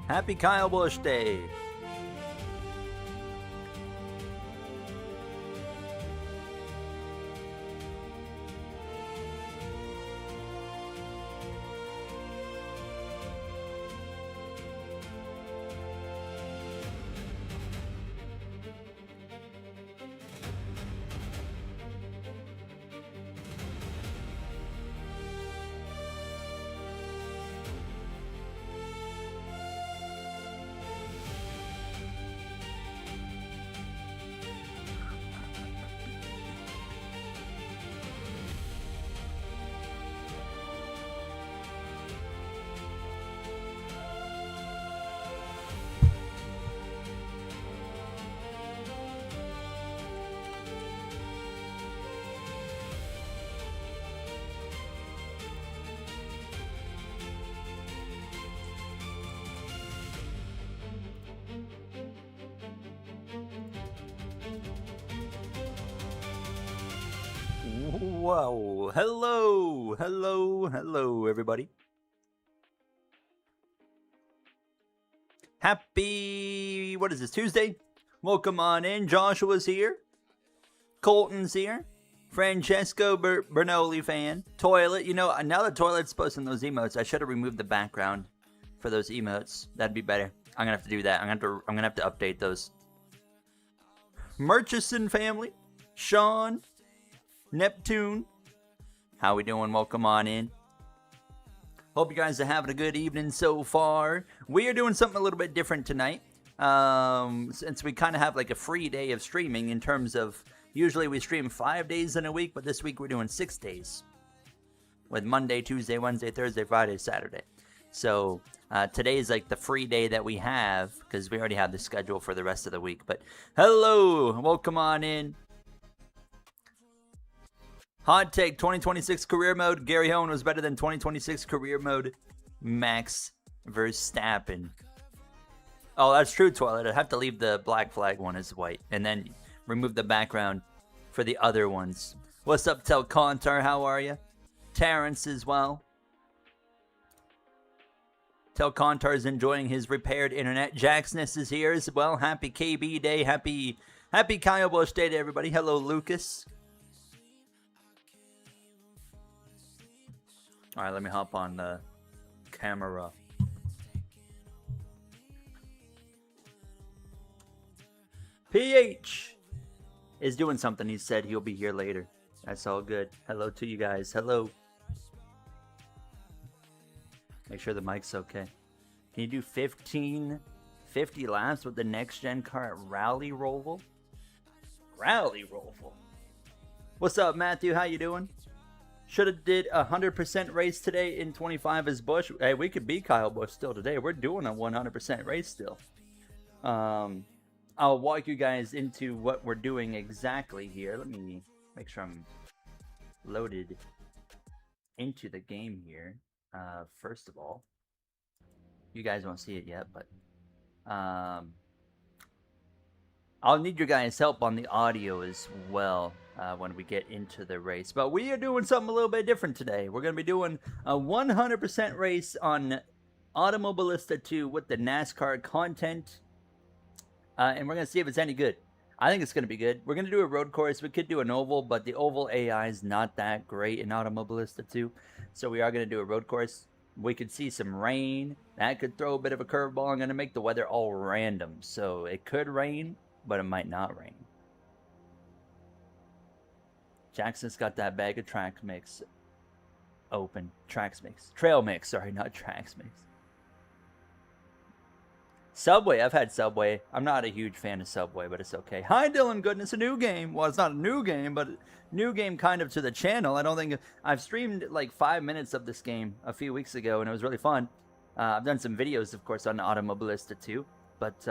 Happy Kyle Busch Day. Whoa, hello, everybody. Happy, what is this, Tuesday? Welcome on in. Joshua's here. Colton's here. Francesco Bernoulli fan. Toilet, you know, now that Toilet's posting those emotes, I should have removed the background for those emotes. That'd be better. I'm gonna have to do that. I'm gonna have to update those. Murchison family. Sean. Neptune, how we doing? Welcome on in. Hope you guys are having a good evening so far. We are doing something a little bit different tonight. Since we kind of have like a free day of streaming in terms of, usually we stream 5 days in a week, but this week we're doing 6 days. With Monday, Tuesday, Wednesday, Thursday, Friday, Saturday. So today is like the free day that we have, because we already have the schedule for the rest of the week. But hello, welcome on in. Hot take, 2026 career mode, Gary Hohn was better than 2026 career mode, Max Verstappen. Oh, that's true, Toilet. I'd have to leave the black flag one as white, and then remove the background for the other ones. What's up, Tel Contar? How are you? Terrence as well. Tel Contar is enjoying his repaired internet. Jacksness is here as well. Happy KB Day. Happy Kyle Busch Day to everybody. Hello, Lucas. All right, let me hop on the camera. PH is doing something. He said he'll be here later. That's all good. Hello to you guys. Hello. Make sure the mic's okay. Can you do 50 laps with the next gen car at Rally Roval? Rally Roval. What's up, Matthew? How you doing? Should have did 100% race today in 25 as Busch. Hey, we could beat Kyle Busch still today. We're doing a 100% race still. I'll walk you guys into what we're doing exactly here. Let me make sure I'm loaded into the game here. First of all, you guys won't see it yet, but I'll need your guys' help on the audio as well. When we get into the race. But we are doing something a little bit different today. We're going to be doing a 100% race on Automobilista 2 with the NASCAR content. And we're going to see if it's any good. I think it's going to be good. We're going to do a road course. We could do an oval, but the oval AI is not that great in Automobilista 2. So we are going to do a road course. We could see some rain. That could throw a bit of a curveball. I'm going to make the weather all random. So it could rain, but it might not rain. Jackson's got that bag of track mix open. Trail mix, sorry, not tracks mix. Subway, I've had Subway. I'm not a huge fan of Subway, but it's okay. Hi, Dylan Goodness, a new game. Well, it's not a new game, but new game kind of to the channel. I don't think I've streamed like 5 minutes of this game a few weeks ago, and it was really fun. I've done some videos, of course, on Automobilista too, but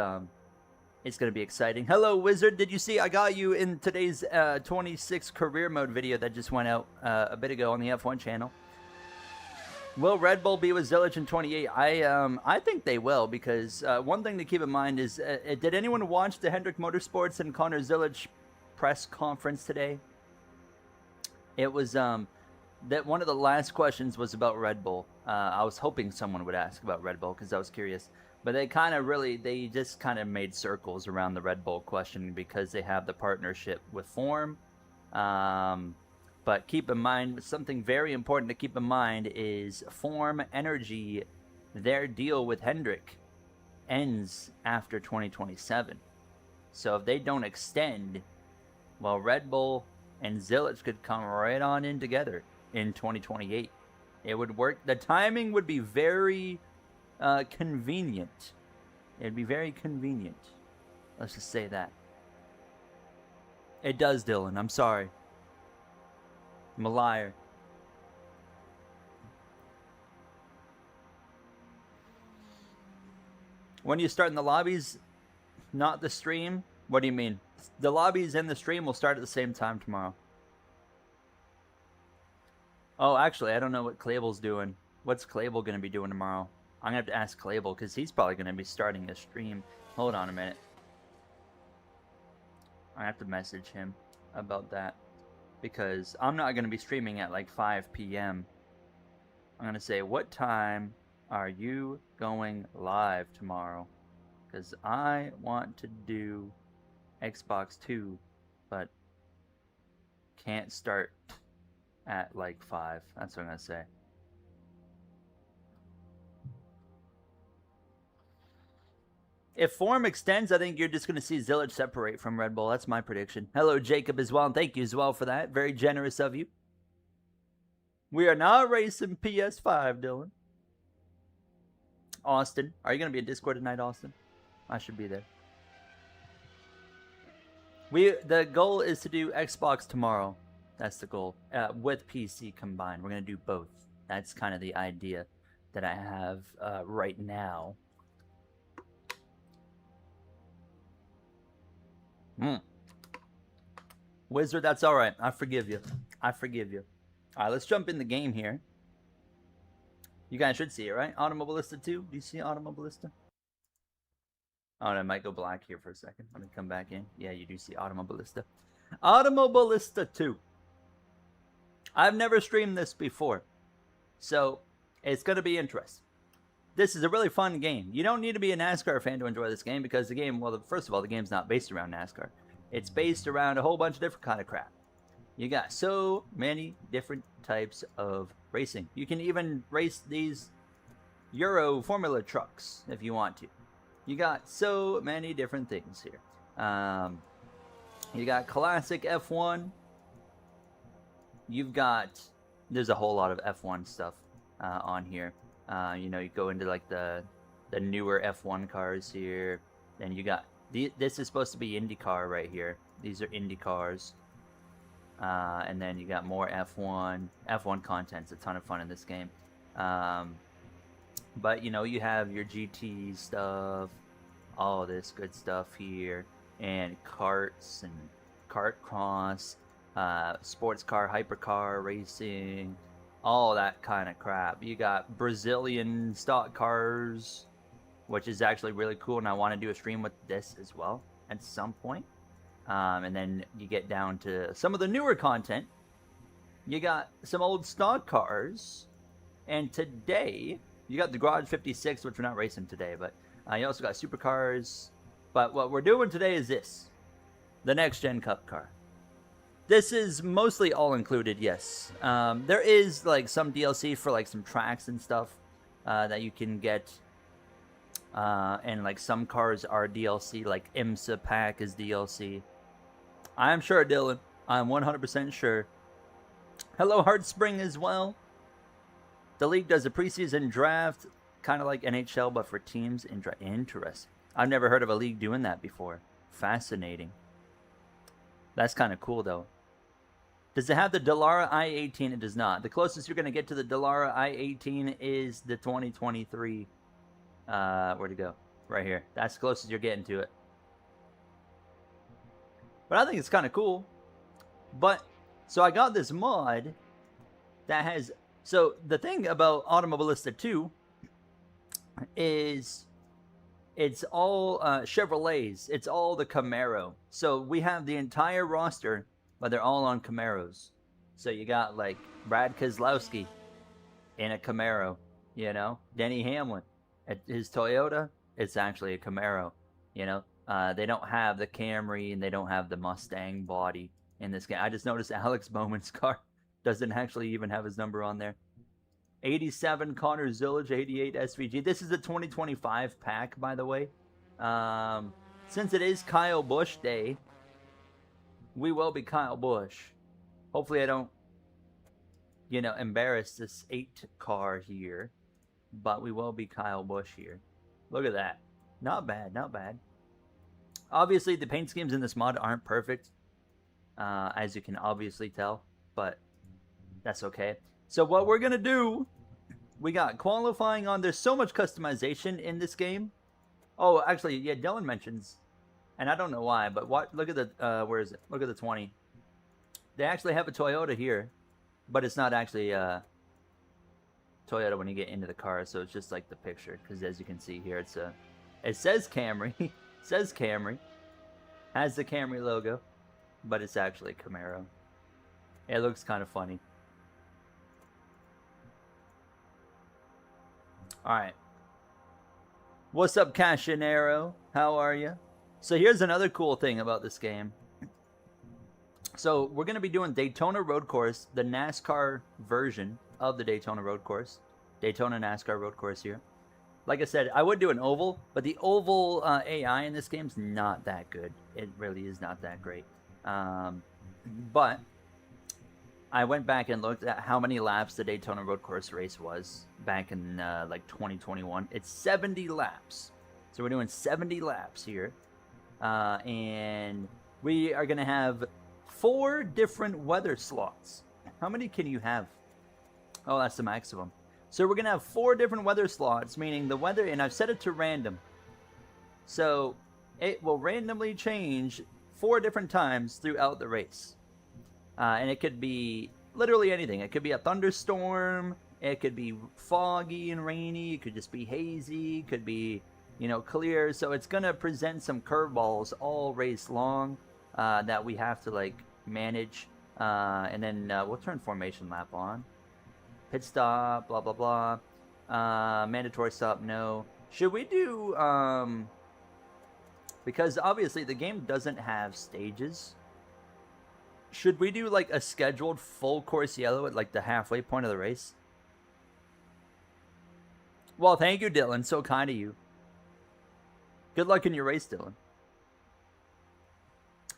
it's going to be exciting. Hello, Wizard. Did you see I got you in today's 26 career mode video that just went out a bit ago on the F1 channel? Will Red Bull be with Zilich in 28? I think they will, because one thing to keep in mind is, did anyone watch the Hendrick Motorsports and Connor Zilich press conference today? It was that one of the last questions was about Red Bull. I was hoping someone would ask about Red Bull because I was curious, but they just kind of made circles around the Red Bull question because they have the partnership with Form. But keep in mind, something very important to keep in mind is Form Energy, their deal with Hendrick ends after 2027. So if they don't extend, well, Red Bull and Zilich could come right on in together in 2028. It would work. The timing would be very convenient. It'd be very convenient. Let's just say that. It does, Dylan. I'm sorry. I'm a liar. When you start in the lobbies, not the stream? What do you mean? The lobbies and the stream will start at the same time tomorrow. Oh, actually, I don't know what Clayble's doing. What's Clable going to be doing tomorrow? I'm going to have to ask Clable because he's probably going to be starting a stream. Hold on a minute. I have to message him about that, because I'm not going to be streaming at like 5 p.m. I'm going to say, what time are you going live tomorrow? Because I want to do Xbox 2, but can't start at like 5. That's what I'm going to say. If Form extends, I think you're just going to see Zilich separate from Red Bull. That's my prediction. Hello, Jacob, as well, and thank you as well for that. Very generous of you. We are not racing PS5, Dylan. Austin, are you going to be in Discord tonight, Austin? I should be there. The goal is to do Xbox tomorrow. That's the goal. With PC combined. We're going to do both. That's kind of the idea that I have right now. Wizard, that's all right. I forgive you. I forgive you. All right, let's jump in the game here. You guys should see it, right? Automobilista 2. Do you see Automobilista? Oh, and I might go black here for a second. Let me come back in. Yeah, you do see Automobilista. Automobilista 2. I've never streamed this before, so it's going to be interesting. This is a really fun game. You don't need to be a NASCAR fan to enjoy this game, because the game, well, first of all, the game's not based around NASCAR. It's based around a whole bunch of different kind of crap. You got so many different types of racing. You can even race these Euro Formula trucks if you want to. You got so many different things here. You got classic F1. There's a whole lot of F1 stuff on here. You know, you go into like the newer F1 cars here. Then you got this is supposed to be IndyCar right here. These are Indy cars. And then you got more F1 content. It's a ton of fun in this game. But you know, you have your GT stuff, all this good stuff here, and karts and kart cross, sports car, hypercar racing, all that kind of crap. You got Brazilian stock cars, which is actually really cool, and I want to do a stream with this as well at some point. And then you get down to some of the newer content. You got some old stock cars, and today you got the Garage 56, which we're not racing today, but you also got supercars. But what we're doing today is this, the Next Gen Cup car. This is mostly all included, yes. There is like some DLC for like some tracks and stuff that you can get. And like some cars are DLC, like IMSA pack is DLC. I'm sure, Dylan. I'm 100% sure. Hello, Heartspring as well. The league does a preseason draft, kind of like NHL, but for teams. Interesting. I've never heard of a league doing that before. Fascinating. That's kind of cool, though. Does it have the Dallara i18? It does not. The closest you're going to get to the Dallara i18 is the 2023. Where'd it go? Right here. That's the closest you're getting to it. But I think it's kind of cool. But, so I got this mod that has So the thing about Automobilista 2 is it's all Chevrolets. It's all the Camaro. So we have the entire roster, but they're all on Camaros. So you got like Brad Keselowski in a Camaro, you know, Denny Hamlin. His Toyota, it's actually a Camaro, you know. They don't have the Camry and they don't have the Mustang body in this game. I just noticed Alex Bowman's car doesn't actually even have his number on there. 87 Connor Zillage, 88 SVG. This is the 2025 pack, by the way. Since it is Kyle Busch Day, we will be Kyle Busch. Hopefully I don't, you know, embarrass this 8 car here. But we will be Kyle Busch here. Look at that. Not bad, not bad. Obviously, the paint schemes in this mod aren't perfect, as you can obviously tell, but that's okay. So what we're going to do, we got qualifying on. There's so much customization in this game. Oh, actually, yeah, Dylan mentions, and I don't know why, but what? Look at the, where is it? Look at the 20. They actually have a Toyota here, but it's not actually Toyota when you get into the car, so it's just like the picture, because as you can see here, it's a, it says Camry, it says Camry, has the Camry logo, but it's actually Camaro. It looks kind of funny. Alright. What's up, Cashinero? How are you? So here's another cool thing about this game. So we're going to be doing Daytona Road Course, the NASCAR version of the Daytona Road Course. Daytona NASCAR Road Course here. Like I said, I would do an oval, but the oval AI in this game's not that good. It really is not that great. But I went back and looked at how many laps the Daytona Road Course race was back in like 2021. It's 70 laps. So we're doing 70 laps here. And we are going to have 4 different weather slots. How many can you have? Oh, that's the maximum. So we're going to have 4 different weather slots, meaning the weather, and I've set it to random. So it will randomly change 4 different times throughout the race. And it could be literally anything. It could be a thunderstorm. It could be foggy and rainy. It could just be hazy. It could be, you know, clear. So it's going to present some curveballs all race long that we have to, like, manage. And then we'll turn formation lap on. Pit stop, blah, blah, blah. Mandatory stop, no. Should we do, because obviously the game doesn't have stages. Should we do like a scheduled full course yellow at like the halfway point of the race? Well, thank you, Dylan. So kind of you. Good luck in your race, Dylan.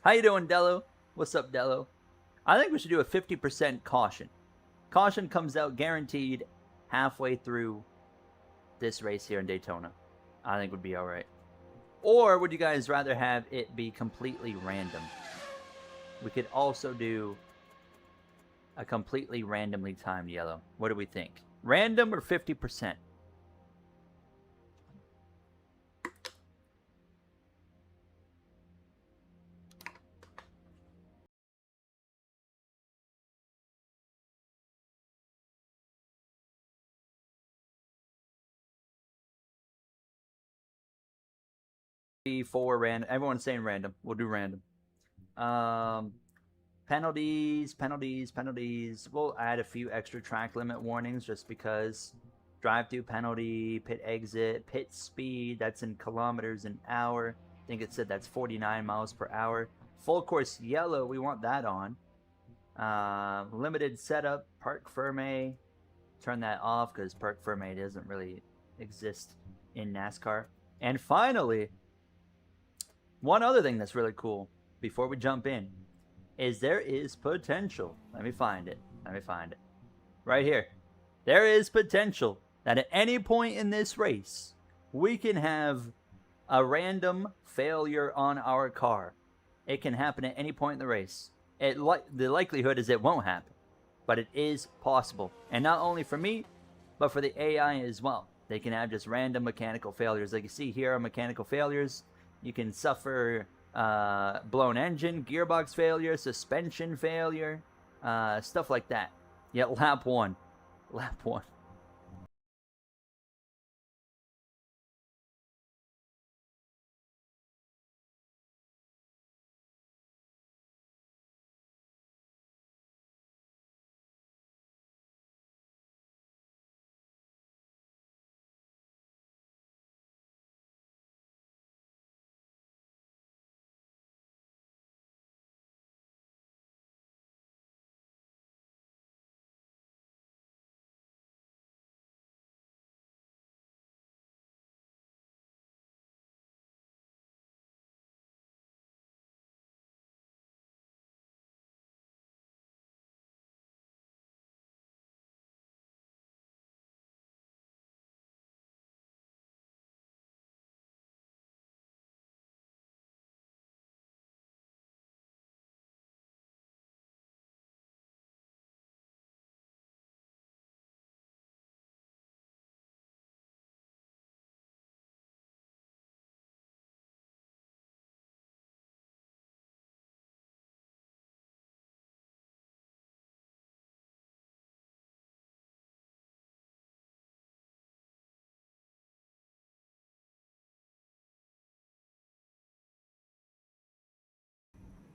How you doing, Dello? What's up, Dello? I think we should do a 50% caution. Caution comes out guaranteed halfway through this race here in Daytona. I think would be all right. Or would you guys rather have it be completely random? We could also do a completely randomly timed yellow. What do we think? Random or 50%? For random. Everyone's saying random. We'll do random. Penalties. We'll add a few extra track limit warnings just because. Drive-through penalty, pit exit, pit speed. That's in kilometers an hour. I think it said that's 49 miles per hour. Full course yellow. We want that on. Limited setup. Parc Ferme. Turn that off because Parc Ferme doesn't really exist in NASCAR. And finally, one other thing that's really cool before we jump in is there is potential. Let me find it. Right here. There is potential that at any point in this race, we can have a random failure on our car. It can happen at any point in the race. The likelihood is it won't happen, but it is possible. And not only for me, but for the AI as well. They can have just random mechanical failures. Like you see here are mechanical failures. You can suffer blown engine, gearbox failure, suspension failure, stuff like that. Yet lap 1. Lap 1.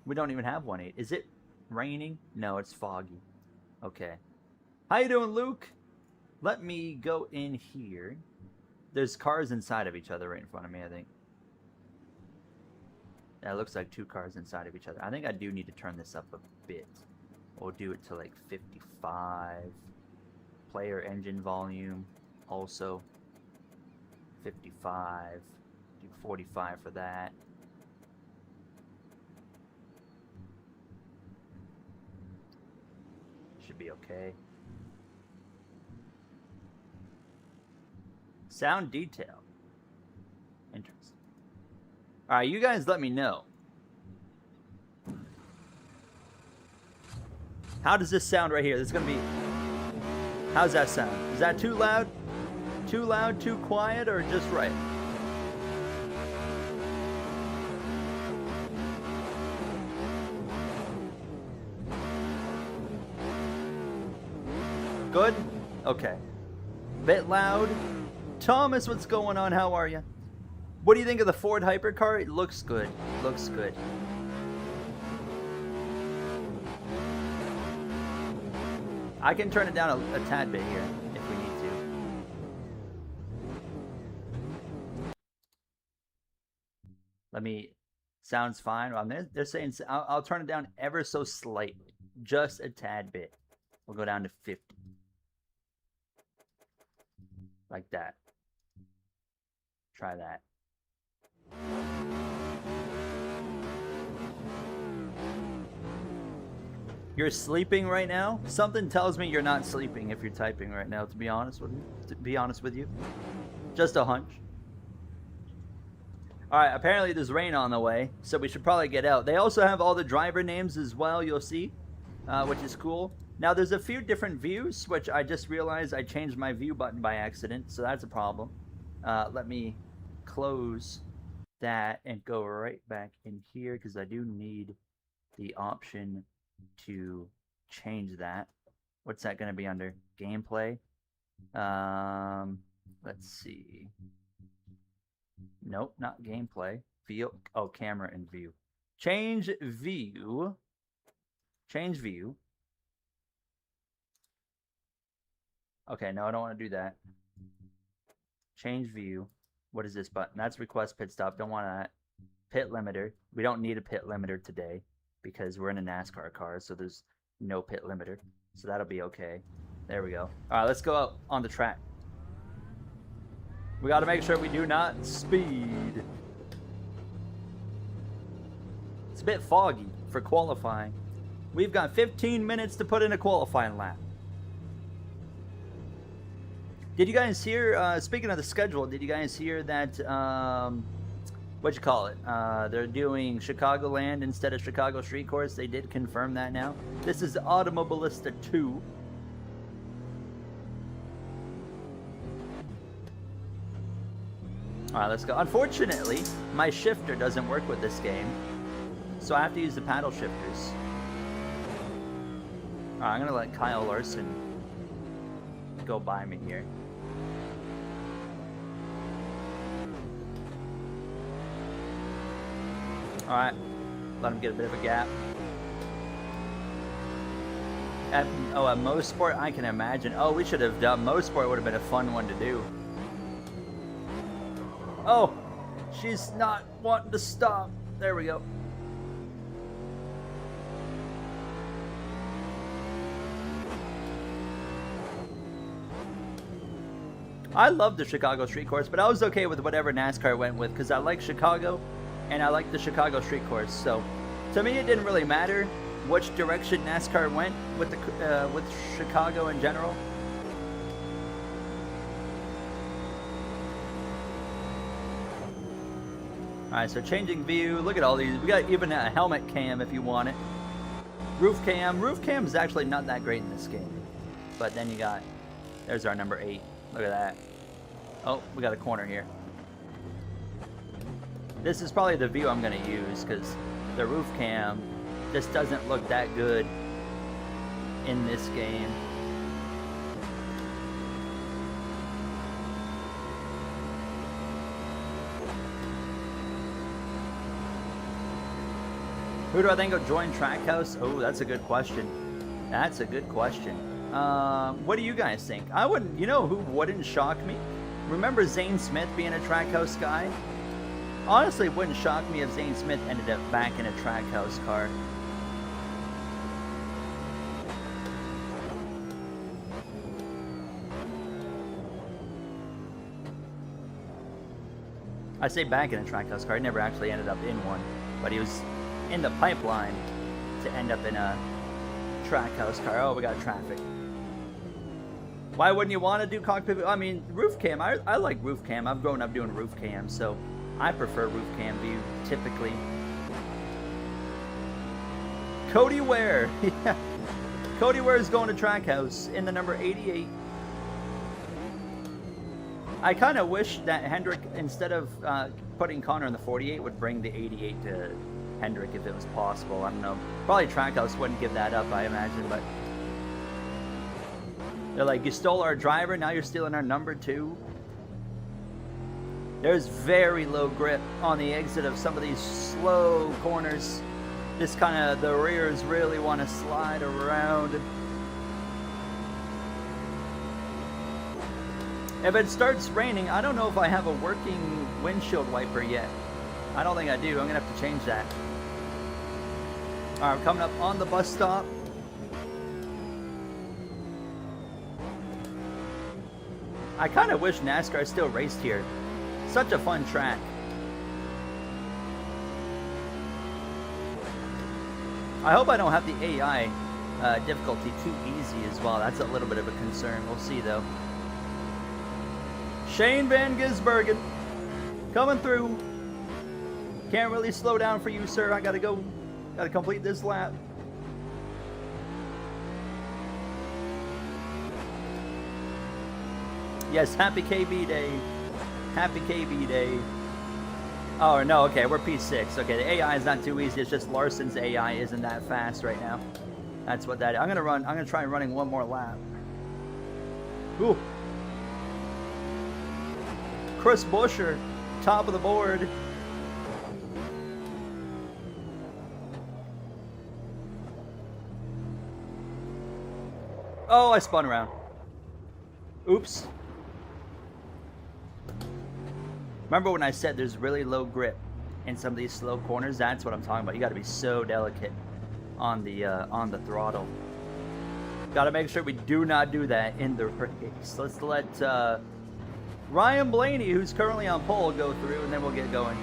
We don't even have 1.8. Is it raining? No, it's foggy. Okay. How you doing, Luke? Let me go in here. There's cars inside of each other right in front of me, I think. That looks like 2 cars inside of each other. I think I do need to turn this up a bit. We'll do it to like 55. Player engine volume also 55. Do 45 for that. Should be okay. Sound detail. Interesting. Alright, you guys let me know. How does this sound right here? This is gonna be... How's that sound? Is that too loud? Too loud, too quiet, or just right? Good? Okay. Bit loud. Thomas, what's going on? How are you? What do you think of the Ford hypercar? It looks good. Looks good. I can turn it down a tad bit here if we need to. Let me... Sounds fine. Well, they're saying... I'll turn it down ever so slightly. Just a tad bit. We'll go down to 50. Like that. Try that. You're sleeping right now? Something tells me you're not sleeping if you're typing right now, to be honest with you. Just a hunch. Alright, apparently there's rain on the way, so we should probably get out. They also have all the driver names as well, you'll see, which is cool. Now, there's a few different views, which I just realized I changed my view button by accident, so that's a problem. Let me close that and go right back in here, because I do need the option to change that. What's that going to be under? Gameplay? Let's see. Nope, not gameplay. View. Oh, camera and view. Change view. Change view. Okay, no, I don't want to do that. Change view. What is this button? That's request pit stop. Don't want that. Pit limiter. We don't need a pit limiter today because we're in a NASCAR car, so there's no pit limiter. So that'll be okay. There we go. All right, let's go out on the track. We got to make sure we do not speed. It's a bit foggy for qualifying. We've got 15 minutes to put in a qualifying lap. Did you guys hear, speaking of the schedule, did you guys hear that, what'd you call it? They're doing Chicagoland instead of Chicago Street Course. They did confirm that now. This is Automobilista 2. Alright, let's go. Unfortunately, my shifter doesn't work with this game, so I have to use the paddle shifters. Alright, I'm gonna let Kyle Larson go by me here. All right, let him get a bit of a gap. At Mosport, I can imagine. Oh, we should have done Mosport. Would have been a fun one to do. Oh, she's not wanting to stop. There we go. I love the Chicago Street Course, but I was okay with whatever NASCAR went with because I like Chicago and I like the Chicago Street Course. So to me, it didn't really matter which direction NASCAR went with the with Chicago in general. All right, so changing view. Look at all these. We got even a helmet cam if you want it. Roof cam. Roof cam is actually not that great in this game, but then you got. There's our number 8. Look at that. Oh, we got a corner here. This is probably the view I'm going to use because the roof cam just doesn't look that good in this game. Who do I think will join Trackhouse? Oh, that's a good question. That's a good question. What do you guys think? I wouldn't, you know who wouldn't shock me? Remember Zane Smith being a Trackhouse guy? Honestly, it wouldn't shock me if Zane Smith ended up back in a Trackhouse car. I say back in a Trackhouse car. He never actually ended up in one, but he was in the pipeline to end up in a Trackhouse car. Oh, we got traffic. Why wouldn't you want to do cockpit? I mean, roof cam. I like roof cam. I've grown up doing roof cam, so I prefer roof cam view typically. Cody Ware. Yeah. Cody Ware is going to Trackhouse in the number 88. I kind of wish that Hendrick, instead of putting Connor in the 48, would bring the 88 to Hendrick if it was possible. I don't know. Probably Trackhouse wouldn't give that up, I imagine, but they're like, you stole our driver, now you're stealing our number 2. There's very low grip on the exit of some of these slow corners. Just kind of, the rears really want to slide around. If it starts raining, I don't know if I have a working windshield wiper yet. I don't think I do. I'm going to have to change that. All right, I'm coming up on the bus stop. I kind of wish NASCAR still raced here. Such a fun track. I hope I don't have the AI difficulty too easy as well. That's a little bit of a concern. We'll see, though. Shane Van Gisbergen coming through. Can't really slow down for you, sir. I gotta go. Gotta complete this lap. Yes, happy KB day. Happy KB day. Oh, no, okay, we're P6. Okay, the AI is not too easy. It's just Larson's AI isn't that fast right now. That's what that is. I'm gonna try running one more lap. Ooh. Chris Buescher, top of the board. Oh, I spun around. Oops. Remember when I said there's really low grip in some of these slow corners? That's what I'm talking about. You got to be so delicate on the throttle. Got to make sure we do not do that in the race. Let's let Ryan Blaney, who's currently on pole, go through, and then we'll get going.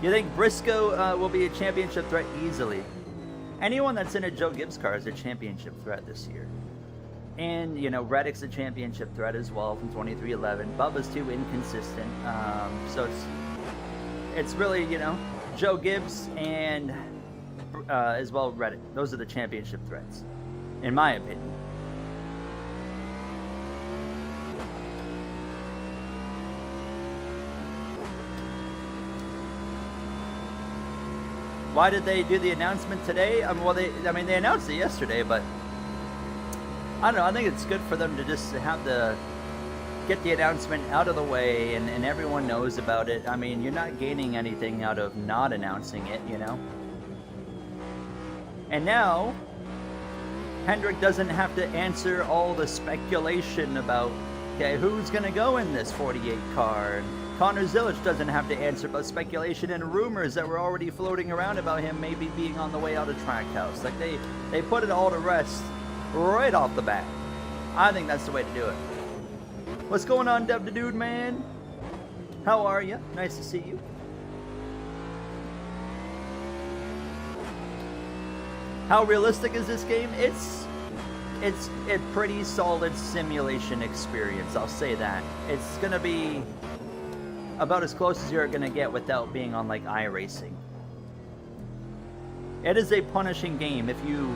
You think Briscoe will be a championship threat easily? Anyone that's in a Joe Gibbs car is a championship threat this year. And, you know, Reddick's a championship threat as well from 23-11. Bubba's too inconsistent. So it's really, you know, Joe Gibbs and as well Reddick. Those are the championship threats, in my opinion. Why did they do the announcement today? Well, they announced it yesterday, but I don't know. I think it's good for them to just have the get the announcement out of the way, and everyone knows about it. I mean, you're not gaining anything out of not announcing it, you know? And now, Hendrick doesn't have to answer all the speculation about, okay, who's going to go in this 48 car. And Connor Zilic doesn't have to answer about speculation and rumors that were already floating around about him maybe being on the way out of Trackhouse. Like, they put it all to rest right off the bat. I think that's the way to do it. What's going on, Deb the Dude, man? How are you? Nice to see you. How realistic is this game? It's a pretty solid simulation experience, I'll say that. It's gonna be about as close as you're gonna get without being on like iRacing. It is a punishing game. If you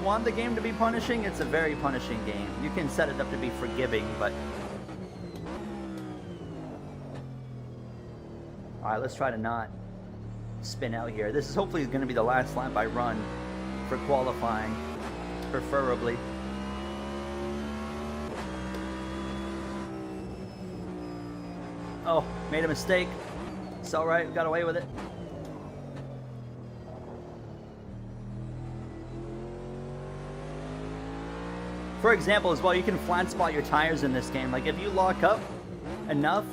want the game to be punishing, it's a very punishing game. You can set it up to be forgiving, but alright, let's try to not spin out here. This is hopefully gonna be the last lap I run for qualifying, preferably. Oh, made a mistake. It's alright, got away with it. For example, as well, you can flat spot your tires in this game. Like, if you lock up enough,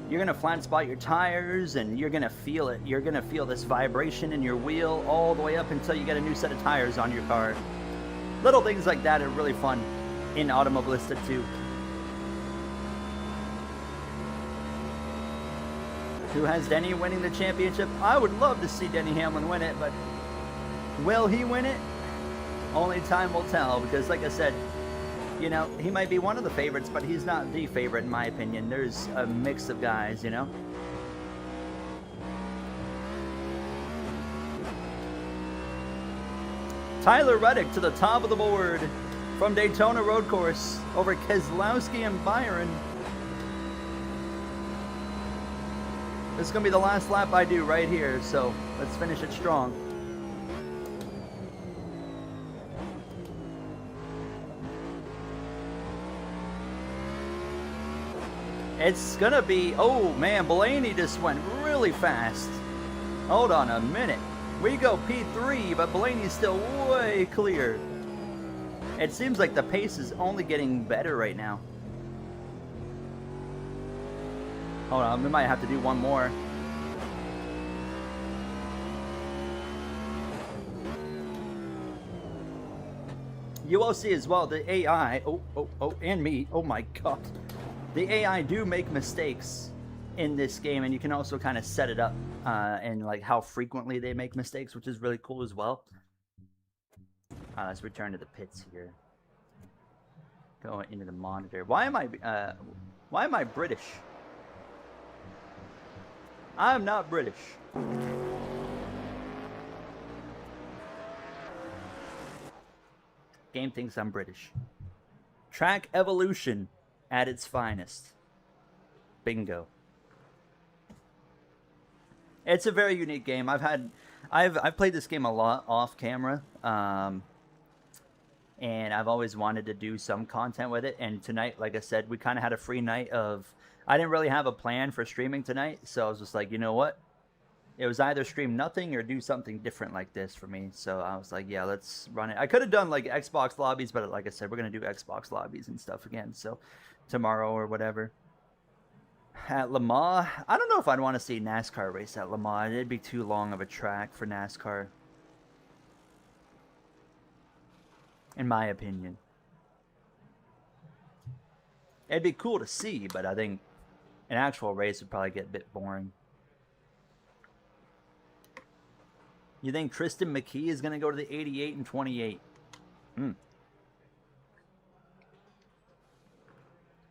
you're going to flat spot your tires, and you're going to feel it. You're going to feel this vibration in your wheel all the way up until you get a new set of tires on your car. Little things like that are really fun in Automobilista 2. Who has Denny winning the championship? I would love to see Denny Hamlin win it, but will he win it? Only time will tell, because like I said, you know, he might be one of the favorites, but he's not the favorite in my opinion. There's a mix of guys, you know? Tyler Reddick to the top of the board from Daytona Road Course over Keselowski and Byron. This is going to be the last lap I do right here, so let's finish it strong. It's going to be... Oh, man, Blaney just went really fast. Hold on a minute. We go P3, but Blaney's still way clear. It seems like the pace is only getting better right now. Hold on, we might have to do one more. You all see as well, the AI, and me, oh my god. The AI do make mistakes in this game, and you can also kind of set it up and like how frequently they make mistakes, which is really cool as well. Let's return to the pits here. Going into the monitor. Why am I British? I'm not British. Game thinks I'm British. Track Evolution at its finest. Bingo. It's a very unique game. I've played this game a lot off camera, and I've always wanted to do some content with it. And tonight, like I said, we kind of had a free night of. I didn't really have a plan for streaming tonight, so I was just like, you know what? It was either stream nothing or do something different like this for me. So I was like, yeah, let's run it. I could have done like Xbox lobbies, but like I said, we're gonna do Xbox lobbies and stuff again. So tomorrow or whatever. At Le Mans, I don't know if I'd want to see NASCAR race at Le Mans. It'd be too long of a track for NASCAR, in my opinion. It'd be cool to see, but I think an actual race would probably get a bit boring. You think Tristan McKee is going to go to the 88 and 28?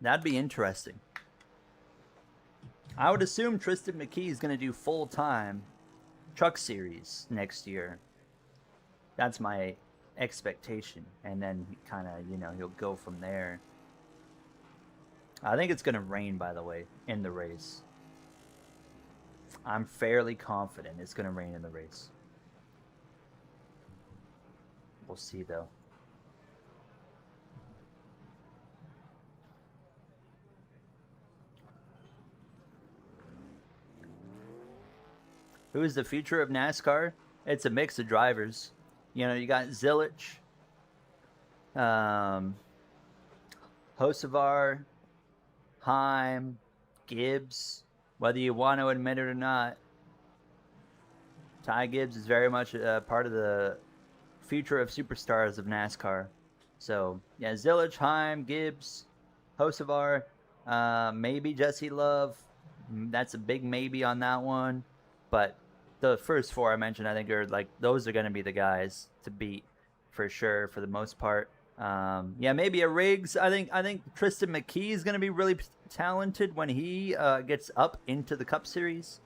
That'd be interesting. I would assume Tristan McKee is going to do full-time Truck Series next year. That's my expectation. And then kind of, you know, he'll go from there. I think it's going to rain, by the way, in the race. I'm fairly confident it's going to rain in the race. We'll see, though. Who is the future of NASCAR? It's a mix of drivers. You know, you got Zilich, um, Hocevar, Heim, Gibbs. Whether you want to admit it or not, Ty Gibbs is very much a part of the future of superstars of NASCAR. So yeah, Zilich, Heim, Gibbs, Hocevar, maybe Jesse Love. That's a big maybe on that one. But the first four I mentioned, I think are like those are going to be the guys to beat for sure for the most part. Yeah, maybe a Riggs. I think Tristan McKee is going to be really talented when he gets up into the Cup Series.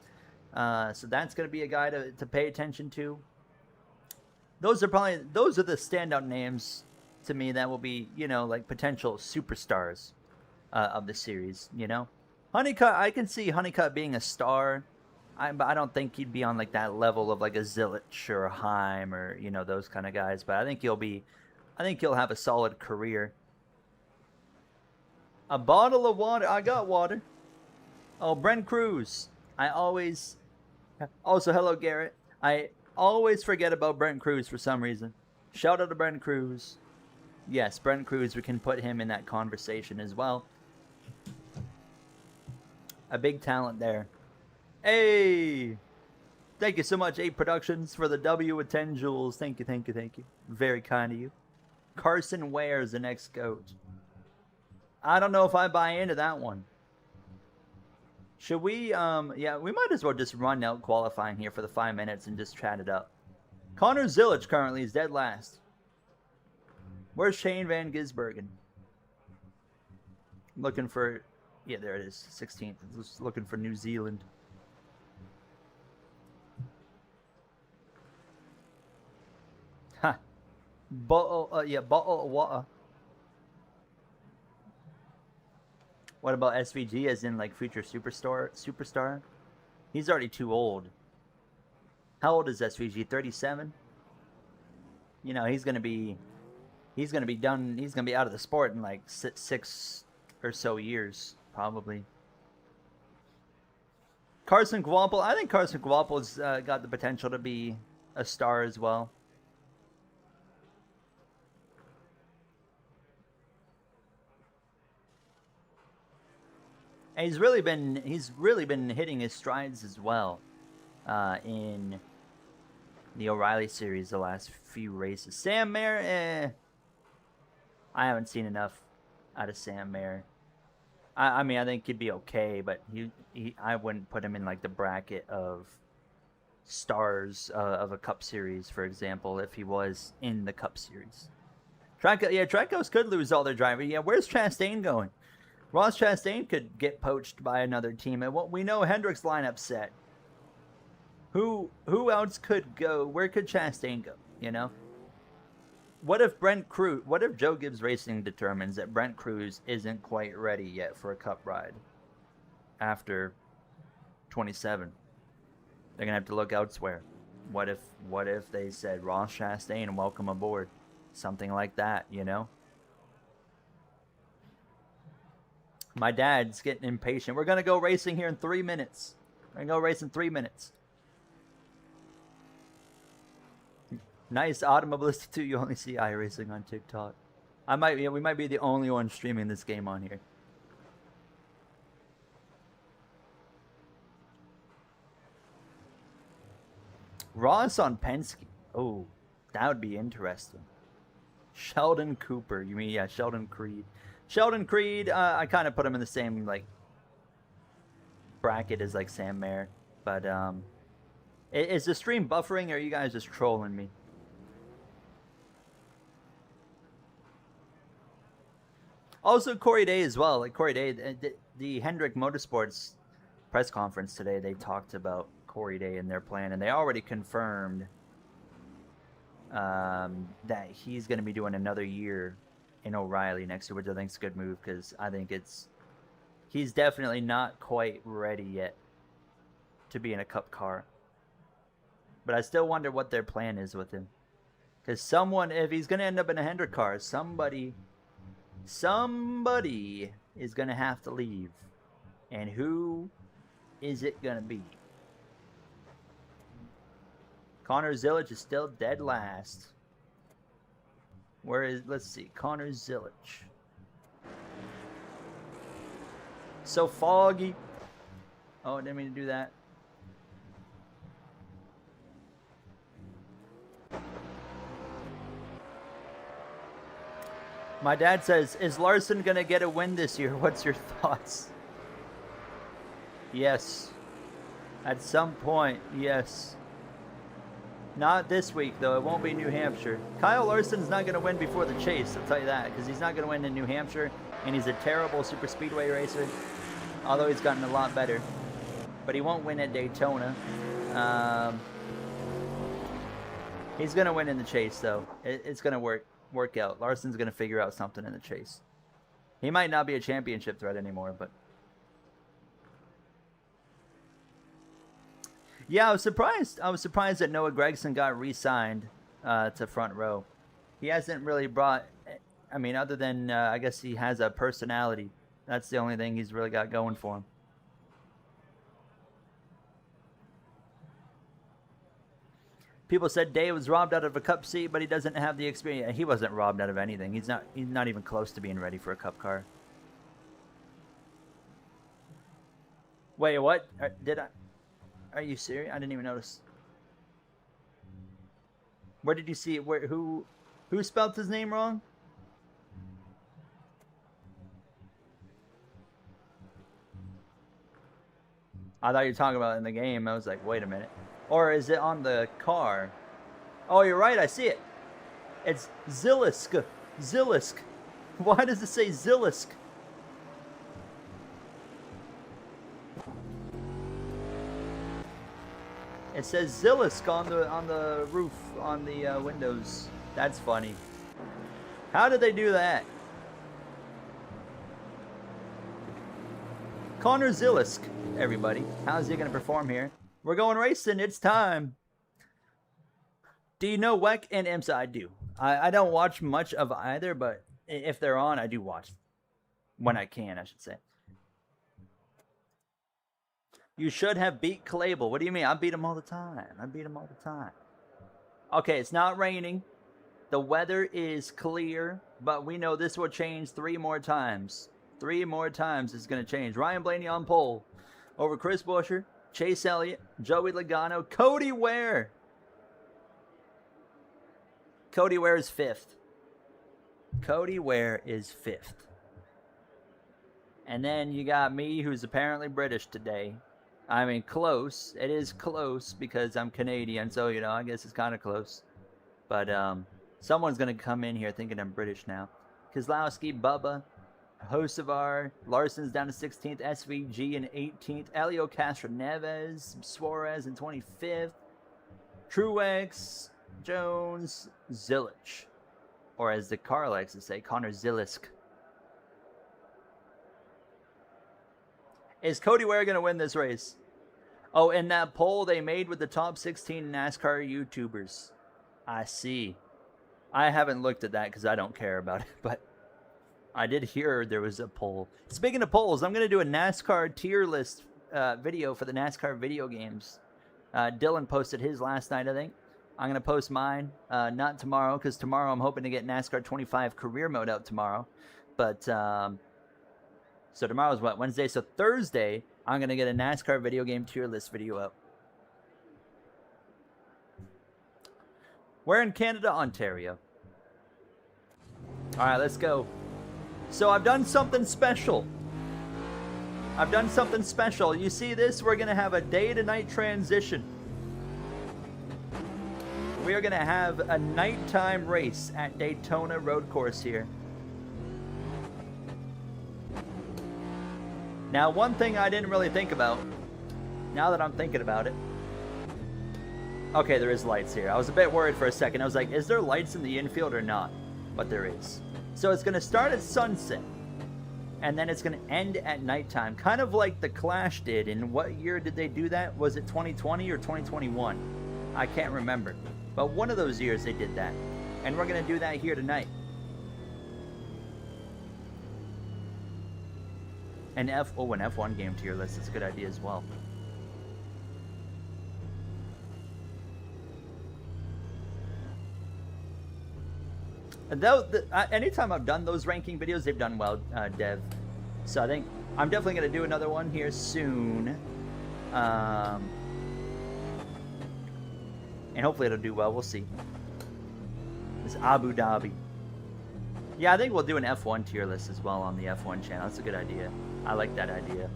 So that's going to be a guy to pay attention to. Those are the standout names to me that will be, you know, like potential superstars of the series. You know, Honeycutt, I can see Honeycutt being a star. But I don't think he'd be on like that level of like a Zilich or a Heim or, you know, those kind of guys. But I think he'll have a solid career. A bottle of water. I got water. Oh, Brent Cruz. Also, hello, Garrett. I always forget about Brent Cruz for some reason. Shout out to Brent Cruz. Yes, Brent Cruz, we can put him in that conversation as well. A big talent there. Hey! Thank you so much, 8 Productions, for the W with 10 jewels. Thank you, thank you, thank you. Very kind of you. Carson Ware is the next goat. I don't know if I buy into that one. Should we, yeah, we might as well just run out qualifying here for the 5 minutes and just chat it up. Connor Zilich currently is dead last. Where's Shane Van Gisbergen? Looking for, yeah, there it is, 16th. Just looking for New Zealand. Ha. Bottle of water. What about SVG as in like future superstar? He's already too old. How old is SVG? 37? You know, he's gonna be done. He's gonna be out of the sport in like 6 or so years, probably. Carson Guapel. I think Carson Guapel's got the potential to be a star as well. And he's really been hitting his strides as well in the O'Reilly series the last few races. Sam Mayer, I haven't seen enough out of Sam Mayer. I mean, I think he'd be okay, but I wouldn't put him in like the bracket of stars of a Cup Series, for example, if he was in the Cup Series. Trackhouse could lose all their drivers. Yeah, where's Chastain going? Ross Chastain could get poached by another team, and what we know Hendrick's lineup set. Who else could go? Where could Chastain go? You know. What if Joe Gibbs Racing determines that Brent Cruz isn't quite ready yet for a Cup ride after 27? They're gonna have to look elsewhere. What if they said Ross Chastain, welcome aboard, something like that? You know. My dad's getting impatient. We're going to go racing here in 3 minutes. We're going to go race in 3 minutes. Nice Automobilista 2. You only see iRacing on TikTok. We might be the only one streaming this game on here. Ross on Penske. Oh, that would be interesting. Sheldon Cooper. You mean, yeah, Sheldon Creed. Sheldon Creed, I kind of put him in the same like bracket as like Sam Mayer, but is the stream buffering or are you guys just trolling me? Also, Corey Day as well. Like Corey Day, the Hendrick Motorsports press conference today, they talked about Corey Day and their plan, and they already confirmed that he's going to be doing another year in O'Reilly next year, which I think is a good move because I think he's definitely not quite ready yet to be in a Cup car. But I still wonder what their plan is with him. Because if he's going to end up in a Hendrick car, somebody is going to have to leave. And who is it going to be? Connor Zilic is still dead last. Where is, let's see, Connor Zilic. So foggy. Oh, I didn't mean to do that. My dad says, is Larson going to get a win this year? What's your thoughts? Yes. At some point, yes. Not this week, though. It won't be New Hampshire. Kyle Larson's not going to win before the Chase, I'll tell you that, because he's not going to win in New Hampshire, and he's a terrible super speedway racer, although he's gotten a lot better. But he won't win at Daytona. He's going to win in the Chase, though. It's going to work out. Larson's going to figure out something in the Chase. He might not be a championship threat anymore, but... Yeah, I was surprised. I was surprised that Noah Gragson got re-signed to front row. He hasn't really brought... I mean, other than, I guess he has a personality. That's the only thing he's really got going for him. People said Day was robbed out of a cup seat, but he doesn't have the experience. He wasn't robbed out of anything. He's not even close to being ready for a cup car. Wait, what? Did I? Are you serious? I didn't even notice. Where did you see it? Where? Who spelled his name wrong? I thought you were talking about it in the game. I was like, wait a minute. Or is it on the car? Oh, you're right. I see it. It's Zilisk. Zilisk. Why does it say Zilisk? It says Zilisk on the roof, on the windows. That's funny. How did they do that? Connor Zilisk, everybody. How's he going to perform here? We're going racing. It's time. Do you know WEC and IMSA? I do. I don't watch much of either, but if they're on, I do watch. When I can, I should say. You should have beat Kalable. What do you mean? I beat him all the time. I beat him all the time. Okay, it's not raining. The weather is clear, but we know this will change 3 more times. 3 more times it's going to change. Ryan Blaney on pole over Chris Buescher, Chase Elliott, Joey Logano, Cody Ware. Cody Ware is 5th. Cody Ware is 5th. And then you got me, who's apparently British today. I mean, close. It is close because I'm Canadian, so, you know, I guess it's kind of close. But someone's going to come in here thinking I'm British now. Kozlowski, Bubba, Hocevar, Larson's down to 16th, SVG in 18th, Elio Castroneves, Suarez in 25th, Truex, Jones, Zilic, or as the car likes to say, Connor Zilisk. Is Cody Ware going to win this race? Oh, in that poll they made with the top 16 NASCAR YouTubers. I see. I haven't looked at that because I don't care about it, but I did hear there was a poll. Speaking of polls, I'm going to do a NASCAR tier list video for the NASCAR video games. Dylan posted his last night, I think. I'm going to post mine, not tomorrow, because tomorrow I'm hoping to get NASCAR 25 career mode out tomorrow. But, so tomorrow's what, Wednesday? So Thursday, I'm going to get a NASCAR video game tier list video up. We're in Canada, Ontario. All right, let's go. So I've done something special. You see this? We're going to have a day-to-night transition. We are going to have a nighttime race at Daytona Road Course here. Now, one thing I didn't really think about, now that I'm thinking about it. Okay, there is lights here. I was a bit worried for a second. I was like, is there lights in the infield or not? But there is. So it's going to start at sunset, and then it's going to end at nighttime, kind of like the Clash did. And what year did they do that? Was it 2020 or 2021? I can't remember. But one of those years they did that. And we're going to do that here tonight. An F1 game tier list is a good idea as well. Though, anytime I've done those ranking videos, they've done well, Dev. So I think I'm definitely going to do another one here soon. And hopefully it'll do well. We'll see. It's Abu Dhabi. Yeah, I think we'll do an F1 tier list as well on the F1 channel. That's a good idea. I like that idea.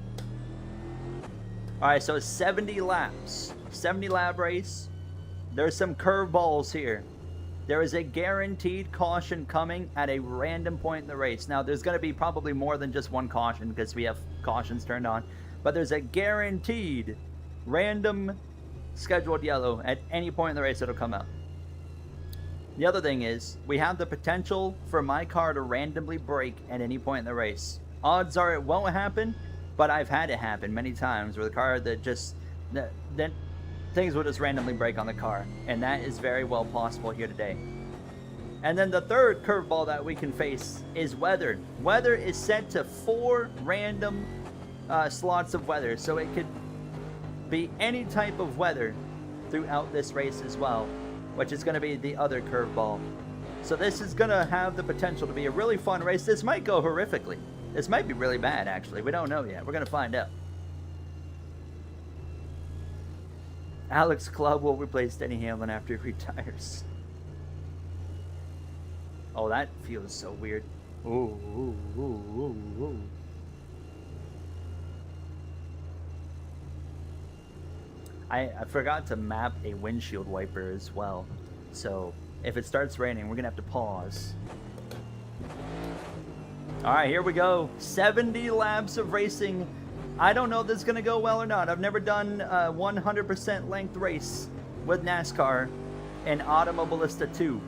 Alright, so it's 70 laps. 70 lap race. There's some curveballs here. There is a guaranteed caution coming at a random point in the race. Now, there's going to be probably more than just one caution because we have cautions turned on. But there's a guaranteed random scheduled yellow at any point in the race that'll come out. The other thing is, we have the potential for my car to randomly break at any point in the race. Odds are it won't happen, but I've had it happen many times where the car that just... that things will just randomly break on the car, and that is very well possible here today. And then the third curveball that we can face is weather. Weather is set to 4 random slots of weather, so it could be any type of weather throughout this race as well, which is going to be the other curveball. So this is going to have the potential to be a really fun race. This might go horrifically. This might be really bad, actually. We don't know yet. We're going to find out. Alex Club will replace Denny Hamlin after he retires. Oh, that feels so weird. Ooh, ooh, ooh, ooh, ooh. I forgot to map a windshield wiper as well. So if it starts raining, we're going to have to pause. Alright, here we go. 70 laps of racing. I don't know if this is going to go well or not. I've never done a 100% length race with NASCAR and Automobilista 2.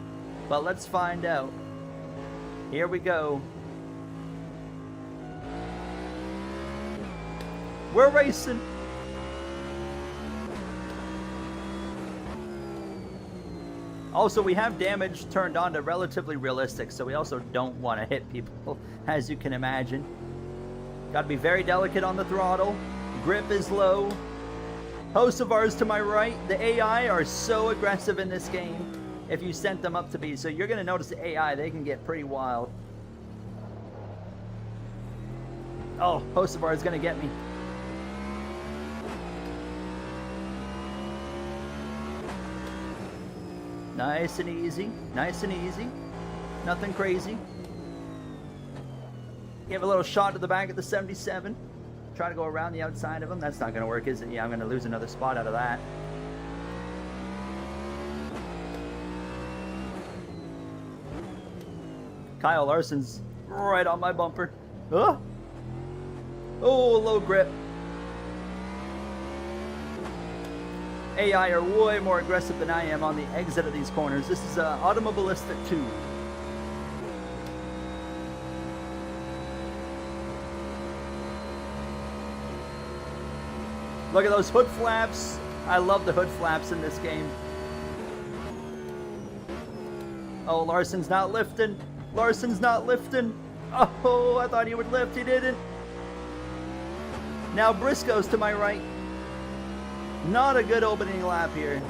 But let's find out. Here we go. We're racing. Also, we have damage turned on to relatively realistic, so we also don't want to hit people, as you can imagine. Got to be very delicate on the throttle. Grip is low. Hosts of ours to my right. The AI are so aggressive in this game if you sent them up to be. So you're going to notice the AI, they can get pretty wild. Oh, host of ours is going to get me. Nice and easy. Nice and easy. Nothing crazy. Give a little shot to the back of the 77. Try to go around the outside of him. That's not going to work, is it? Yeah, I'm going to lose another spot out of that. Kyle Larson's right on my bumper. Oh, low grip. AI are way more aggressive than I am on the exit of these corners. This is Automobilista 2. Look at those hood flaps. I love the hood flaps in this game. Oh, Larson's not lifting. Larson's not lifting. Oh, I thought he would lift. He didn't. Now Briscoe's to my right. Not a good opening lap here.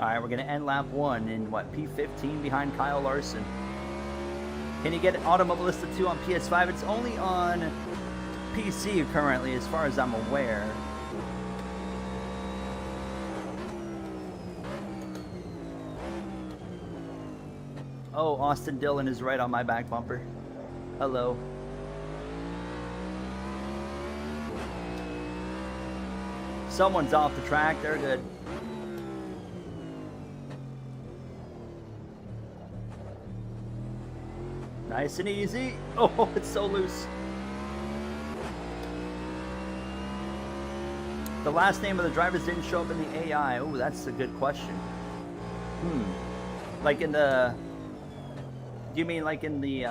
Alright, we're going to end lap 1 in, what, P15 behind Kyle Larson. Can you get Automobilista 2 on PS5? It's only on PC currently, as far as I'm aware. Oh, Austin Dillon is right on my back bumper. Hello. Someone's off the track. They're good. Nice and easy. Oh, it's so loose. The last name of the drivers didn't show up in the AI. Oh, that's a good question. Like in the... Do you mean like in the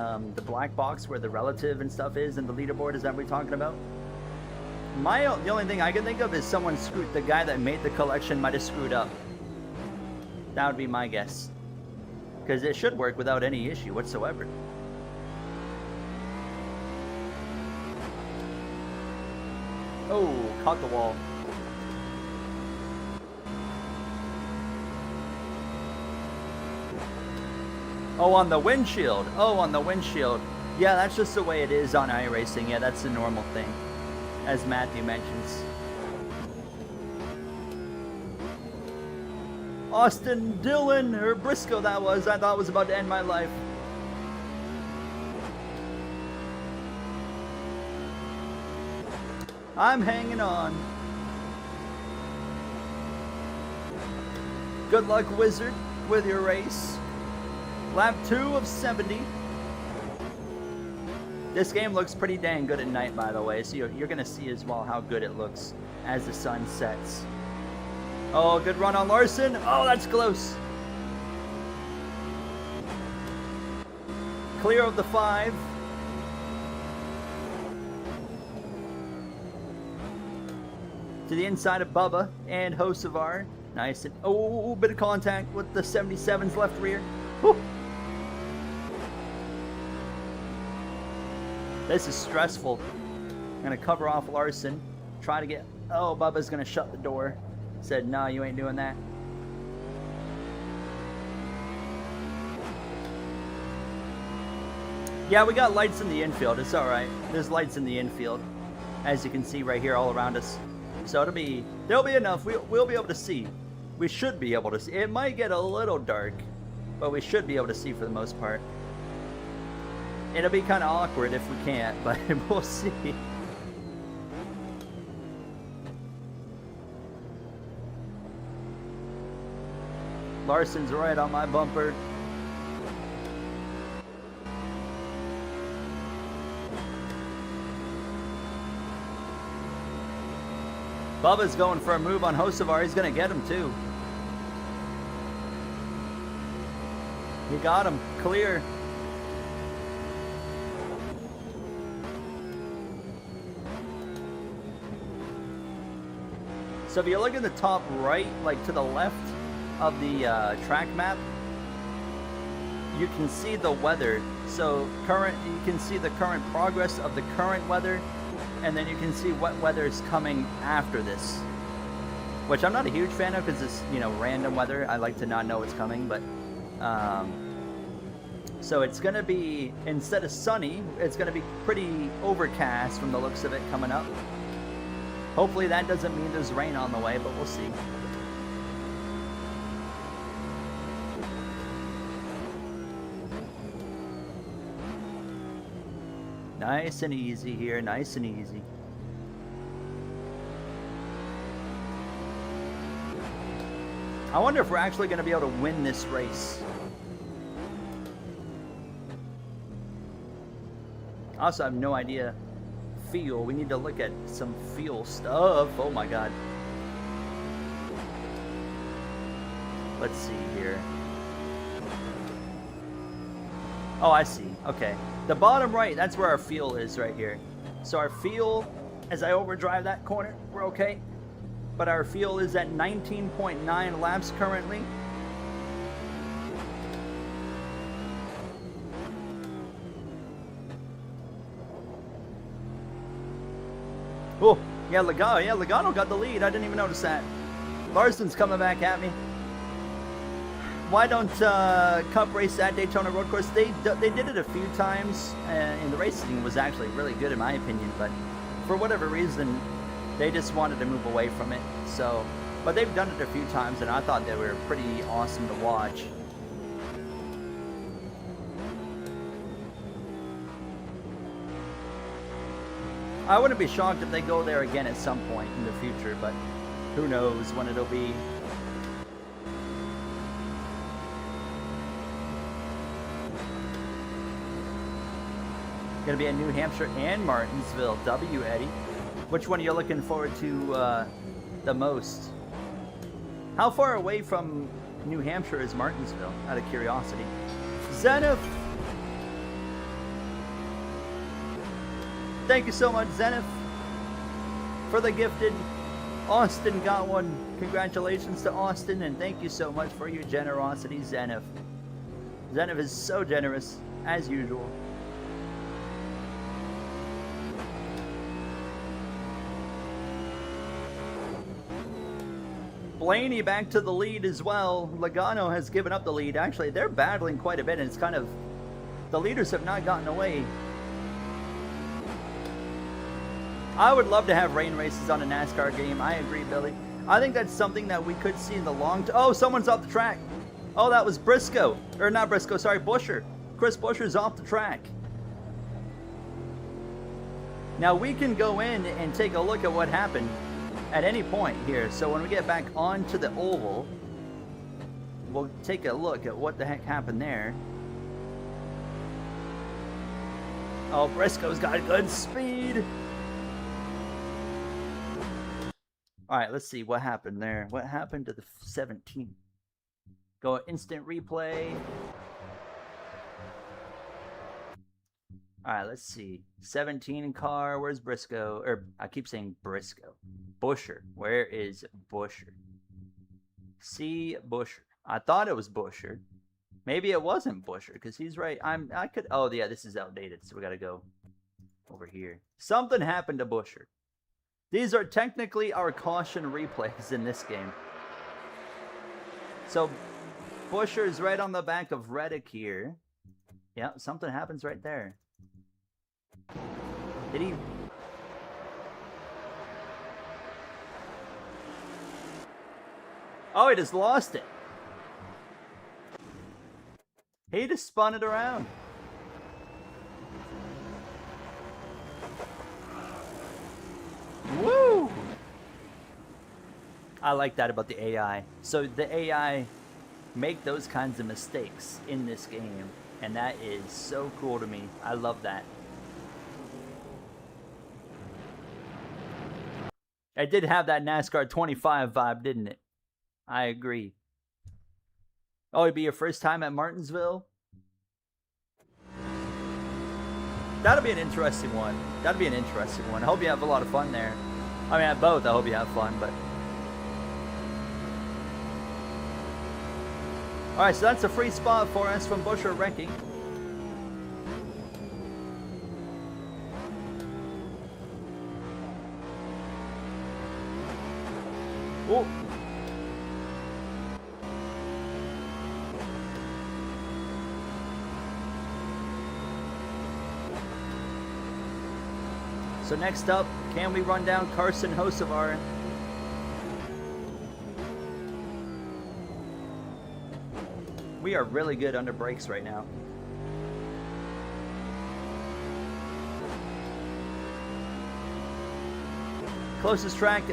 black box where the relative and stuff is and the leaderboard? Is that what we're talking about? The only thing I can think of is someone screwed. The guy that made the collection might have screwed up. That would be my guess. because it should work without any issue whatsoever. Oh, caught the wall. Oh, on the windshield. Oh, on the windshield. Yeah, that's just the way it is on iRacing. Yeah, that's the normal thing, as Matthew mentions. Austin Dillon, or Briscoe that was. I thought was about to end my life. I'm hanging on. Good luck, Wizard, with your race. Lap 2 of 70. This game looks pretty dang good at night, by the way, so you're going to see as well how good it looks as the sun sets. Oh, good run on Larson. Oh, that's close. Clear of the 5. To the inside of Bubba and Hocevar. Nice. And, oh, bit of contact with the 77's left rear. Whew. This is stressful. I'm going to cover off Larson. Try to get... Oh, Bubba's going to shut the door. Said, no, you ain't doing that. Yeah, we got lights in the infield. It's all right. There's lights in the infield, as you can see right here all around us. So there'll be enough. We'll be able to see. We should be able to see. It might get a little dark, but we should be able to see for the most part. It'll be kind of awkward if we can't, but we'll see. Larson's right on my bumper. Bubba's going for a move on Hocevar. He's going to get him too. He got him. Clear. So if you look at the top right, like to the left of the track map, you can see the weather. So you can see the current progress of the current weather, and then you can see what weather is coming after this, which I'm not a huge fan of because it's, you know, random weather. I like to not know what's coming, but so it's going to be, instead of sunny, it's going to be pretty overcast from the looks of it coming up. Hopefully that doesn't mean there's rain on the way, but we'll see. Nice and easy here, nice and easy. I wonder if we're actually going to be able to win this race. I also have no idea. Fuel, we need to look at some fuel stuff. Oh my god. Let's see here. Oh, I see. Okay. The bottom right, that's where our fuel is right here. So our fuel, as I overdrive that corner, we're okay. But our fuel is at 19.9 laps currently. Oh, yeah, Logano got the lead. I didn't even notice that. Larson's coming back at me. Why don't Cup race at Daytona Road Course? They did it a few times, and the racing was actually really good in my opinion, but for whatever reason, they just wanted to move away from it. So, but they've done it a few times, and I thought they were pretty awesome to watch. I wouldn't be shocked if they go there again at some point in the future, but who knows when it'll be. Going to be in New Hampshire and Martinsville. W, Eddie. Which one are you looking forward to the most? How far away from New Hampshire is Martinsville, out of curiosity? Zenith! Thank you so much, Zenith, for the gifted. Austin got one. Congratulations to Austin, and thank you so much for your generosity, Zenith. Zenith is so generous, as usual. Blaney back to the lead as well. Logano has given up the lead. Actually, they're battling quite a bit, and it's kind of... the leaders have not gotten away. I would love to have rain races on a NASCAR game. I agree, Billy. I think that's something that we could see in the long term. Oh, someone's off the track. Oh, that was Briscoe. Or not Briscoe, sorry, Buescher. Chris Buescher's off the track. Now, we can go in and take a look at what happened at any point here. So when we get back onto the oval, we'll take a look at what the heck happened there. Oh, Briscoe's got good speed. All right, let's see what happened there. What happened to the 17? Go instant replay. All right, let's see. 17 car. Where's Briscoe? Or I keep saying Briscoe. Buescher. Where is Buescher? See Buescher. I thought it was Buescher. Maybe it wasn't Buescher because he's right. I could. Oh yeah, this is outdated, so we gotta go over here. Something happened to Buescher. These are technically our caution replays in this game. So Buescher is right on the back of Reddick here. Yeah, something happens right there. Did he? Oh, he just lost it. He just spun it around. Woo! I like that about the AI. So the AI make those kinds of mistakes in this game, and that is so cool to me. I love that. It did have that NASCAR 25 vibe, didn't it? I agree. Oh, it'd be your first time at Martinsville? That'll be an interesting one. That'll be an interesting one. I hope you have a lot of fun there. I mean, at both, I hope you have fun, but... Alright, so that's a free spot for us from Buescher Wrecking. Oh! So next up, can we run down Carson Hocevar? We are really good under brakes right now. Closest track,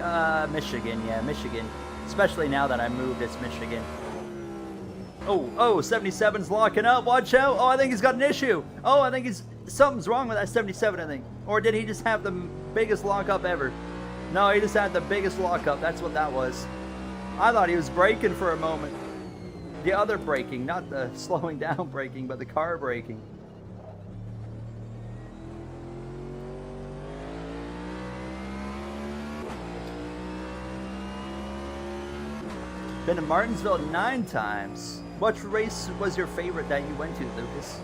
Michigan. Yeah, Michigan. Especially now that I moved, it's Michigan. Oh, 77's locking up. Watch out. Oh, I think he's got an issue. Oh, I think something's wrong with that 77, I think. Or did he just have the biggest lockup ever? No, he just had the biggest lockup. That's what that was. I thought he was braking for a moment. The other braking, not the slowing down braking, but the car braking. Been to Martinsville 9 times. What race was your favorite that you went to, Lucas?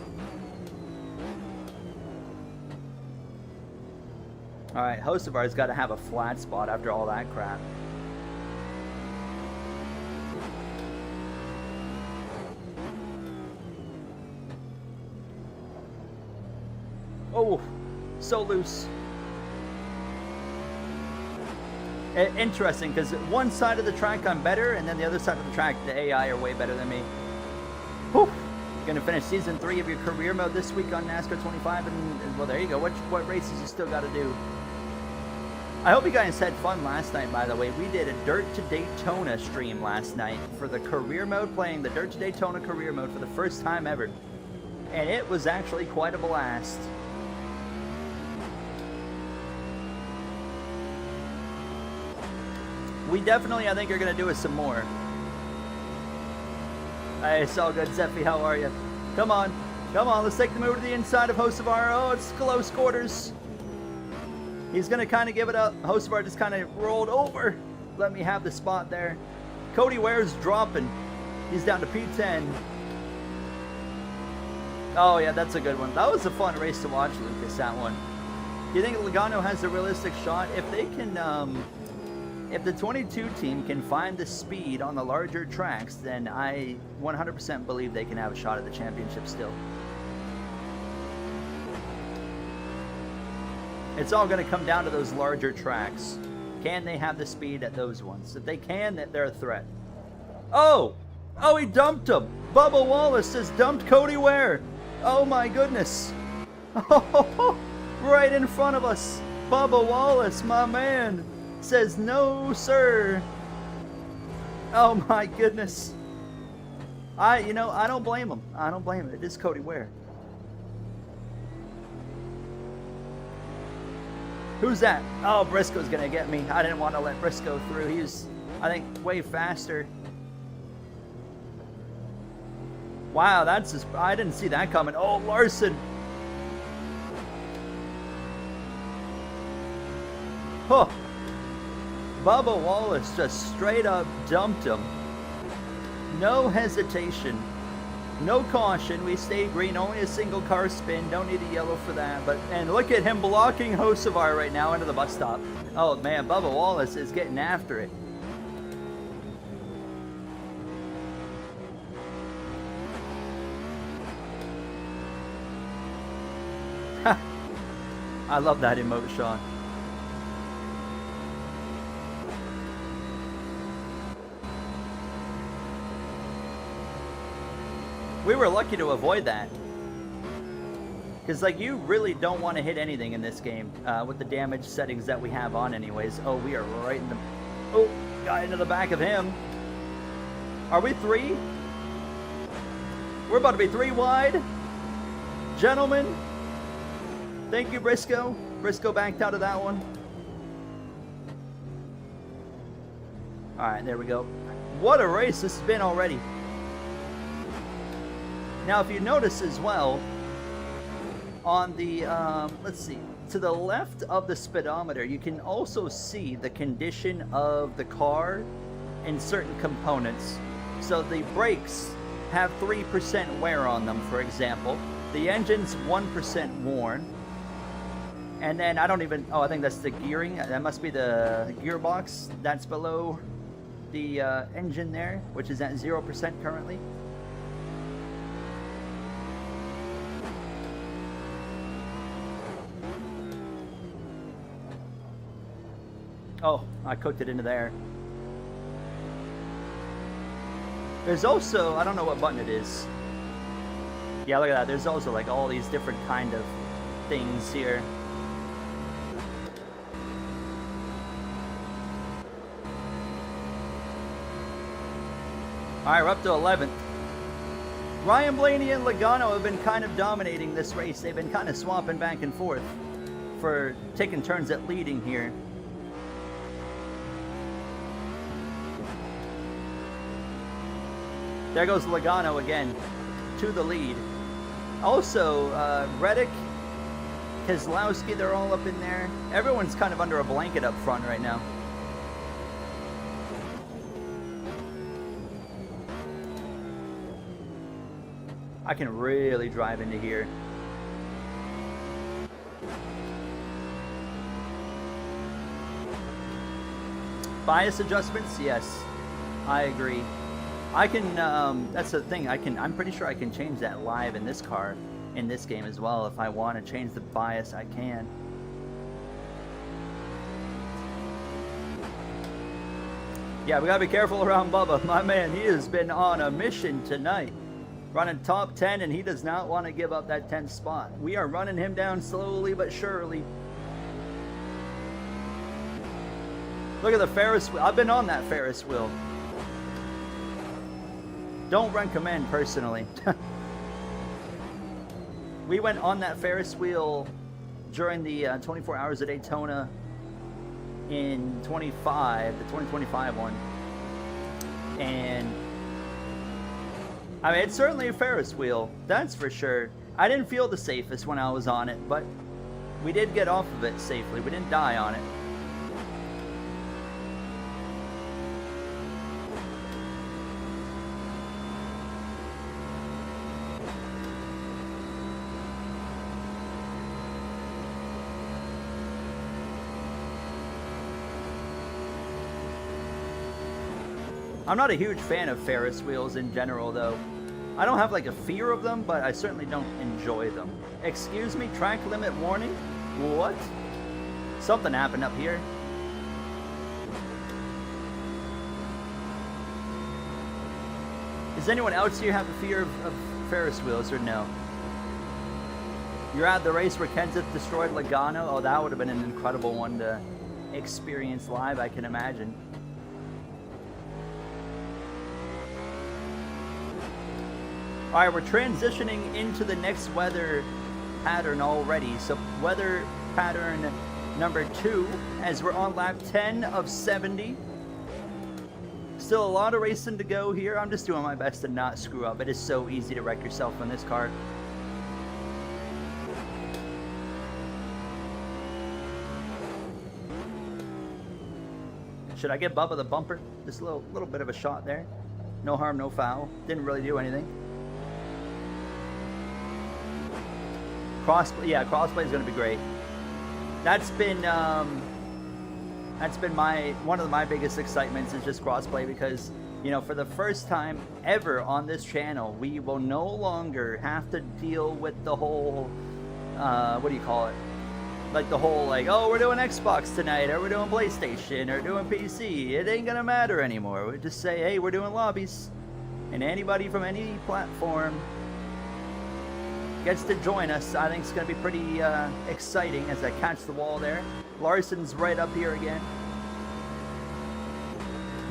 Alright, Hocevar's got to have a flat spot after all that crap. Oh, so loose. Interesting, because one side of the track I'm better, and then the other side of the track, the AI are way better than me. Whew. Gonna finish season 3 of your career mode this week on NASCAR 25, and well, there you go. What races you still got to do? I hope you guys had fun last night, by the way. We did a Dirt to Daytona stream last night for the career mode, playing the Dirt to Daytona career mode for the first time ever. And it was actually quite a blast. We definitely, I think, are going to do it some more. Hey, it's all good. Zephy, how are you? Come on. Come on, let's take the move to the inside of Hocevar. Oh, it's close quarters. He's going to kind of give it up. Hocevar just kind of rolled over. Let me have the spot there. Cody Ware's dropping. He's down to P10. Oh yeah, that's a good one. That was a fun race to watch, Lucas, that one. Do you think Logano has a realistic shot? If they can, if the 22 team can find the speed on the larger tracks, then I 100% believe they can have a shot at the championship still. It's all going to come down to those larger tracks. Can they have the speed at those ones? If they can, they're a threat. Oh! Oh, he dumped him! Bubba Wallace just dumped Cody Ware! Oh my goodness! Oh, right in front of us! Bubba Wallace, my man, says no, sir! Oh my goodness! I don't blame him. I don't blame him. It is Cody Ware. Who's that? Oh, Briscoe's gonna get me. I didn't want to let Briscoe through. He's, I think, way faster. Wow, that's just, I didn't see that coming. Oh, Larson. Huh. Bubba Wallace just straight up dumped him. No hesitation. No caution. We stay green. Only a single car spin. Don't need a yellow for that. And look at him blocking Hocevar right now into the bus stop. Oh man, Bubba Wallace is getting after it. I love that emote, Sean. We were lucky to avoid that. Because, like, you really don't want to hit anything in this game with the damage settings that we have on anyways. Oh, we are right in the... Oh, got into the back of him. Are we 3? We're about to be 3 wide. Gentlemen. Thank you, Briscoe. Briscoe backed out of that one. Alright, there we go. What a race this has been already. Now, if you notice as well, on the, let's see, to the left of the speedometer, you can also see the condition of the car and certain components. So the brakes have 3% wear on them, for example. The engine's 1% worn. And then I don't even, oh, I think that's the gearing. That must be the gearbox that's below the engine there, which is at 0% currently. Oh, I cooked it into there. There's also, I don't know what button it is. Yeah, look at that. There's also like all these different kind of things here. All right, we're up to 11th. Ryan Blaney and Logano have been kind of dominating this race. They've been kind of swapping back and forth for taking turns at leading here. There goes Logano again to the lead. Also, Reddick, Keselowski, they're all up in there. Everyone's kind of under a blanket up front right now. I can really drive into here. Bias adjustments? Yes, I agree. I can, that's the thing, I'm pretty sure I can change that live in this car, in this game as well. If I want to change the bias, I can. Yeah, we gotta be careful around Bubba. My man, he has been on a mission tonight. Running top 10, and he does not want to give up that 10th spot. We are running him down slowly but surely. Look at the Ferris wheel. I've been on that Ferris wheel. Don't recommend personally. We went on that Ferris wheel during the 24 Hours of Daytona in the 2025 one. And I mean, it's certainly a Ferris wheel, that's for sure. I didn't feel the safest when I was on it, but we did get off of it safely. We didn't die on it. I'm not a huge fan of Ferris wheels in general, though. I don't have like a fear of them, but I certainly don't enjoy them. Excuse me, track limit warning? What? Something happened up here. Does anyone else here have a fear of Ferris wheels or no? You're at the race where Kenseth destroyed Logano? Oh, that would have been an incredible one to experience live, I can imagine. Alright, we're transitioning into the next weather pattern already. So weather pattern number 2, as we're on lap 10 of 70. Still a lot of racing to go here. I'm just doing my best to not screw up. It is so easy to wreck yourself on this car. Should I give Bubba the bumper? Just a little bit of a shot there. No harm, no foul. Didn't really do anything. Crossplay is going to be great. That's been one of my biggest excitements is just crossplay, because you know, for the first time ever on this channel, we will no longer have to deal with the whole what do you call it? Like the whole like, oh, we're doing Xbox tonight, or we're doing PlayStation, or doing PC. It ain't gonna matter anymore. We just say, hey, we're doing lobbies, and anybody from any platform gets to join us. I think it's going to be pretty exciting as I catch the wall there. Larson's right up here again.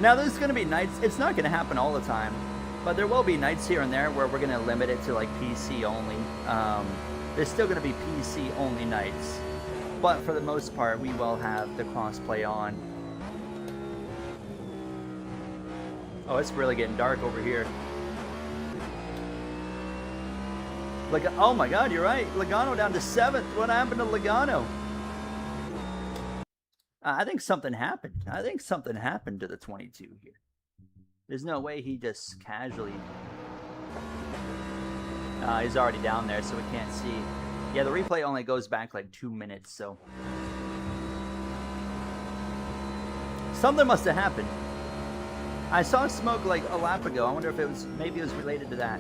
Now, there's going to be nights. It's not going to happen all the time, but there will be nights here and there where we're going to limit it to like PC only. There's still going to be PC only nights, but for the most part, we will have the crossplay on. Oh, it's really getting dark over here. Like, oh my God, you're right. Logano down to 7th. What happened to Logano? I think something happened. I think something happened to the 22 here. There's no way he just casually... he's already down there, so we can't see. Yeah, the replay only goes back like 2 minutes, so... Something must have happened. I saw smoke like a lap ago. I wonder if it was... maybe it was related to that.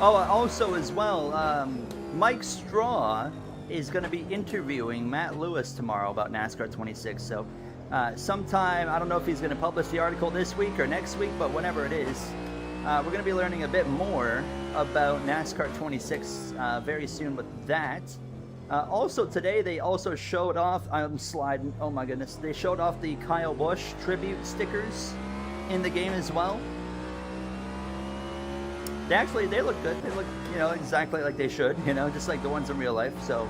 Oh, also as well, Mike Straw is going to be interviewing Matt Lewis tomorrow about NASCAR 26. So sometime, I don't know if he's going to publish the article this week or next week, but whenever it is, we're going to be learning a bit more about NASCAR 26 very soon with that. Also today, they also showed off, I'm sliding, oh my goodness, they showed off the Kyle Busch tribute stickers in the game as well. They look good. They look, you know, exactly like they should, you know, just like the ones in real life. So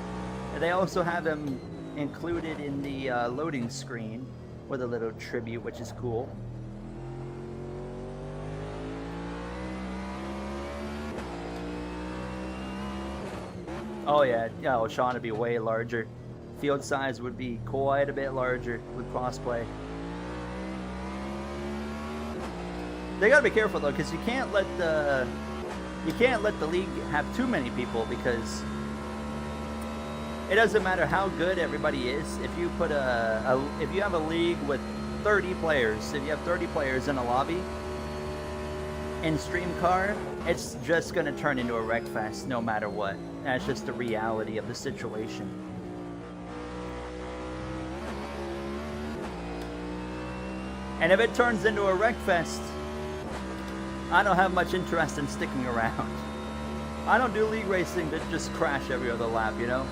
they also have them included in the loading screen with a little tribute, which is cool. Oh yeah, Sean would be way larger. Field size would be quite a bit larger with crossplay. They gotta be careful though, because you can't let the league have too many people, because it doesn't matter how good everybody is. If you put if you have a league with 30 players, if you have 30 players in a lobby in Stream Car, it's just gonna turn into a wreck fest no matter what. That's just the reality of the situation. And if it turns into a wreck fest, I don't have much interest in sticking around. I don't do league racing to just crash every other lap, you know?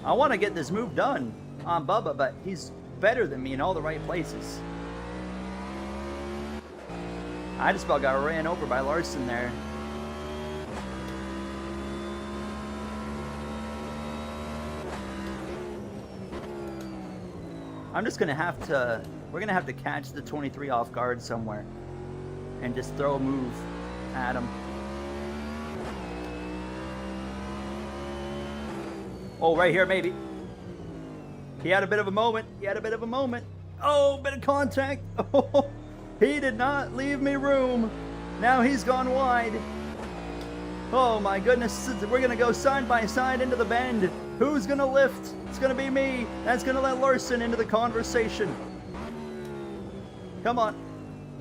I want to get this move done on Bubba, but he's better than me in all the right places. I just about got ran over by Larson there. I'm just gonna have to, we're gonna have to catch the 23 off guard somewhere and just throw a move at him. Oh, right here, maybe. He had a bit of a moment. He had a bit of a moment. Oh, bit of contact. Oh, he did not leave me room. Now he's gone wide. Oh my goodness, we're gonna go side by side into the bend. Who's gonna lift? It's gonna be me. That's gonna let Larson into the conversation. Come on.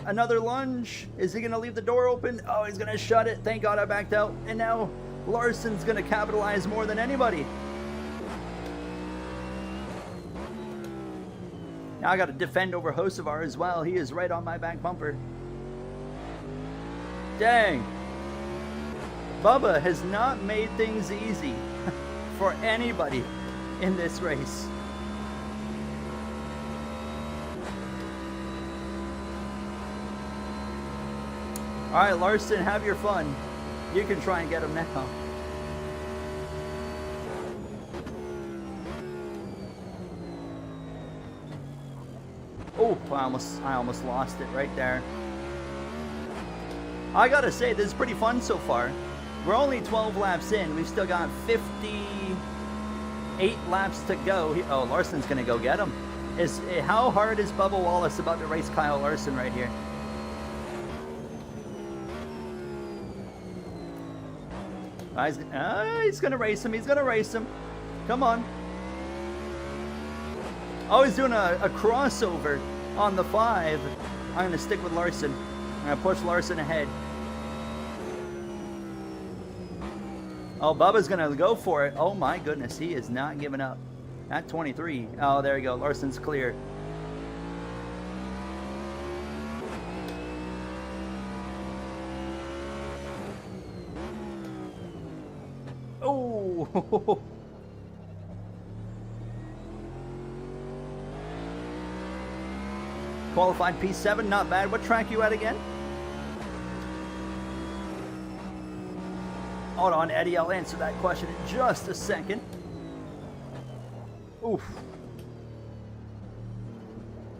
Another lunge. Is he gonna leave the door open? Oh, he's gonna shut it. Thank God I backed out. And now Larson's gonna capitalize more than anybody. Now I gotta defend over Hocevar as well. He is right on my back bumper. Dang. Bubba has not made things easy for anybody in this race. All right, Larson, have your fun. You can try and get him now. Oh, I almost lost it right there. I gotta say, this is pretty fun so far. We're only 12 laps in. We've still got 58 laps to go. Oh, Larson's going to go get him. How hard is Bubba Wallace about to race Kyle Larson right here? He's going to race him. He's going to race him. Come on. Oh, he's doing a crossover on the 5. I'm going to stick with Larson. I'm going to push Larson ahead. Oh, Bubba's going to go for it. Oh, my goodness. He is not giving up. At 23. Oh, there you go. Larson's clear. Oh! Qualified P7. Not bad. What track you at again? Hold on, Eddie. I'll answer that question in just a second. Oof.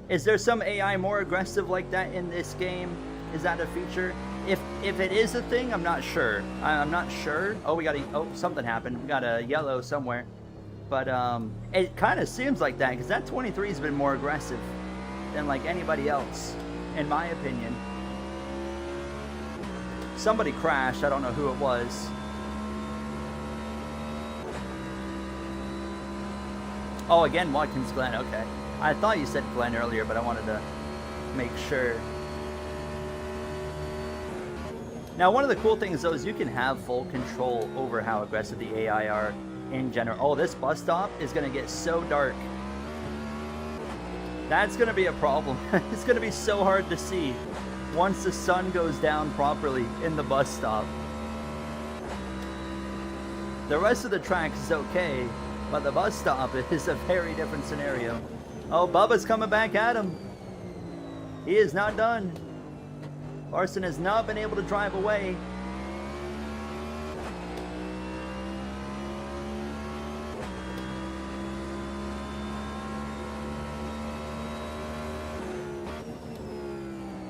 Is there some AI more aggressive like that in this game? Is that a feature? If it is a thing, I'm not sure. I'm not sure. Oh, something happened. We got a yellow somewhere. But it kind of seems like that because that 23 has been more aggressive than like anybody else, in my opinion. Somebody crashed. I don't know who it was. Oh, again, Watkins Glen. Okay. I thought you said Glen earlier, but I wanted to make sure. Now, one of the cool things, though, is you can have full control over how aggressive the AI are in general. Oh, this bus stop is going to get so dark. That's going to be a problem. It's going to be so hard to see once the sun goes down properly in the bus stop. The rest of the track is okay, but the bus stop is a very different scenario. Oh, Bubba's coming back at him. He is not done. Larson has not been able to drive away.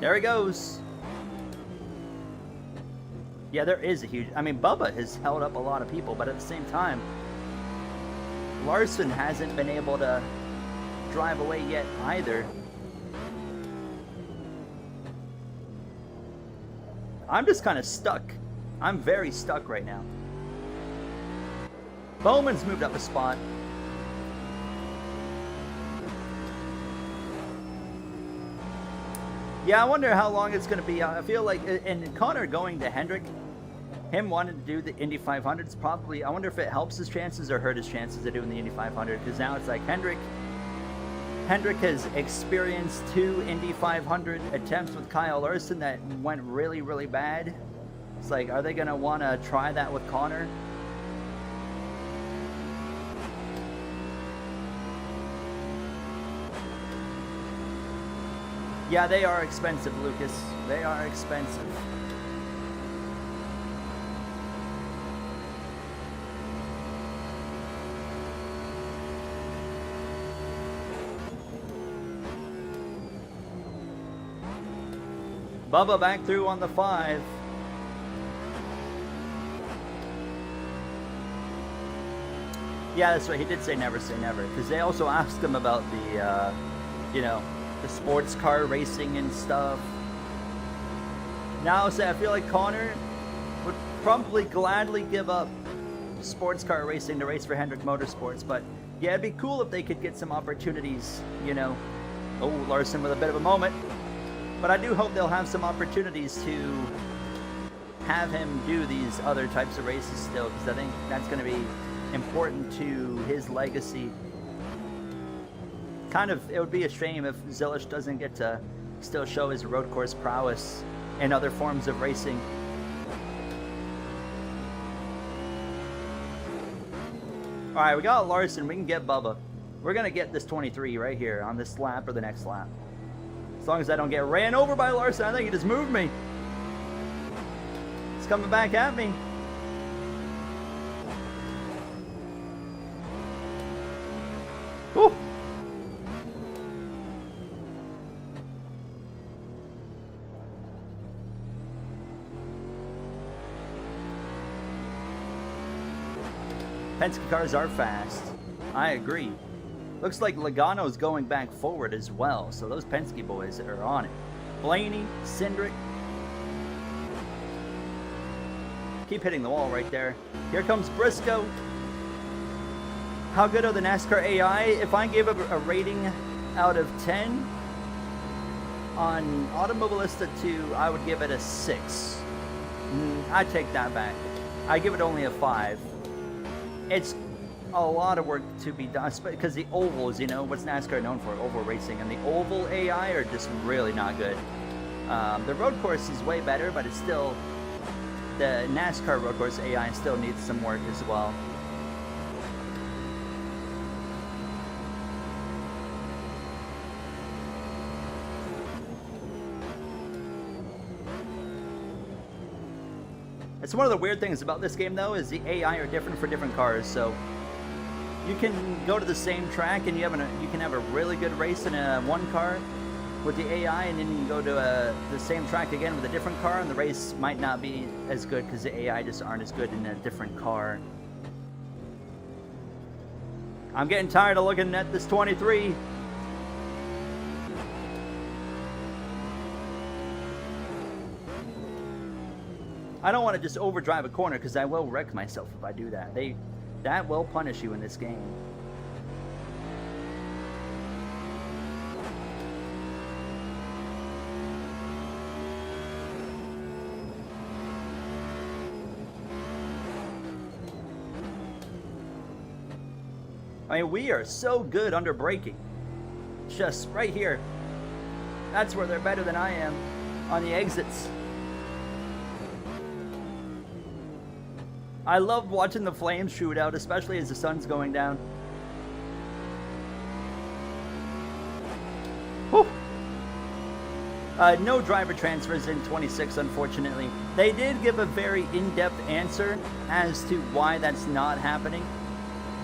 There he goes. Yeah, there is a huge... I mean, Bubba has held up a lot of people, but at the same time, Larson hasn't been able to drive away yet either. I'm just kind of stuck. I'm very stuck right now. Bowman's moved up a spot. Yeah, I wonder how long it's going to be. I feel like, and Connor going to Hendrick, him wanting to do the Indy 500s probably, I wonder if it helps his chances or hurt his chances of doing the Indy 500, because now it's like Hendrick has experienced 2 Indy 500 attempts with Kyle Larson that went really, really bad. It's like, are they going to want to try that with Connor? Yeah, they are expensive, Lucas. They are expensive. Bubba back through on the 5. Yeah, that's right. He did say never because they also asked him about the, you know, the sports car racing and stuff. Now, say I feel like Connor would probably gladly give up sports car racing to race for Hendrick Motorsports, but yeah, it'd be cool if they could get some opportunities, you know. Oh, Larson with a bit of a moment, but I do hope they'll have some opportunities to have him do these other types of races still, because I think that's going to be important to his legacy. Kind of, it would be a shame if Zilish doesn't get to still show his road course prowess in other forms of racing. All right, we got Larson. We can get Bubba. We're going to get this 23 right here on this lap or the next lap. As long as I don't get ran over by Larson. I think he just moved me. It's coming back at me. Woo. Penske cars are fast. I agree. Looks like Logano's going back forward as well, so those Penske boys are on it. Blaney, Cindric. Keep hitting the wall right there. Here comes Briscoe. How good are the NASCAR AI? If I gave a rating out of 10 on Automobilista 2, I would give it a 6. I take that back. I give it only a 5. It's a lot of work to be done, because the ovals, you know, what's NASCAR known for? Oval racing, and the oval AI are just really not good. The road course is way better, but it's still, the NASCAR road course AI still needs some work as well. It's one of the weird things about this game, though, is the AI are different for different cars. So you can go to the same track and you can have a really good race in one car with the AI, and then you can go to the same track again with a different car, and the race might not be as good because the AI just aren't as good in a different car. I'm getting tired of looking at this 23. I don't want to just overdrive a corner, because I will wreck myself if I do that. That will punish you in this game. I mean, we are so good under braking. Just right here. That's where they're better than I am on the exits. I love watching the flames shoot out, especially as the sun's going down. Whew. No driver transfers in 26, unfortunately. They did give a very in-depth answer as to why that's not happening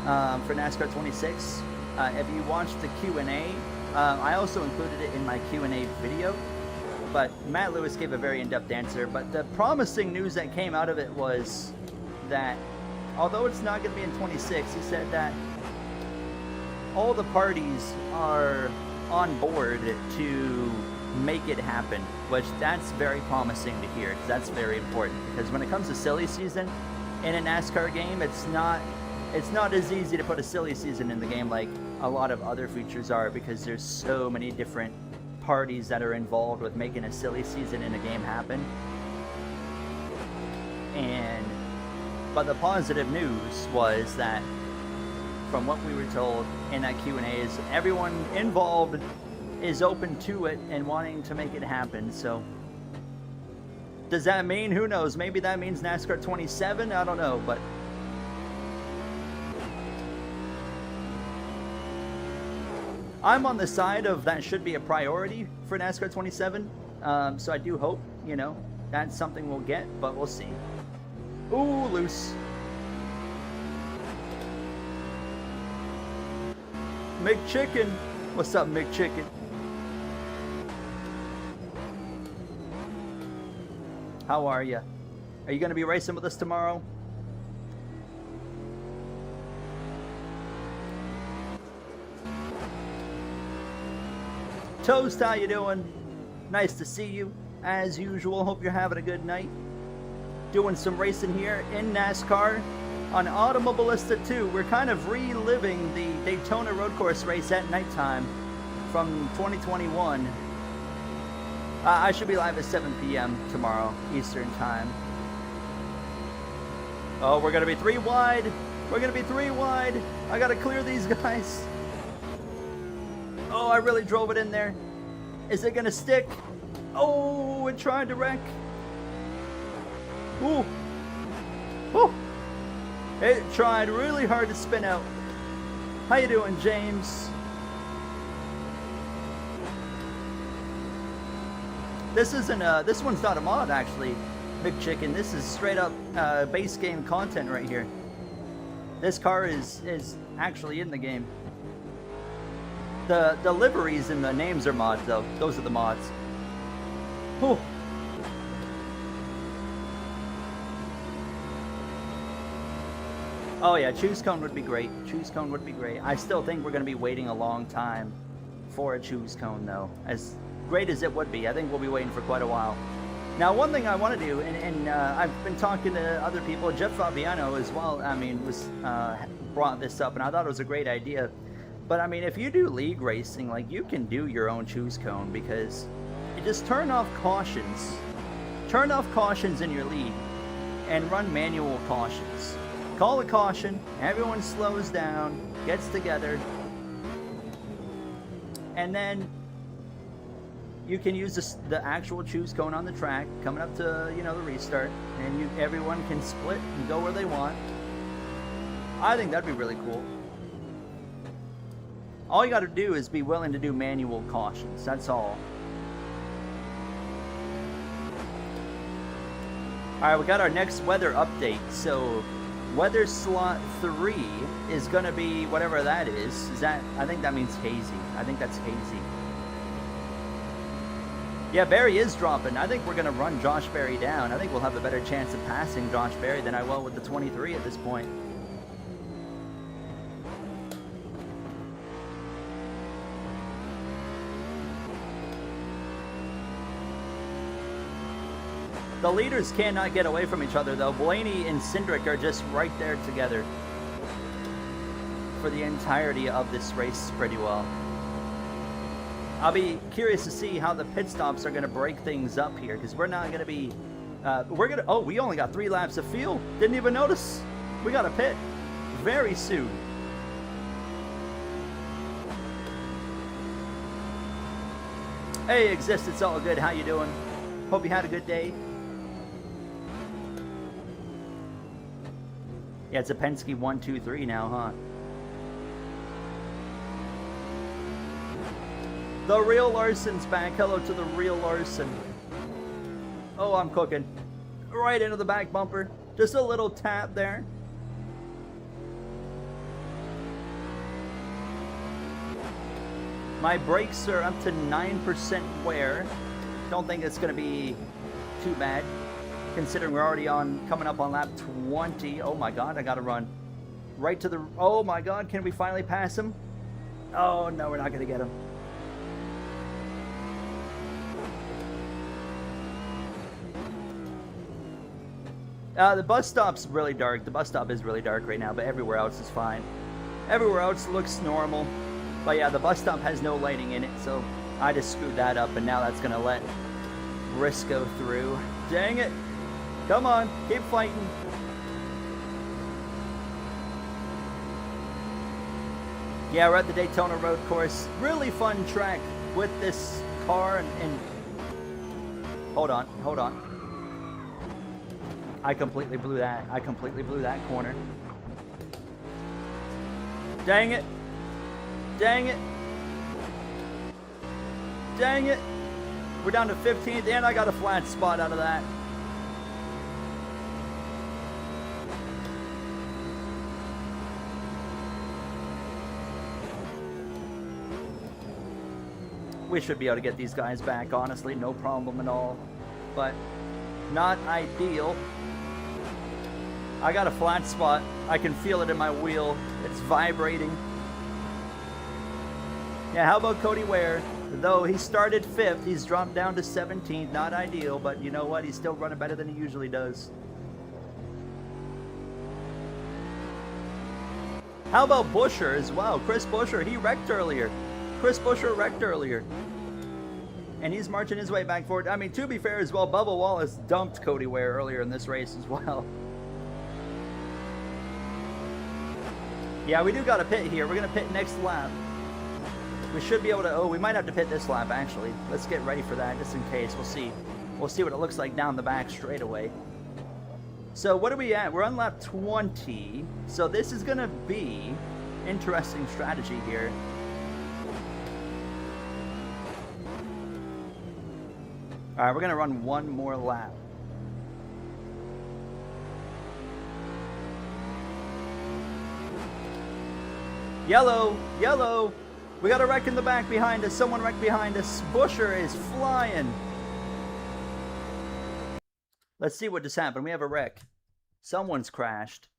for NASCAR 26. If you watched the Q&A, I also included it in my Q&A video. But Matt Lewis gave a very in-depth answer. But the promising news that came out of it was that although it's not going to be in 26, he said that all the parties are on board to make it happen, which that's very promising to hear, because that's very important. Because when it comes to silly season in a NASCAR game, it's not as easy to put a silly season in the game like a lot of other features are, because there's so many different parties that are involved with making a silly season in a game happen. But the positive news was that, from what we were told in that Q&A, is everyone involved is open to it and wanting to make it happen. So does that mean? Who knows? Maybe that means NASCAR 27? I don't know, but I'm on the side of that should be a priority for NASCAR 27. So I do hope, you know, that's something we'll get, but we'll see. Ooh, loose. McChicken. What's up, McChicken? How are you? Are you going to be racing with us tomorrow? Toast, how you doing? Nice to see you, as usual. Hope you're having a good night. Doing some racing here in NASCAR on Automobilista 2. We're kind of reliving the Daytona road course race at nighttime from 2021. I should be live at 7 p.m. tomorrow, Eastern Time. Oh, we're going to be 3 wide. We're going to be 3 wide. I got to clear these guys. Oh, I really drove it in there. Is it going to stick? Oh, it tried to wreck. Ooh. Ooh. It tried really hard to spin out. How you doing, James? This isn't this one's not a mod, actually, Big Chicken. This is straight up base game content right here. This car is actually in the game. The liveries and the names are mods, though. Those are the mods. Whew. Oh yeah, choose cone would be great. Choose cone would be great. I still think we're going to be waiting a long time for a choose cone, though. As great as it would be, I think we'll be waiting for quite a while. Now, one thing I want to do, and I've been talking to other people, Jeff Fabiano as well, I mean, was brought this up, and I thought it was a great idea. But, I mean, if you do league racing, like, you can do your own choose cone, because you just turn off cautions. Turn off cautions in your league, and run manual cautions. Call a caution, everyone slows down, gets together, and then you can use the actual choose cone on the track coming up to, you know, the restart, and everyone can split and go where they want. I think that'd be really cool. All you got to do is be willing to do manual cautions. That's all. All right, we got our next weather update. So, weather slot 3 is going to be whatever that is. Is that? I think that means hazy. I think that's hazy. Yeah, Berry is dropping. I think we're going to run Josh Berry down. I think we'll have a better chance of passing Josh Berry than I will with the 23 at this point. The leaders cannot get away from each other, though. Blaney and Cindric are just right there together for the entirety of this race pretty well. I'll be curious to see how the pit stops are going to break things up here, because we're not going to be... oh, we only got 3 laps of fuel. Didn't even notice. We got a pit very soon. Hey, Exist, it's all good. How you doing? Hope you had a good day. Yeah, it's a Penske 1, 2, 3 now, huh? The real Larson's back. Hello to the real Larson. Oh, I'm cooking. Right into the back bumper. Just a little tap there. My brakes are up to 9% wear. Don't think it's going to be too bad, considering we're already coming up on lap 20. Oh my god, I gotta run right to the... Oh my god, can we finally pass him? Oh no, we're not gonna get him. The bus stop's really dark. The bus stop is really dark right now, but everywhere else is fine. Everywhere else looks normal. But yeah, the bus stop has no lighting in it, so I just screwed that up, and now that's gonna let Briscoe through. Dang it! Come on, keep fighting. Yeah, we're at the Daytona road course. Really fun track with this car and hold on. I completely blew that. I completely blew that corner. Dang it. Dang it. Dang it. We're down to 15th, and I got a flat spot out of that. We should be able to get these guys back, honestly. No problem at all. But not ideal. I got a flat spot. I can feel it in my wheel. It's vibrating. Yeah, how about Cody Ware? Though he started 5th, he's dropped down to 17th. Not ideal, but you know what? He's still running better than he usually does. How about Buescher as well? Chris Buescher, he wrecked earlier. Chris Buescher wrecked earlier. And he's marching his way back forward. I mean, to be fair as well, Bubba Wallace dumped Cody Ware earlier in this race as well. Yeah, we do got to pit here. We're going to pit next lap. We should be able to... Oh, we might have to pit this lap, actually. Let's get ready for that, just in case. We'll see. We'll see what it looks like down the back straight away. So, what are we at? We're on lap 20. So, this is going to be interesting strategy here. All right, we're going to run one more lap. Yellow, yellow. We got a wreck in the back behind us. Someone wrecked behind us. Buescher is flying. Let's see what just happened. We have a wreck. Someone's crashed.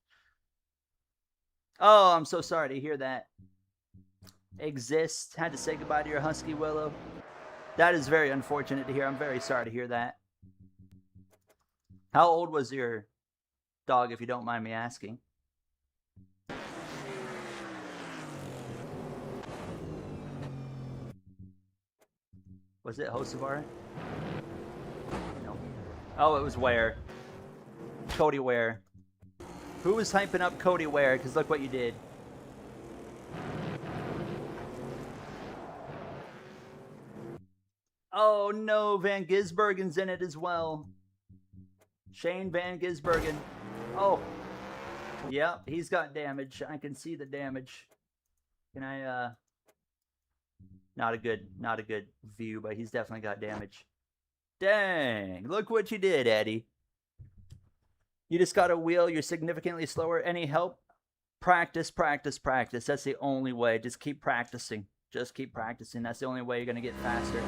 Oh, I'm so sorry to hear that. Exist. Had to say goodbye to your husky, Willow. That is very unfortunate to hear. I'm very sorry to hear that. How old was your dog, if you don't mind me asking? Was it Hocevar? No. Oh, it was Ware. Cody Ware. Who was hyping up Cody Ware? Because look what you did. Oh no, Van Gisbergen's in it as well. Shane Van Gisbergen. Oh. Yep, he's got damage. I can see the damage. Can I, Not a good view, but he's definitely got damage. Dang, look what you did, Eddie. You just got a wheel, you're significantly slower. Any help? Practice, practice, practice. That's the only way. Just keep practicing. Just keep practicing. That's the only way you're going to get faster.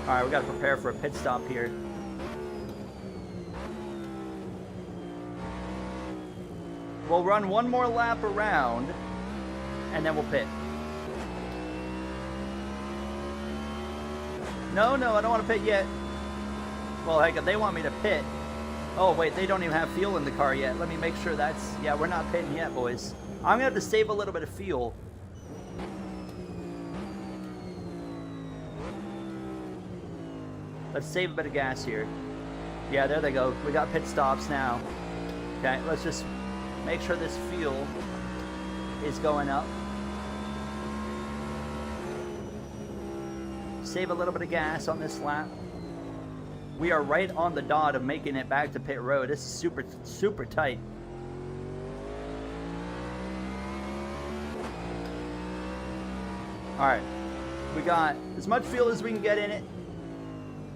Alright, we got to prepare for a pit stop here. We'll run one more lap around, and then we'll pit. No, I don't want to pit yet. Well, heck, if they want me to pit... Oh, wait, they don't even have fuel in the car yet. Let me make sure that's... Yeah, we're not pitting yet, boys. I'm going to have to save a little bit of fuel. Let's save a bit of gas here. Yeah, there they go. We got pit stops now. Okay, let's just make sure this fuel is going up. Save a little bit of gas on this lap. We are right on the dot of making it back to pit road. This is super, super tight. Alright. We got as much fuel as we can get in it.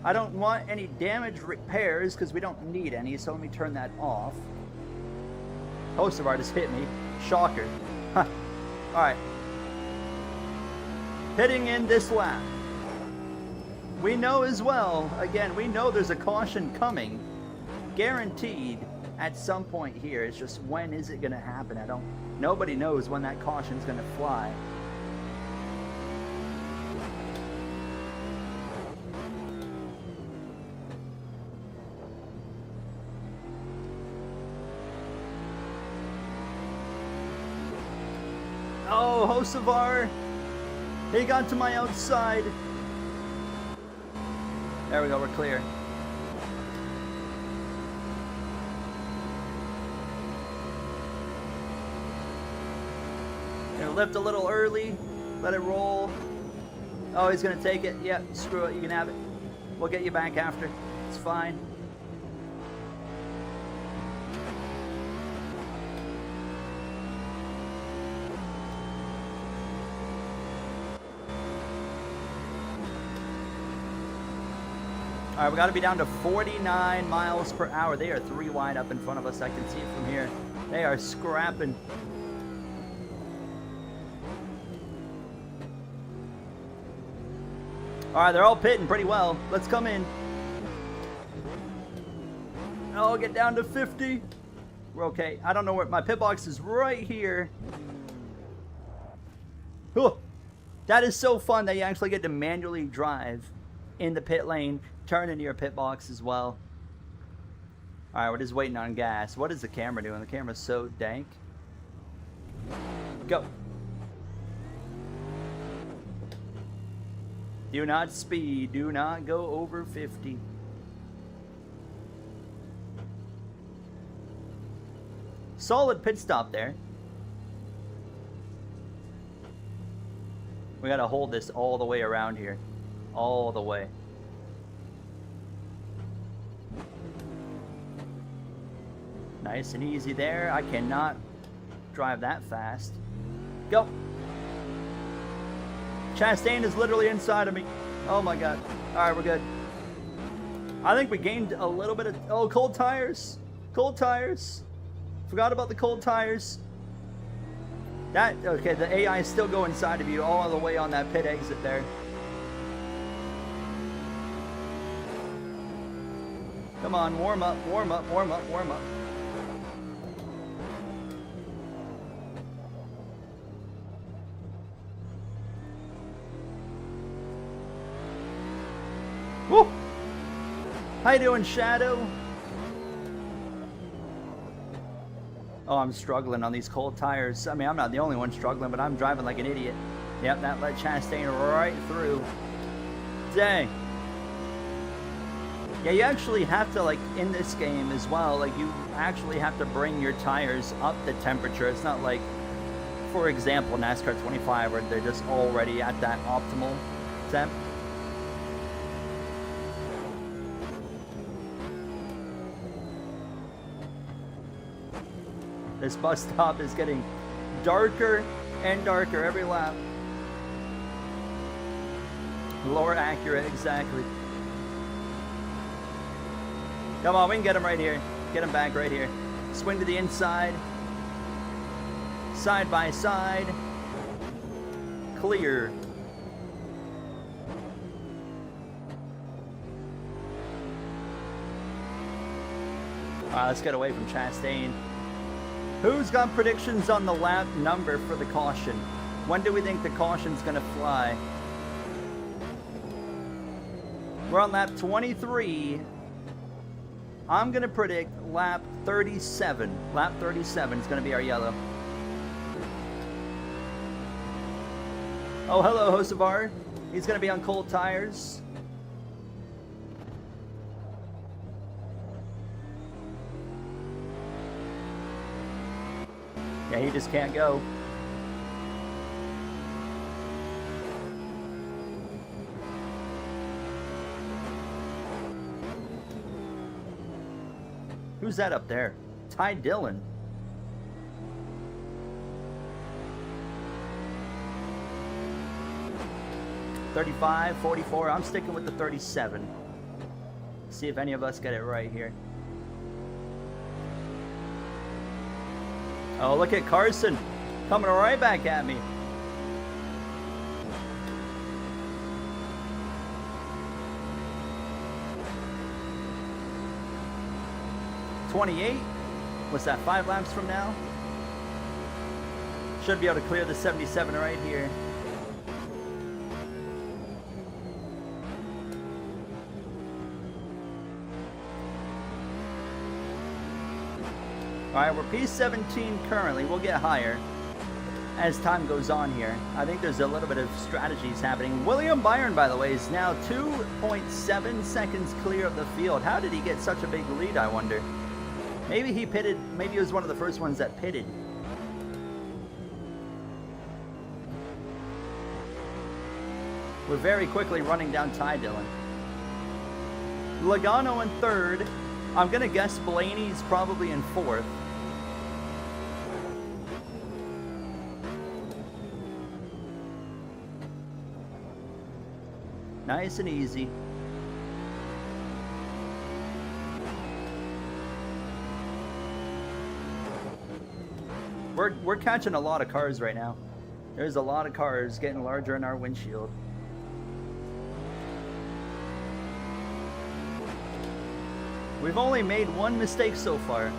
I don't want any damage repairs because we don't need any, so let me turn that off. Hocevar just hit me. Shocker. Alright. Pitting in this lap. We know as well, again, we know there's a caution coming. Guaranteed at some point here. It's just when is it going to happen? Nobody knows when that caution's going to fly. Oh, Hocevar, he got to my outside. There we go, we're clear. Gonna lift a little early, let it roll. Oh, he's gonna take it. Yeah, screw it, you can have it. We'll get you back after. It's fine. All right, we got to be down to 49 miles per hour. They are 3 wide up in front of us. I can see it from here. They are scrapping. All right, they're all pitting pretty well. Let's come in. Oh, get down to 50. We're okay. I don't know where my pit box is right here. Oh, that is so fun that you actually get to manually drive in the pit lane, turn into your pit box as well. All right, we're just waiting on gas. What is the camera doing? The camera's so dank. Go. Do not speed. Do not go over 50. Solid pit stop there. We gotta hold this all the way around here. All the way. Nice and easy there. I cannot drive that fast. Go. Chastain is literally inside of me. Oh my god. Alright, we're good. I think we gained a little bit of... Oh, cold tires. Cold tires. Forgot about the cold tires. That... Okay, the AI still go inside of you all the way on that pit exit there. Come on, warm up, warm up, warm up, warm up. Woo! How you doing, Shadow? Oh, I'm struggling on these cold tires. I mean, I'm not the only one struggling, but I'm driving like an idiot. Yep, that let Chastain right through. Dang. Yeah, you actually have to, like, in this game as well, like, you actually have to bring your tires up the temperature. It's not like, for example, NASCAR 25, where they're just already at that optimal temp. This bus stop is getting darker and darker every lap. Lower accurate, exactly. Come on, we can get him right here. Get him back right here. Swing to the inside. Side by side. Clear. All right, let's get away from Chastain. Who's got predictions on the lap number for the caution? When do we think the caution's gonna fly? We're on lap 23. I'm gonna predict lap 37. Lap 37 is gonna be our yellow. Oh, hello, Hosavar. He's gonna be on cold tires. Yeah, he just can't go. Who's that up there? Ty Dillon. $35, $44. I'm sticking with the 37. See if any of us get it right here. Oh, look at Carson coming right back at me. $28. What's that, 5 laps from now? Should be able to clear the 77 right here. Alright, we're P17 currently. We'll get higher as time goes on here. I think there's a little bit of strategies happening. William Byron, by the way, is now 2.7 seconds clear of the field. How did he get such a big lead, I wonder? Maybe he pitted. Maybe he was one of the first ones that pitted. We're very quickly running down Ty Dillon. Logano in 3rd. I'm going to guess Blaney's probably in 4th. Nice and easy. We're catching a lot of cars right now. There's a lot of cars getting larger in our windshield. We've only made one mistake so far.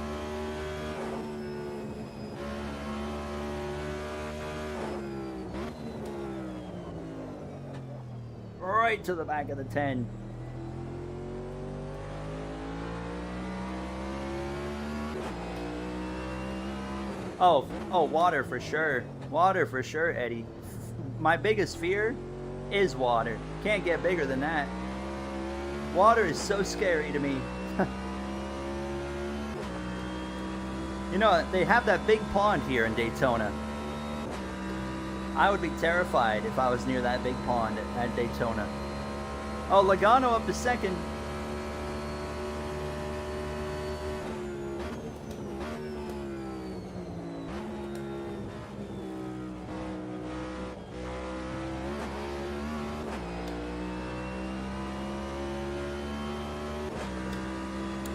right to the back of the 10. Oh, water for sure. Water for sure, Eddie. My biggest fear is water. Can't get bigger than that. Water is so scary to me. You know, they have that big pond here in Daytona. I would be terrified if I was near that big pond at Daytona. Oh, Logano up to second.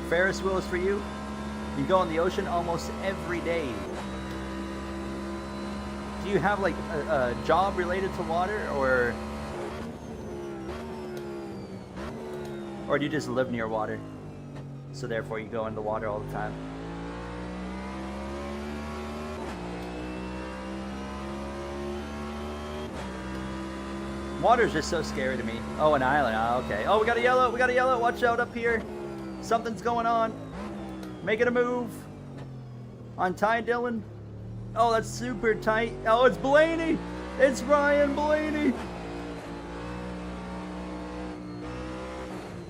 Ferris wheel is for you. You go in the ocean almost every day. Do you have like a job related to water, or do you just live near water? So therefore you go in the water all the time. Water is just so scary to me. Oh, an island. Oh, okay. Oh, we got a yellow. We got a yellow. Watch out up here. Something's going on. Making a move on Ty Dillon. Oh, that's super tight. Oh, it's Blaney. It's Ryan Blaney.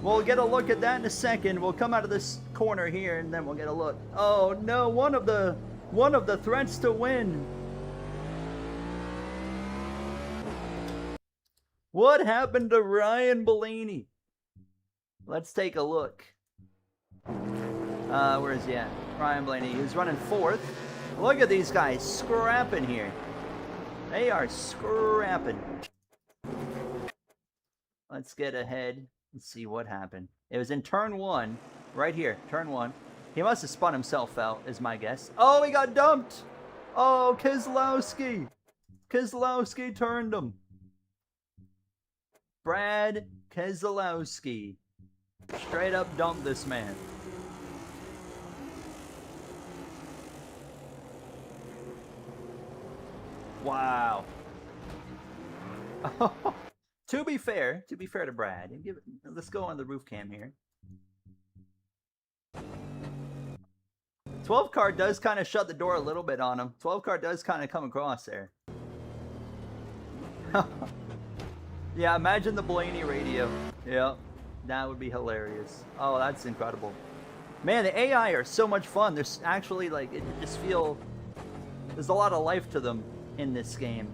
We'll get a look at that in a second. We'll come out of this corner here and then we'll get a look. Oh no, one of the threats to win. What happened to Ryan Blaney? Let's take a look. Where is he at? Ryan Blaney. He's running fourth. Look at these guys scrapping here. They are scrapping. Let's get ahead and see what happened. It was in turn one. Right here. Turn one. He must have spun himself out, is my guess. Oh, he got dumped. Oh, Keselowski. Keselowski turned him. Brad Keselowski straight up dumped this man. Wow. To be fair to Brad, let's go on the roof cam here. 12 car does kind of shut the door a little bit on him. 12 car does kind of come across there. Yeah, imagine the Blaney radio. Yeah, that would be hilarious. Oh, that's incredible. Man, the AI are so much fun. There's actually like, it just feel, there's a lot of life to them in this game.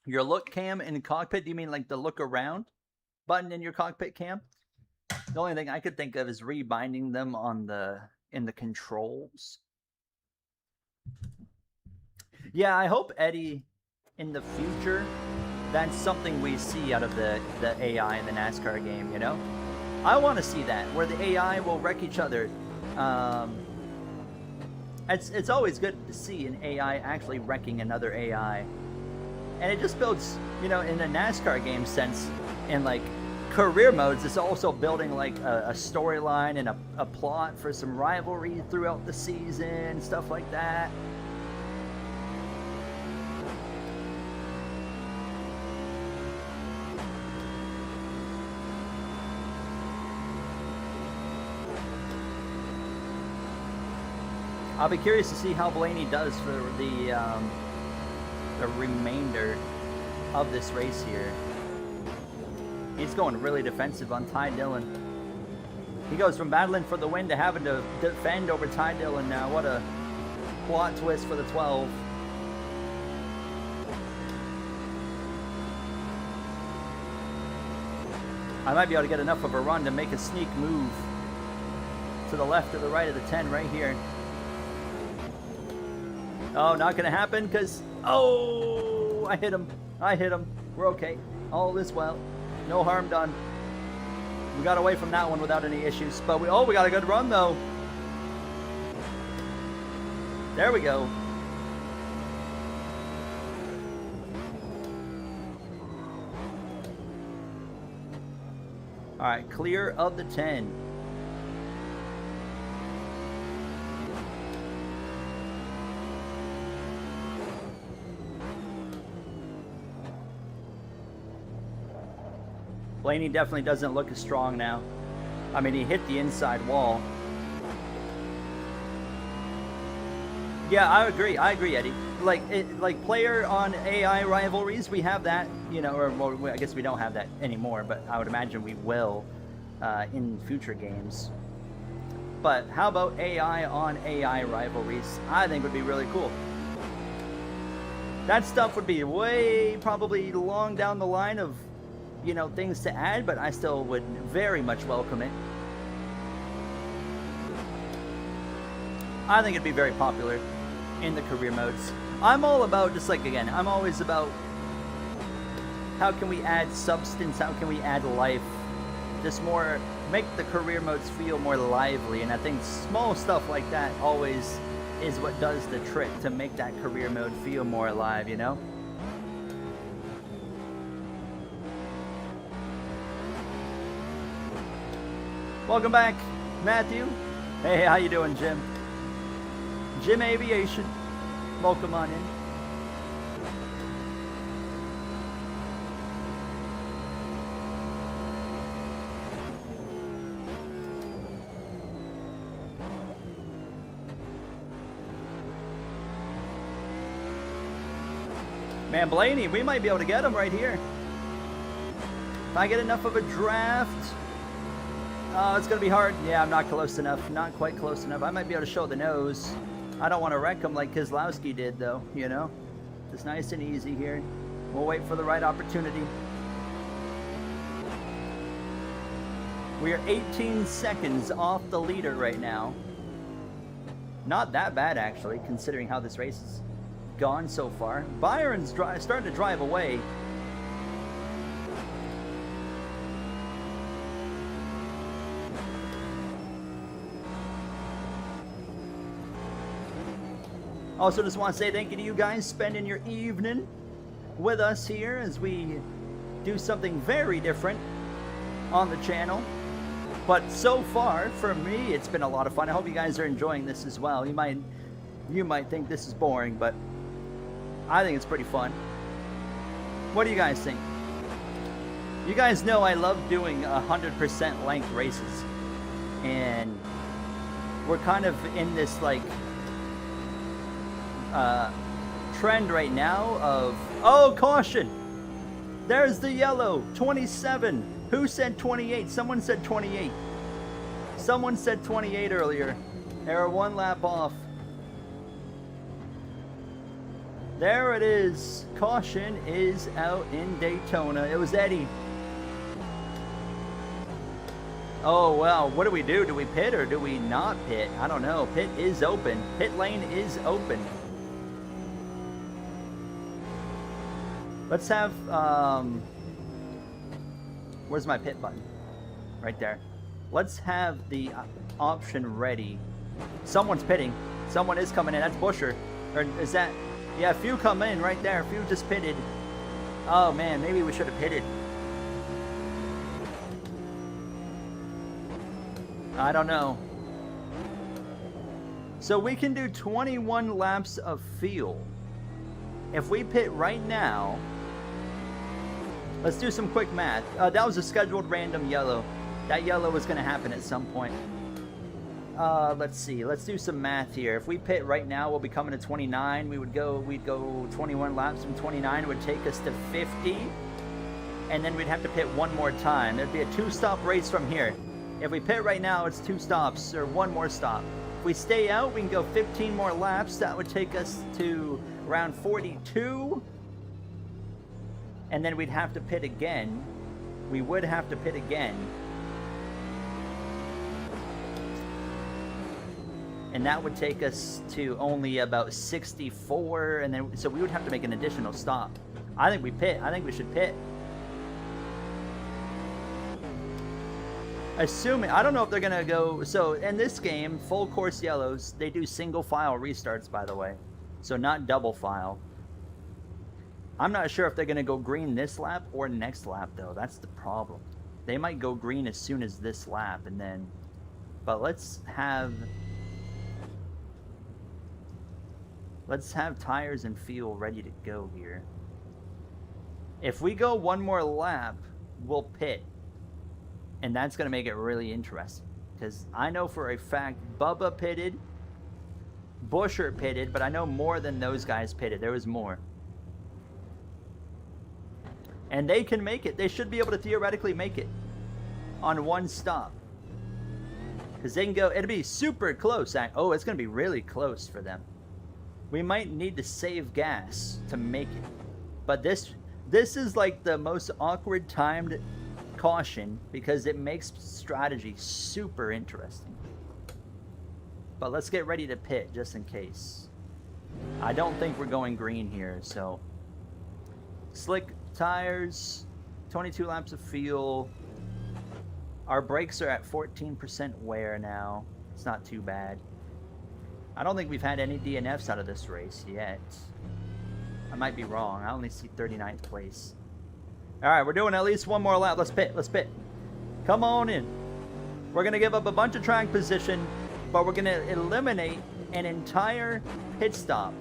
Your look cam in cockpit, do you mean like the look around button in your cockpit cam? The only thing I could think of is rebinding them on in the controls. Yeah, I hope, Eddie, in the future, that's something we see out of the AI in the NASCAR game, you know? I want to see that, where the AI will wreck each other. It's always good to see an AI actually wrecking another AI. And it just builds, you know, in a NASCAR game sense, in like career modes, it's also building like a storyline and a plot for some rivalry throughout the season, stuff like that. I'll be curious to see how Blaney does for the remainder of this race here. He's going really defensive on Ty Dillon. He goes from battling for the win to having to defend over Ty Dillon now. What a plot twist for the 12. I might be able to get enough of a run to make a sneak move to the left or the right of the 10 right here. Oh, not gonna happen because, oh, I hit him. We're okay. All is well. No harm done. We got away from that one without any issues. But we got a good run though. There we go. All right, clear of the 10. Blaney definitely doesn't look as strong now. I mean, he hit the inside wall. Yeah, I agree, Eddie. Like player on AI rivalries, we have that, you know, or well, I guess we don't have that anymore, but I would imagine we will in future games. But how about AI on AI rivalries? I think would be really cool. That stuff would be way probably long down the line of, you know, things to add, but I still would very much welcome it. I think it'd be very popular in the career modes. I'm all about, just like, again, I'm always about how can we add substance, how can we add life, just more, make the career modes feel more lively, and I think small stuff like that always is what does the trick to make that career mode feel more alive, you know? Welcome back, Matthew. Hey, how you doing, Jim? Jim Aviation. Welcome on in. Man, Blaney, we might be able to get him right here. If I get enough of a draft. Oh, it's going to be hard. Yeah, I'm not close enough. Not quite close enough. I might be able to show the nose. I don't want to wreck him like Keselowski did, though, you know? Just nice and easy here. We'll wait for the right opportunity. We are 18 seconds off the leader right now. Not that bad, actually, considering how this race has gone so far. Byron's starting to drive away. Also, just want to say thank you to you guys spending your evening with us here as we do something very different on the channel. But so far, for me, it's been a lot of fun. I hope you guys are enjoying this as well. You might think this is boring, but I think it's pretty fun. What do you guys think? You guys know I love doing 100% length races, and we're kind of in this like trend right now of, oh, caution, there's the yellow 27. Who said 28? Someone said 28. Someone said 28 earlier. They were one lap off. There it is. Caution is out in Daytona. It was Eddie. Oh, well, what do we do? Do we pit or do we not pit? I don't know. Pit is open. Pit lane is open. Let's have, where's my pit button? Right there. Let's have the option ready. Someone's pitting. Someone is coming in. That's Busher. Or is that, yeah, a few come in right there. A few just pitted. Oh, man, maybe we should have pitted. I don't know. So we can do 21 laps of fuel. If we pit right now, let's do some quick math. That was a scheduled random yellow. That yellow was going to happen at some point. Let's see. Let's do some math here. If we pit right now, we'll be coming to 29. We'd go 21 laps from 29. It would take us to 50. And then we'd have to pit one more time. There'd be a 2-stop race from here. If we pit right now, it's 2 stops or 1 more stop. If we stay out, we can go 15 more laps. That would take us to around 42. And then we'd have to pit again. We would have to pit again. And that would take us to only about 64. And then, so we would have to make an additional stop. I think we pit. I think we should pit. Assuming, I don't know if they're going to go, so in this game, full course yellows, they do single file restarts, by the way. So not double file. I'm not sure if they're going to go green this lap or next lap, though. That's the problem. They might go green as soon as this lap, and then, but let's have tires and fuel ready to go here. If we go one more lap, we'll pit. And that's going to make it really interesting. Because I know for a fact Bubba pitted, Busher pitted, but I know more than those guys pitted. There was more. And they can make it. They should be able to theoretically make it on one stop. Because they can go, it'll be super close. Oh, it's going to be really close for them. We might need to save gas to make it. But this is like the most awkward timed caution because it makes strategy super interesting. But let's get ready to pit just in case. I don't think we're going green here, so slick tires, 22 laps of fuel. Our brakes are at 14% wear now. It's not too bad. I don't think we've had any DNFs out of this race yet. I might be wrong. I only see 39th place. All right, we're doing at least one more lap. Let's pit. Let's pit. Come on in. We're going to give up a bunch of track position, but we're going to eliminate an entire pit stop.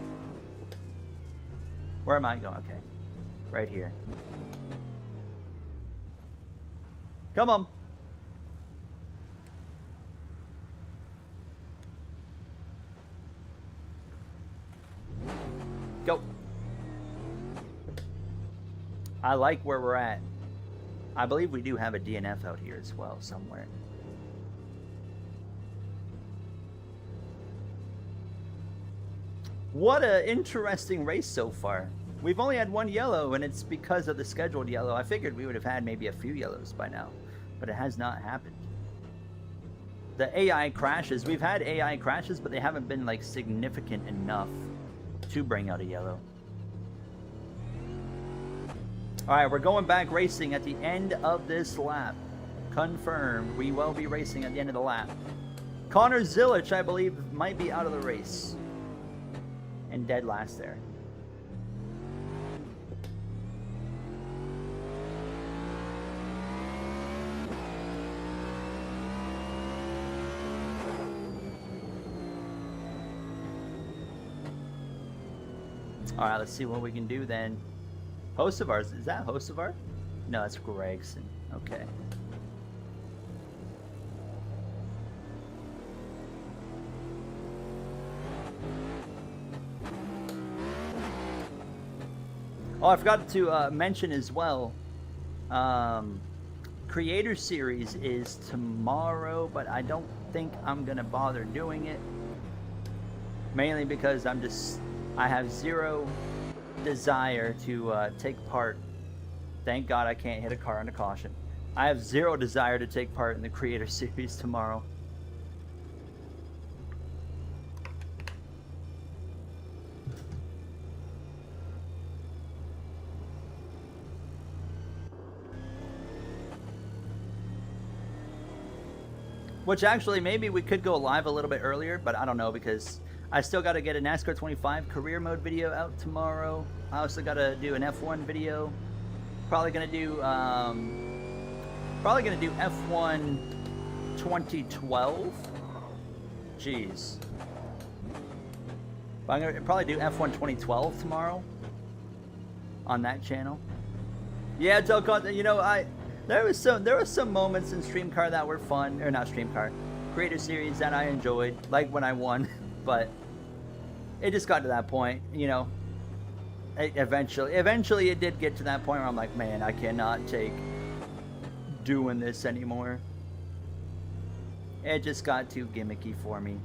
Where am I going? Okay. Right here. Come on. Go. I like where we're at. I believe we do have a DNF out here as well somewhere. What an interesting race so far. We've only had one yellow, and it's because of the scheduled yellow. I figured we would have had maybe a few yellows by now, but it has not happened. The AI crashes, we've had AI crashes, but they haven't been like significant enough to bring out a yellow. All right, we're going back racing at the end of this lap. Confirmed, we will be racing at the end of the lap. Connor Zilich, I believe, might be out of the race. And dead last there. All right, let's see what we can do then. Hocevar, is that Hocevar? No, that's Gregson. Okay. Oh, I forgot to mention as well. Creator Series is tomorrow, but I don't think I'm gonna bother doing it. Mainly because I have zero desire to take part. Thank God I can't hit a car under caution. I have zero desire to take part in the Creator Series tomorrow. Which actually, maybe we could go live a little bit earlier, but I don't know because I still got to get a NASCAR 25 career mode video out tomorrow. I also got to do an F1 video. Probably gonna do F1 2012. Jeez. But I'm gonna probably do F1 2012 tomorrow on that channel. Yeah, you know, there were some moments in Streamcar that were fun, or not Streamcar, Creator Series that I enjoyed, like when I won, but it just got to that point, you know. Eventually it did get to that point where I'm like, man, I cannot take doing this anymore. It just got too gimmicky for me.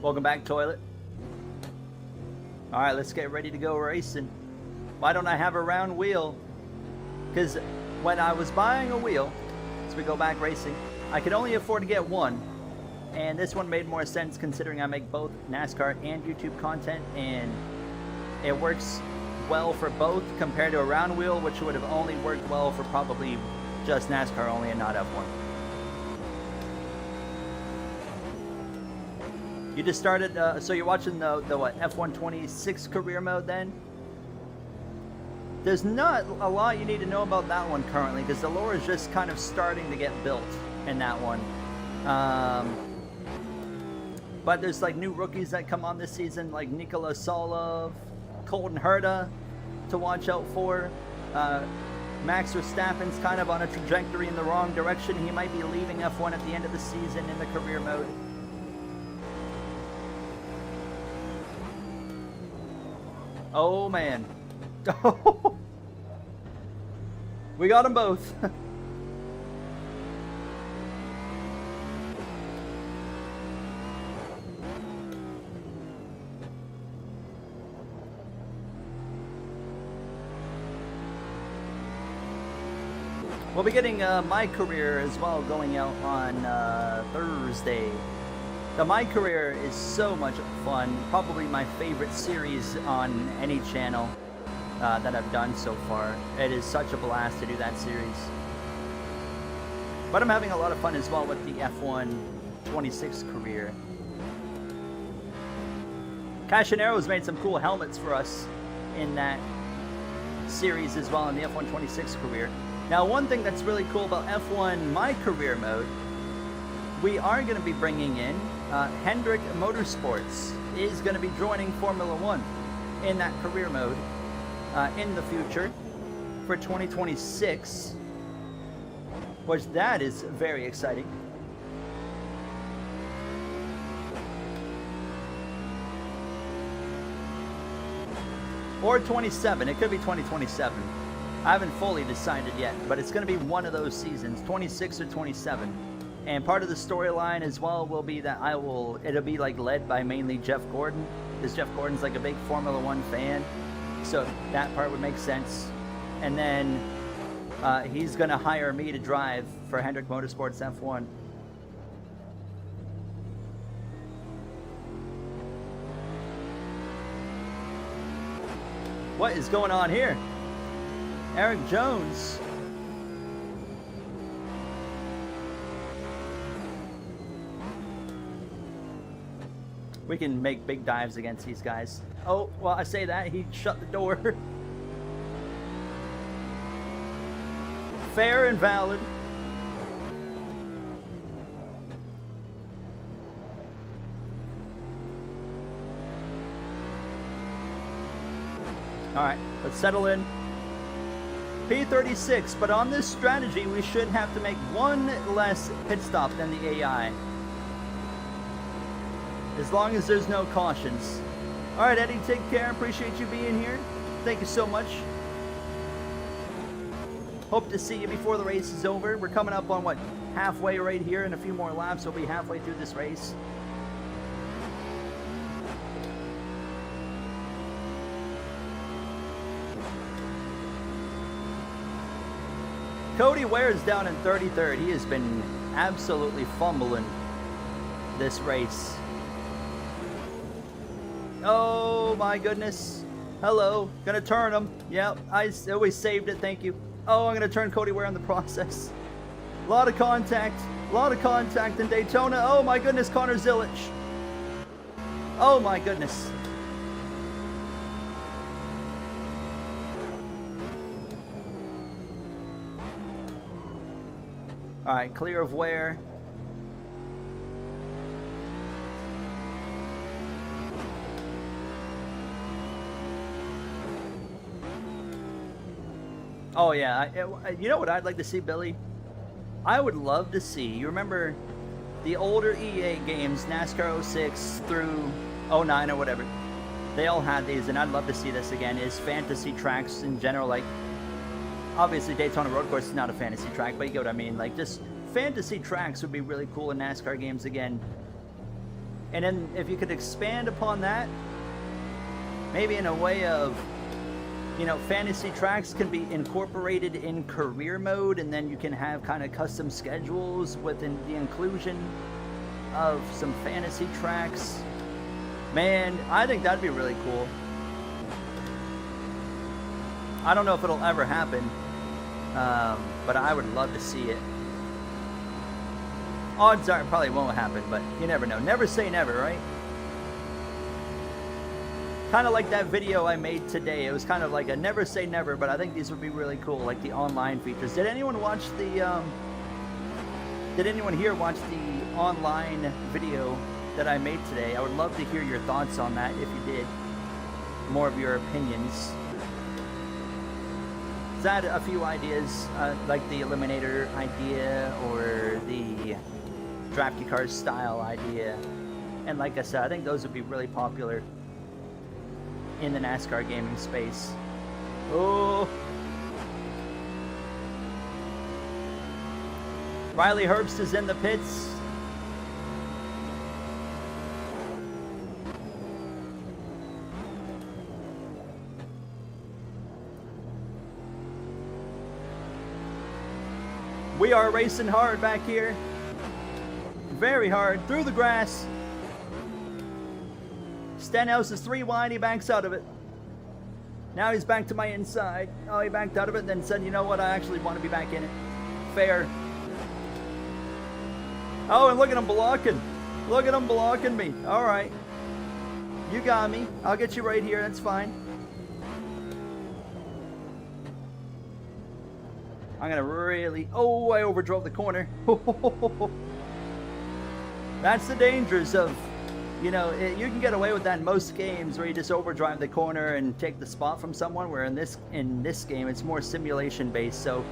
Welcome back, Toilet. Alright, let's get ready to go racing. Why don't I have a round wheel? Because when I was buying a wheel, as we go back racing, I could only afford to get one. And this one made more sense considering I make both NASCAR and YouTube content, and it works well for both compared to a round wheel, which would have only worked well for probably just NASCAR only and not F1. You just started, so you're watching the what, F1 26 career mode then? There's not a lot you need to know about that one currently, because the lore is just kind of starting to get built in that one. But there's like new rookies that come on this season, like Nikola Solov, Colton Herta to watch out for. Max Verstappen's kind of on a trajectory in the wrong direction. He might be leaving F1 at the end of the season in the career mode. Oh, man. We got them both. We'll be getting My Career as well going out on Thursday. The My Career is so much fun. Probably my favorite series on any channel that I've done so far. It is such a blast to do that series. But I'm having a lot of fun as well with the F1 26 career. Cashinero's made some cool helmets for us in that series as well in the F1 26 career. Now, one thing that's really cool about F1 My Career mode, we are going to be bringing in Hendrick Motorsports is going to be joining Formula One in that career mode in the future for 2026, which that is very exciting. Or 27, it could be 2027. I haven't fully decided yet, but it's going to be one of those seasons, 26 or 27. And part of the storyline as well will be that it'll be like led by mainly Jeff Gordon, because Jeff Gordon's like a big Formula One fan. So that part would make sense. And then he's going to hire me to drive for Hendrick Motorsports F1. What is going on here? Eric Jones. We can make big dives against these guys. Oh, well, I say that. He shut the door. Fair and valid. All right, let's settle in. P36, but on this strategy, we should have to make one less pit stop than the AI. As long as there's no cautions. All right, Eddie, take care. Appreciate you being here. Thank you so much. Hope to see you before the race is over. We're coming up on, what, halfway right here. In a few more laps, we'll be halfway through this race. Cody Ware's down in 33rd. He has been absolutely fumbling this race. Oh my goodness. Hello. Gonna turn him. Yep, I always saved it. Thank you. Oh, I'm gonna turn Cody Ware in the process. A lot of contact. A lot of contact in Daytona. Oh my goodness, Connor Zilic. Oh my goodness. All right, clear of Ware. Oh yeah, you know what I'd like to see, Billy? I would love to see, you remember the older EA games, NASCAR 06 through 09 or whatever, they all had these, and I'd love to see this again, is fantasy tracks in general. Like, obviously Daytona Road Course is not a fantasy track, but you get what I mean. Like, just fantasy tracks would be really cool in NASCAR games again. And then if you could expand upon that, maybe in a way of, you know, fantasy tracks can be incorporated in career mode, and then you can have kind of custom schedules within the inclusion of some fantasy tracks. Man, I think that'd be really cool. I don't know if it'll ever happen, but I would love to see it. Odds are it probably won't happen, but you never know. Never say never, right? Kind of like that video I made today. It was kind of like a never say never, but I think these would be really cool, like the online features. Did anyone watch the, did anyone here watch the online video that I made today? I would love to hear your thoughts on that if you did. more of your opinions. I had a few ideas, like the Eliminator idea or the Drafty Cars style idea. And like I said, I think those would be really popular in the NASCAR gaming space. Oh! Riley Herbst is in the pits. We are racing hard back here. Very hard. Through the grass. Stenhouse is 3 wide. He backs out of it. Now he's back to my inside. Oh, he backed out of it and then said, you know what? I actually want to be back in it. Fair. Oh, and look at him blocking. Look at him blocking me. All right. You got me. I'll get you right here. That's fine. I'm going to really... Oh, I overdrove the corner. That's the dangers of, you know, you can get away with that in most games where you just overdrive the corner and take the spot from someone, where in this game it's more simulation based. So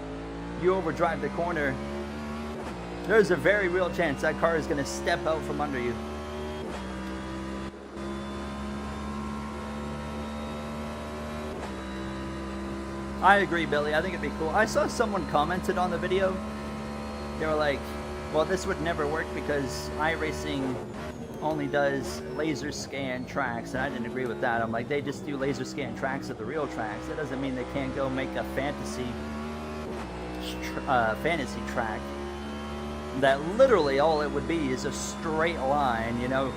you overdrive the corner, there's a very real chance that car is going to step out from under you. I agree, Billy. I think it'd be cool. I saw someone commented on the video. They were like, well, this would never work because iRacing only does laser scan tracks, and I didn't agree with that. I'm like, they just do laser scan tracks at the real tracks. That doesn't mean they can't go make a fantasy track that literally all it would be is a straight line, you know.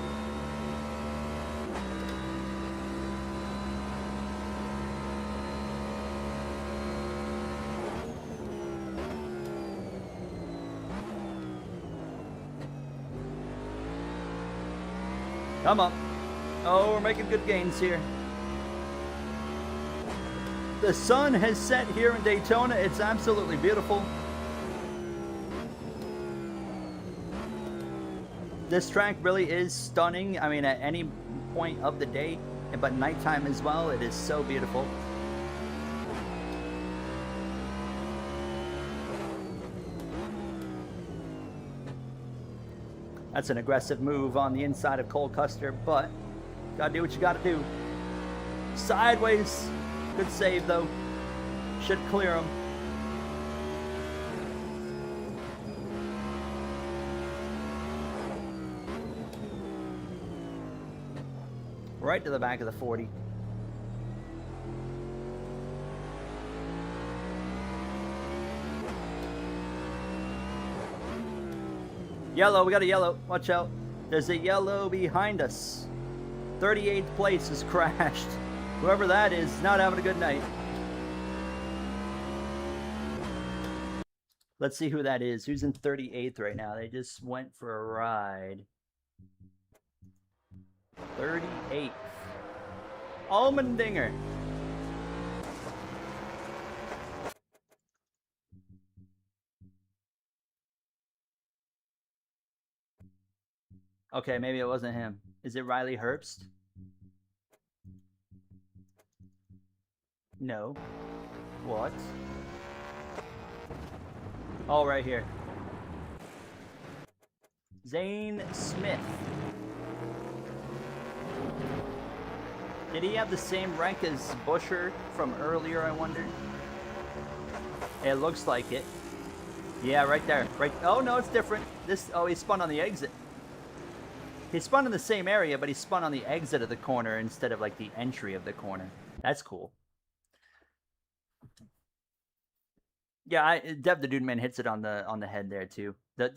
Come on. Oh, we're making good gains here. The sun has set here in Daytona. It's absolutely beautiful. This track really is stunning. I mean, at any point of the day, but nighttime as well, it is so beautiful. That's an aggressive move on the inside of Cole Custer, but gotta do what you gotta do. Sideways. Good save, though. Should clear him. Right to the back of the 40. Yellow, we got a yellow. Watch out. There's a yellow behind us. 38th place is crashed. Whoever that is not having a good night. Let's see who that is. Who's in 38th right now? They just went for a ride. 38th. Almendinger. Okay, maybe it wasn't him. Is it Riley Herbst? No. What? Oh, right here. Zane Smith. Did he have the same rank as Busher from earlier, I wonder? It looks like it. Yeah, right there. Right. Oh, no, it's different. Oh, he spun on the exit. He spun in the same area, but he spun on the exit of the corner instead of like the entry of the corner. That's cool. Yeah, Dev the Dude Man hits it on the head there too.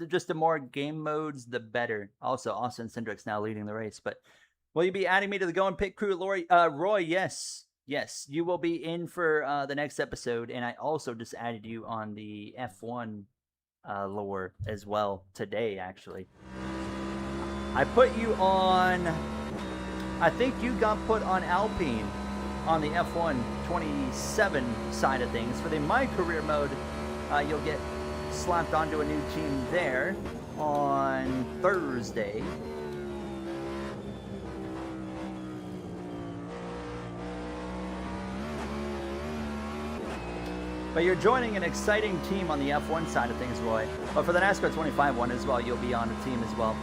Just the more game modes, the better. Also, Austin Cindric's now leading the race. But will you be adding me to the Going Pit crew, Roy? Yes, you will be in for the next episode, and I also just added you on the F1 lore as well today, actually. I put you on, I think you got put on Alpine on the F1 27 side of things. For the My Career mode, you'll get slapped onto a new team there on Thursday. But you're joining an exciting team on the F1 side of things, Roy. But for the NASCAR 25 one as well, you'll be on a team as well.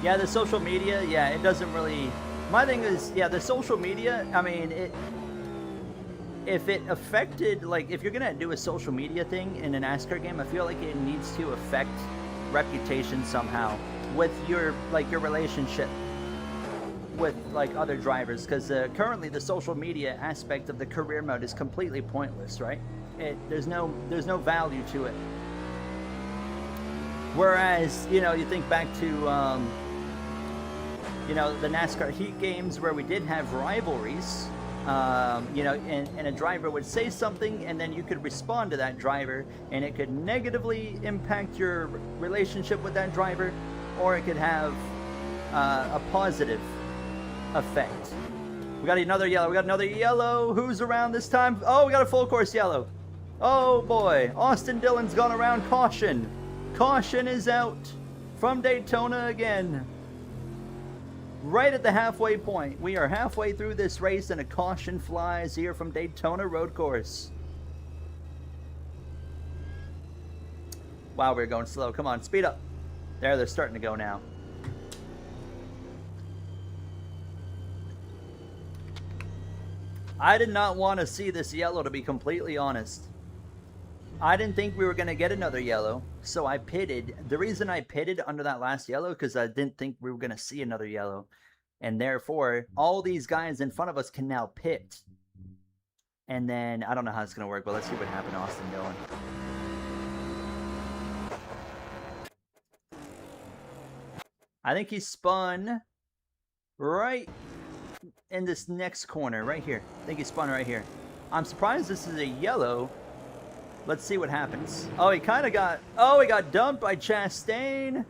Yeah, the social media, yeah, it doesn't really... My thing is, yeah, the social media, I mean, if it affected, like, if you're going to do a social media thing in a NASCAR game, I feel like it needs to affect reputation somehow with your, like, your relationship with, like, other drivers. Because currently the social media aspect of the career mode is completely pointless, right? There's no value to it. Whereas, you know, you think back to... you know, the NASCAR Heat games where we did have rivalries, you know, and a driver would say something and then you could respond to that driver and it could negatively impact your relationship with that driver, or it could have a positive effect. We got another yellow. We got another yellow. Who's around this time? Oh, we got a full course yellow. Oh boy, Austin Dillon's gone around. Caution. Caution is out from Daytona again. Right at the halfway point. We are halfway through this race and a caution flies here from Daytona Road Course. Wow, we're going slow. Come on, speed up. There, they're starting to go now. I did not want to see this yellow, to be completely honest. I didn't think we were going to get another yellow, so I pitted. The reason I pitted under that last yellow, because I didn't think we were going to see another yellow. And therefore, all these guys in front of us can now pit. And then, I don't know how it's going to work, but let's see what happened to Austin Dillon. I think he spun right in this next corner, right here. I think he spun right here. I'm surprised this is a yellow. Let's see what happens. Oh, he kind of got... Oh, he got dumped by Chastain.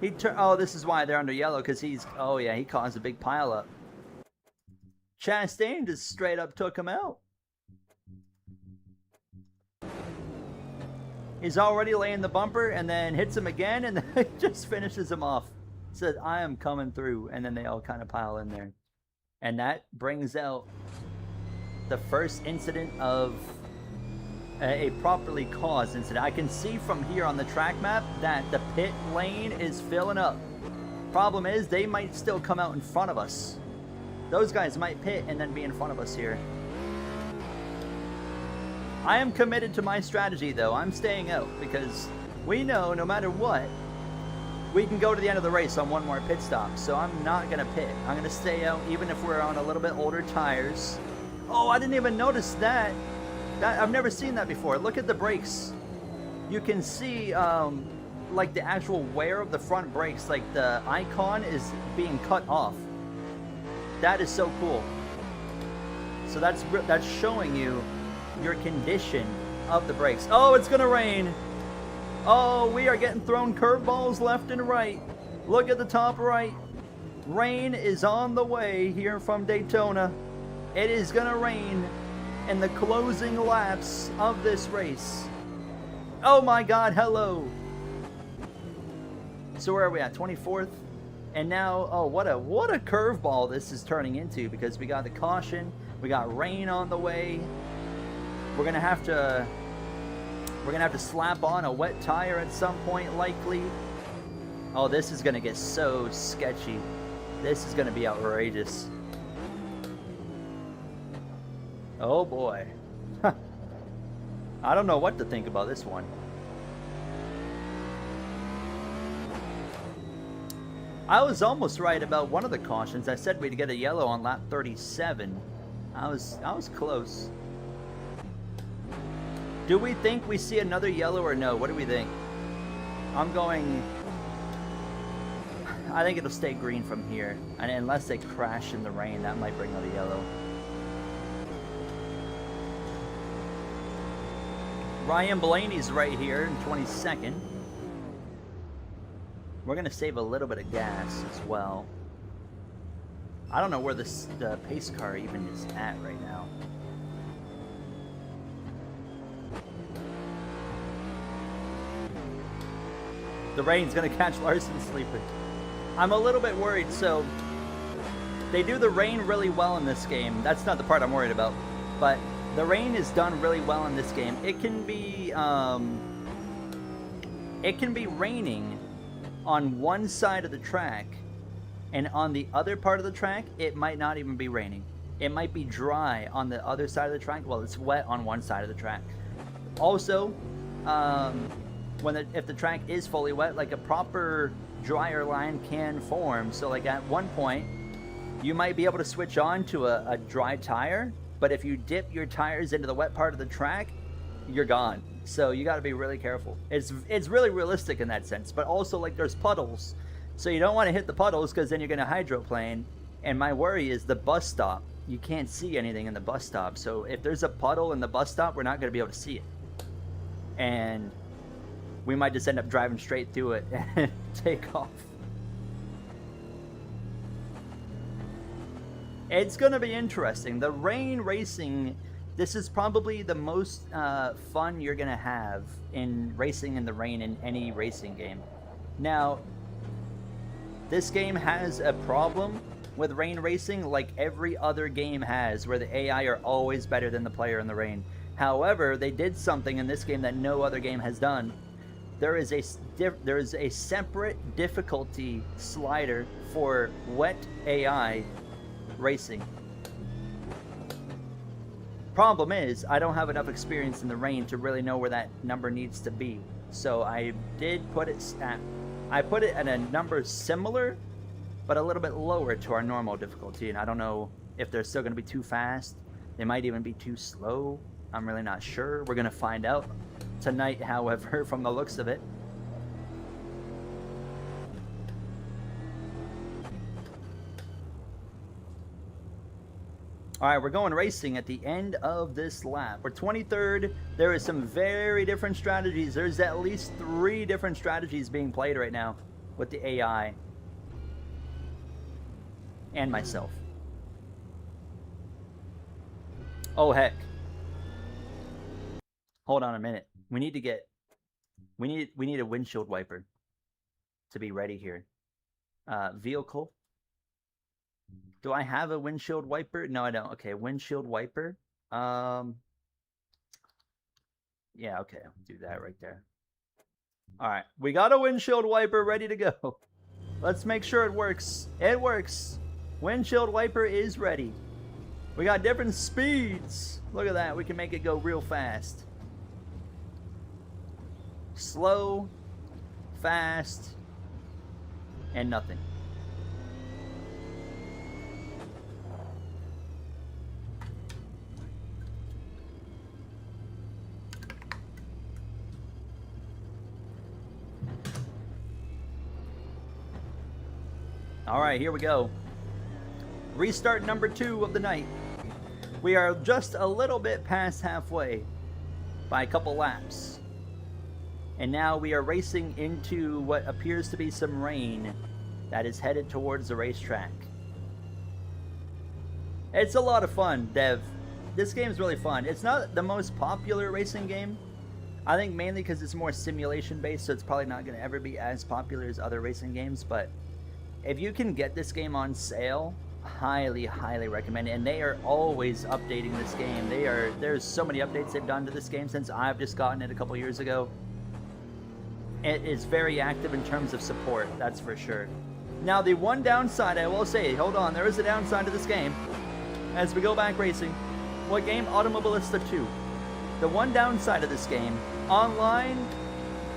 He oh, this is why they're under yellow, because he's... Oh, yeah, he caused a big pile up. Chastain just straight up took him out. He's already laying the bumper, and then hits him again, and then just finishes him off. Said, I am coming through, and then they all kind of pile in there. And that brings out the first incident of... a properly caused incident. I can see from here on the track map that the pit lane is filling up. Problem is, they might still come out in front of us. Those guys might pit and then be in front of us here. I am committed to my strategy, though. I'm staying out because we know no matter what, we can go to the end of the race on one more pit stop. So I'm not going to pit. I'm going to stay out even if we're on a little bit older tires. Oh, I didn't even notice that. I've never seen that before. Look at the brakes. You can see like the actual wear of the front brakes, like the icon is being cut off. That is so cool. So that's showing you your condition of the brakes. Oh, it's gonna rain. Oh, we are getting thrown curveballs left and right. Look at the top right. Rain is on the way here from Daytona. It is gonna rain in the closing laps of this race. Oh my God, hello. So where are we at? 24th? And now, oh, what a curveball this is turning into, because we got the caution, we got rain on the way. We're gonna have to slap on a wet tire at some point, likely. Oh, this is gonna get so sketchy. This is gonna be outrageous. Oh boy. I don't know what to think about this one. I was almost right about one of the cautions. I said we'd get a yellow on lap 37. I was close. Do we think we see another yellow or no? What do we think? I'm going... I think it'll stay green from here. And unless they crash in the rain, that might bring out a yellow. Ryan Blaney's right here in 22nd. We're going to save a little bit of gas as well. I don't know where the pace car even is at right now. The rain's gonna catch Larson sleeping. I'm a little bit worried. So they do the rain really well in this game. That's not the part I'm worried about. But the rain is done really well in this game. It can be raining on one side of the track, and on the other part of the track, it might not even be raining. It might be dry on the other side of the track while it's wet on one side of the track. Also, if the track is fully wet, like a proper dryer line can form. So like at one point, you might be able to switch on to a dry tire, but if you dip your tires into the wet part of the track, you're gone. So you got to be really careful. It's really realistic in that sense, but also like there's puddles. So you don't want to hit the puddles because then you're going to hydroplane. And my worry is the bus stop. You can't see anything in the bus stop. So if there's a puddle in the bus stop, we're not going to be able to see it. And we might just end up driving straight through it and take off. It's going to be interesting. The rain racing, this is probably the most fun you're going to have in racing in the rain in any racing game. Now, this game has a problem with rain racing like every other game has, where the AI are always better than the player in the rain. However, they did something in this game that no other game has done. There is a separate difficulty slider for wet AI racing. Problem is, I don't have enough experience in the rain to really know where that number needs to be. So I did put it at a number similar, but a little bit lower to our normal difficulty. And I don't know if they're still going to be too fast. They might even be too slow. I'm really not sure. We're going to find out tonight, however, from the looks of it. All right, we're going racing at the end of this lap. We're 23rd. There is some very different strategies. There's at least 3 different strategies being played right now with the AI and myself. Oh, heck. Hold on a minute. We need a windshield wiper to be ready here. Vehicle. Do I have a windshield wiper? No, I don't. Okay, windshield wiper. Yeah, okay, I'll do that right there. All right, we got a windshield wiper ready to go. Let's make sure it works. It works. Windshield wiper is ready. We got different speeds. Look at that. We can make it go real fast. Slow, fast, and nothing. All right, here we go. Restart number 2 of the night. We are just a little bit past halfway by a couple laps. And now we are racing into what appears to be some rain that is headed towards the racetrack. It's a lot of fun, Dev. This game is really fun. It's not the most popular racing game. I think mainly because it's more simulation based, so it's probably not going to ever be as popular as other racing games. But if you can get this game on sale, highly, highly recommend it. And they are always updating this game. There's so many updates they've done to this game since I've just gotten it a couple years ago. It is very active in terms of support, that's for sure. Now, the one downside, I will say, hold on, there is a downside to this game. As we go back racing, what game? Automobilista 2. The one downside of this game, online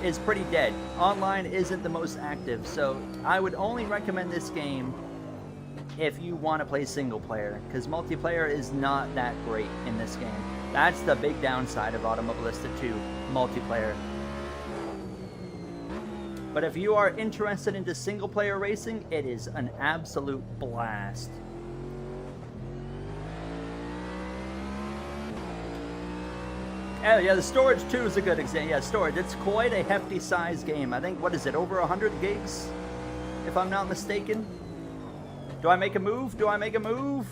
is pretty dead. Online isn't the most active, so I would only recommend this game if you want to play single player, because multiplayer is not that great in this game. That's the big downside of Automobilista 2, multiplayer. But if you are interested into single player racing, it is an absolute blast. Oh yeah, the storage too is a good example. Yeah, storage. It's quite a hefty size game. I think, what is it, over 100 gigs? If I'm not mistaken. Do I make a move? Do I make a move?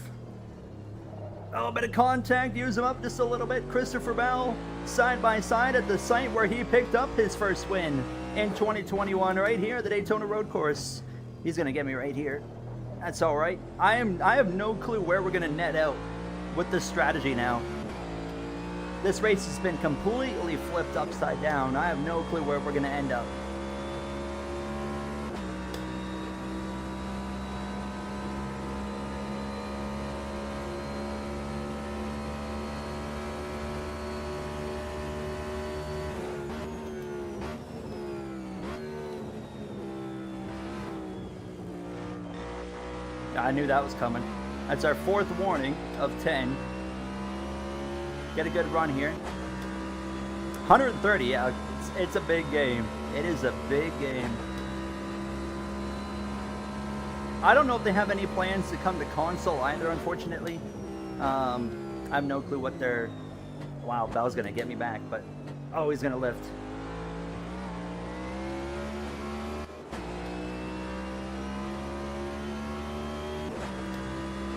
Oh, a bit of contact. Use him up just a little bit. Christopher Bell, side by side at the site where he picked up his first win in 2021, right here at the Daytona Road Course. He's gonna get me right here. That's all right. I have no clue where we're gonna net out with this strategy now. This race has been completely flipped upside down. I have no clue where we're gonna end up. I knew that was coming. That's our 4th warning of 10. Get a good run here. 130, yeah, it's a big game. It is a big game. I don't know if they have any plans to come to console either, unfortunately. I have no clue what they're... Wow, Bell's going to get me back, but... Oh, he's going to lift.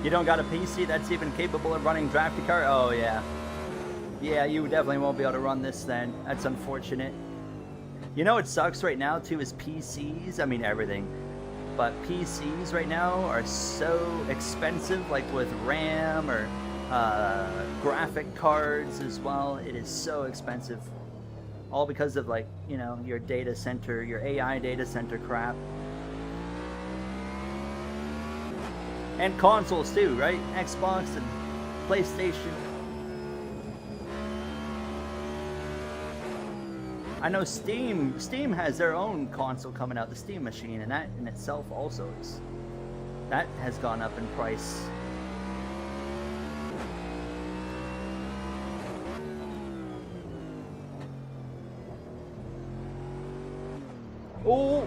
You don't got a PC that's even capable of running Drafty Car? Oh, yeah. Yeah, you definitely won't be able to run this then. That's unfortunate. You know what sucks right now, too, is PCs. I mean, everything. But PCs right now are so expensive, like with RAM or graphic cards as well. It is so expensive. All because of, like, you know, your data center, your AI data center crap. And consoles too, right? Xbox and PlayStation. I know Steam has their own console coming out, the Steam machine, and that in itself also is, that has gone up in price. Oh!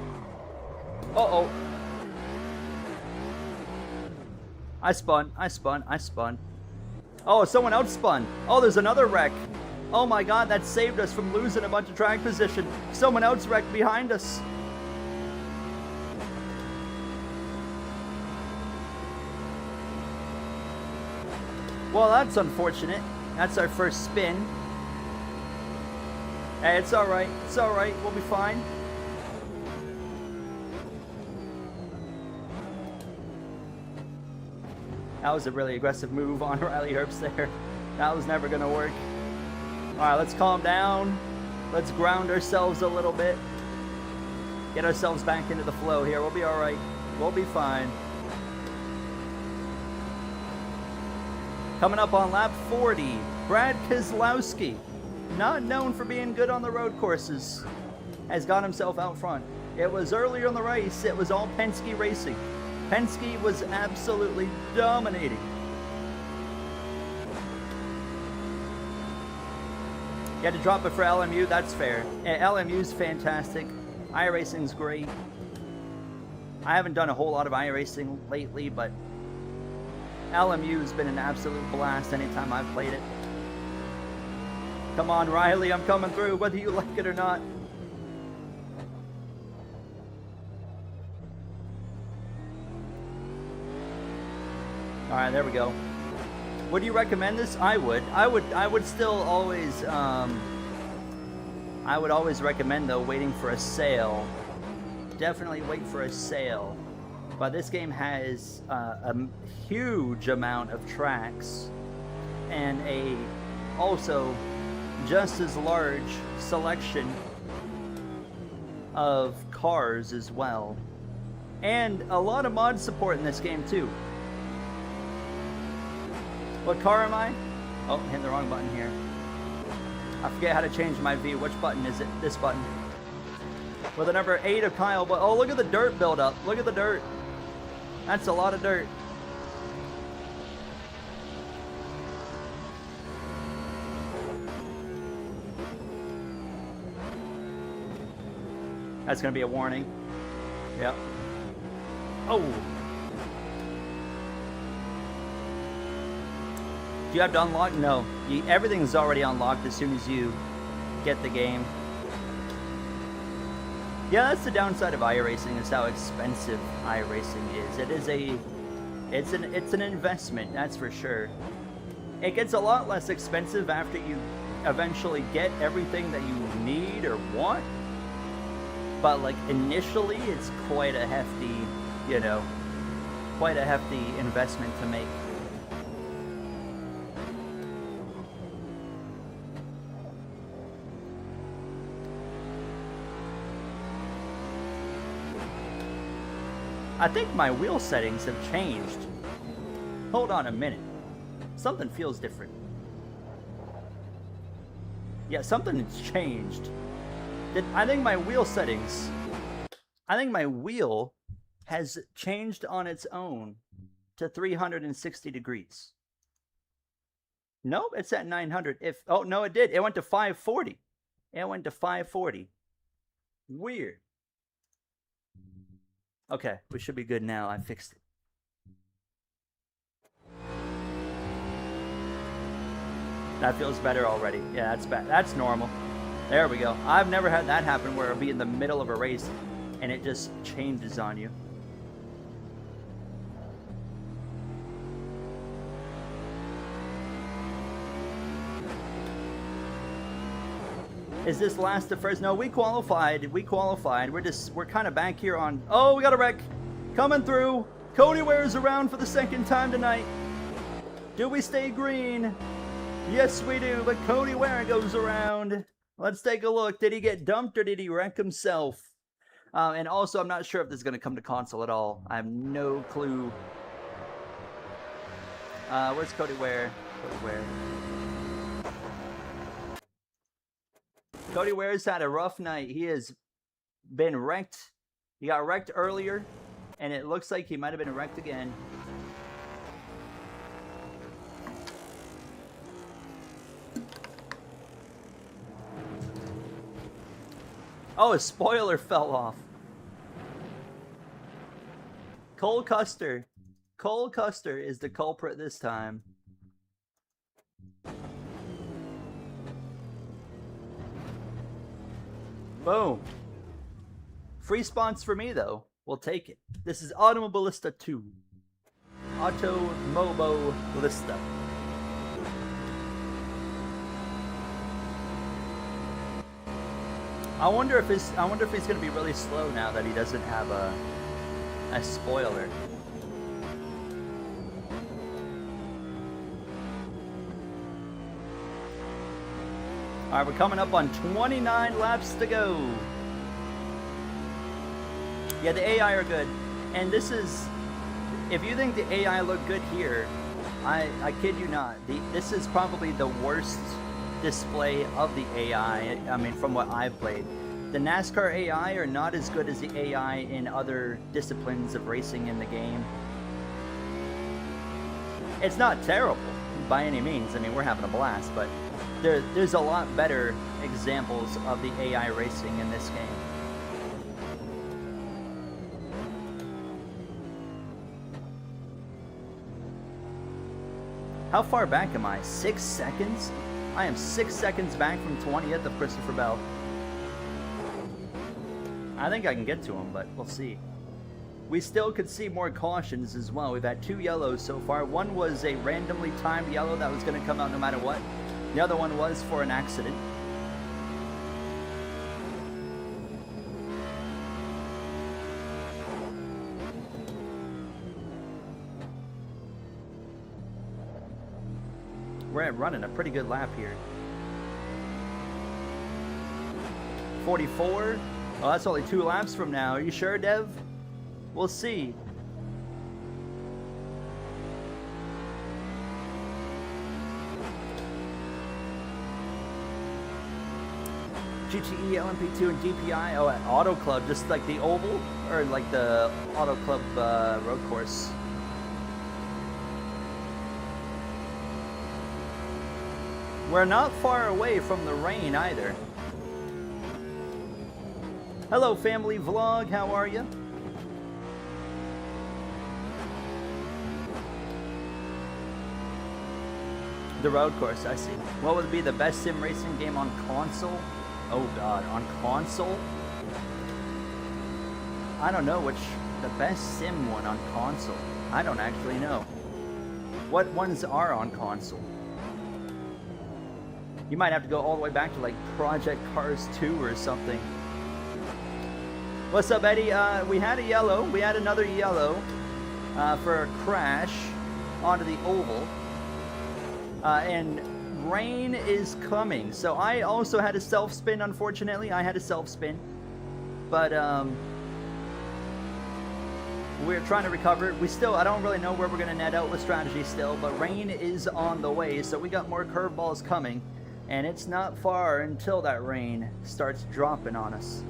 Uh-oh. I spun. Oh, someone else spun. Oh, there's another wreck. Oh my god, that saved us from losing a bunch of track position. Someone else wrecked behind us. Well, that's unfortunate. That's our first spin. Hey, it's alright. It's alright. We'll be fine. That was a really aggressive move on Riley Herbst there. That was never going to work. Alright, let's calm down. Let's ground ourselves a little bit. Get ourselves back into the flow here. We'll be alright. We'll be fine. Coming up on lap 40, Brad Keselowski, not known for being good on the road courses, has got himself out front. It was earlier in the race. It was all Penske Racing. Penske was absolutely dominating. You had to drop it for LMU, that's fair. LMU's fantastic. iRacing's great. I haven't done a whole lot of iRacing lately, but LMU's been an absolute blast anytime I've played it. Come on, Riley, I'm coming through, whether you like it or not. Alright, there we go. Would you recommend this? I would. I would still always, I would always recommend, though, waiting for a sale. Definitely wait for a sale. But this game has a huge amount of tracks and a also just as large selection of cars as well. And a lot of mod support in this game, too. What car am I? Oh, hit the wrong button here. I forget how to change my view. Which button is it? This button. With the number 8 of Kyle. But oh, look at the dirt buildup. Look at the dirt. That's a lot of dirt. That's going to be a warning. Yep. Oh. Do you have to unlock? No. Everything's already unlocked as soon as you get the game. Yeah, that's the downside of iRacing, is how expensive iRacing is. It is a It's an investment, that's for sure. It gets a lot less expensive after you eventually get everything that you need or want. But like initially, it's quite a hefty, you know, quite a hefty investment to make. I think my wheel settings have changed. Hold on a minute. Something feels different. Yeah, something has changed. I think my wheel settings... I think my wheel has changed on its own to 360 degrees. Nope, it's at 900. Oh, no, it did. It went to 540. It went to 540. Weird. Okay, we should be good now. I fixed it. That feels better already. Yeah, that's bad. That's normal. There we go. I've never had that happen where it'll be in the middle of a race and it just changes on you. Is this last the first? No, we qualified. We qualified. We're kind of back here on... Oh, we got a wreck. Coming through. Cody Ware's around for the second time tonight. Do we stay green? Yes, we do. But Cody Ware goes around. Let's take a look. Did he get dumped or did he wreck himself? And also, I'm not sure if this is going to come to console at all. I have no clue. Where's Cody Ware? Cody Ware. Cody Ware's had a rough night. He has been wrecked. He got wrecked earlier, and it looks like he might have been wrecked again. Oh, a spoiler fell off. Cole Custer. Cole Custer is the culprit this time. Boom. Free spawns for me, though. We'll take it. This is Automobilista 2. Automobilista. I wonder if he's gonna be really slow now that he doesn't have a spoiler. All right, we're coming up on 29 laps to go. Yeah, the AI are good. And this is, if you think the AI look good here, I kid you not. This is probably the worst display of the AI, I mean, from what I've played. The NASCAR AI are not as good as the AI in other disciplines of racing in the game. It's not terrible by any means. I mean, we're having a blast, but there's a lot better examples of the AI racing in this game. How far back am I? 6 seconds? I am 6 seconds back from 20th of Christopher Bell. I think I can get to him, but we'll see. We still could see more cautions as well. We've had 2 yellows so far. One was a randomly timed yellow that was going to come out no matter what. The other one was for an accident. We're running a pretty good lap here. 44. Oh, that's only 2 laps from now. Are you sure, Dev? We'll see. GTE, LMP2, and GPI. Oh, at Auto Club, just like the oval, or like the Auto Club road course. We're not far away from the rain either. Hello, family vlog. How are you? The road course, I see. What would be the best sim racing game on console? Oh god, on console? I don't know which the best sim one on console. I don't actually know. What ones are on console? You might have to go all the way back to like Project Cars 2 or something. What's up, Eddie? We had a yellow. We had another yellow for a crash onto the oval. And rain is coming. So I also had a self-spin, unfortunately. I had a self-spin. But we're trying to recover. I don't really know where we're going to net out with strategy still. But rain is on the way. So we got more curveballs coming. And it's not far until that rain starts dropping on us.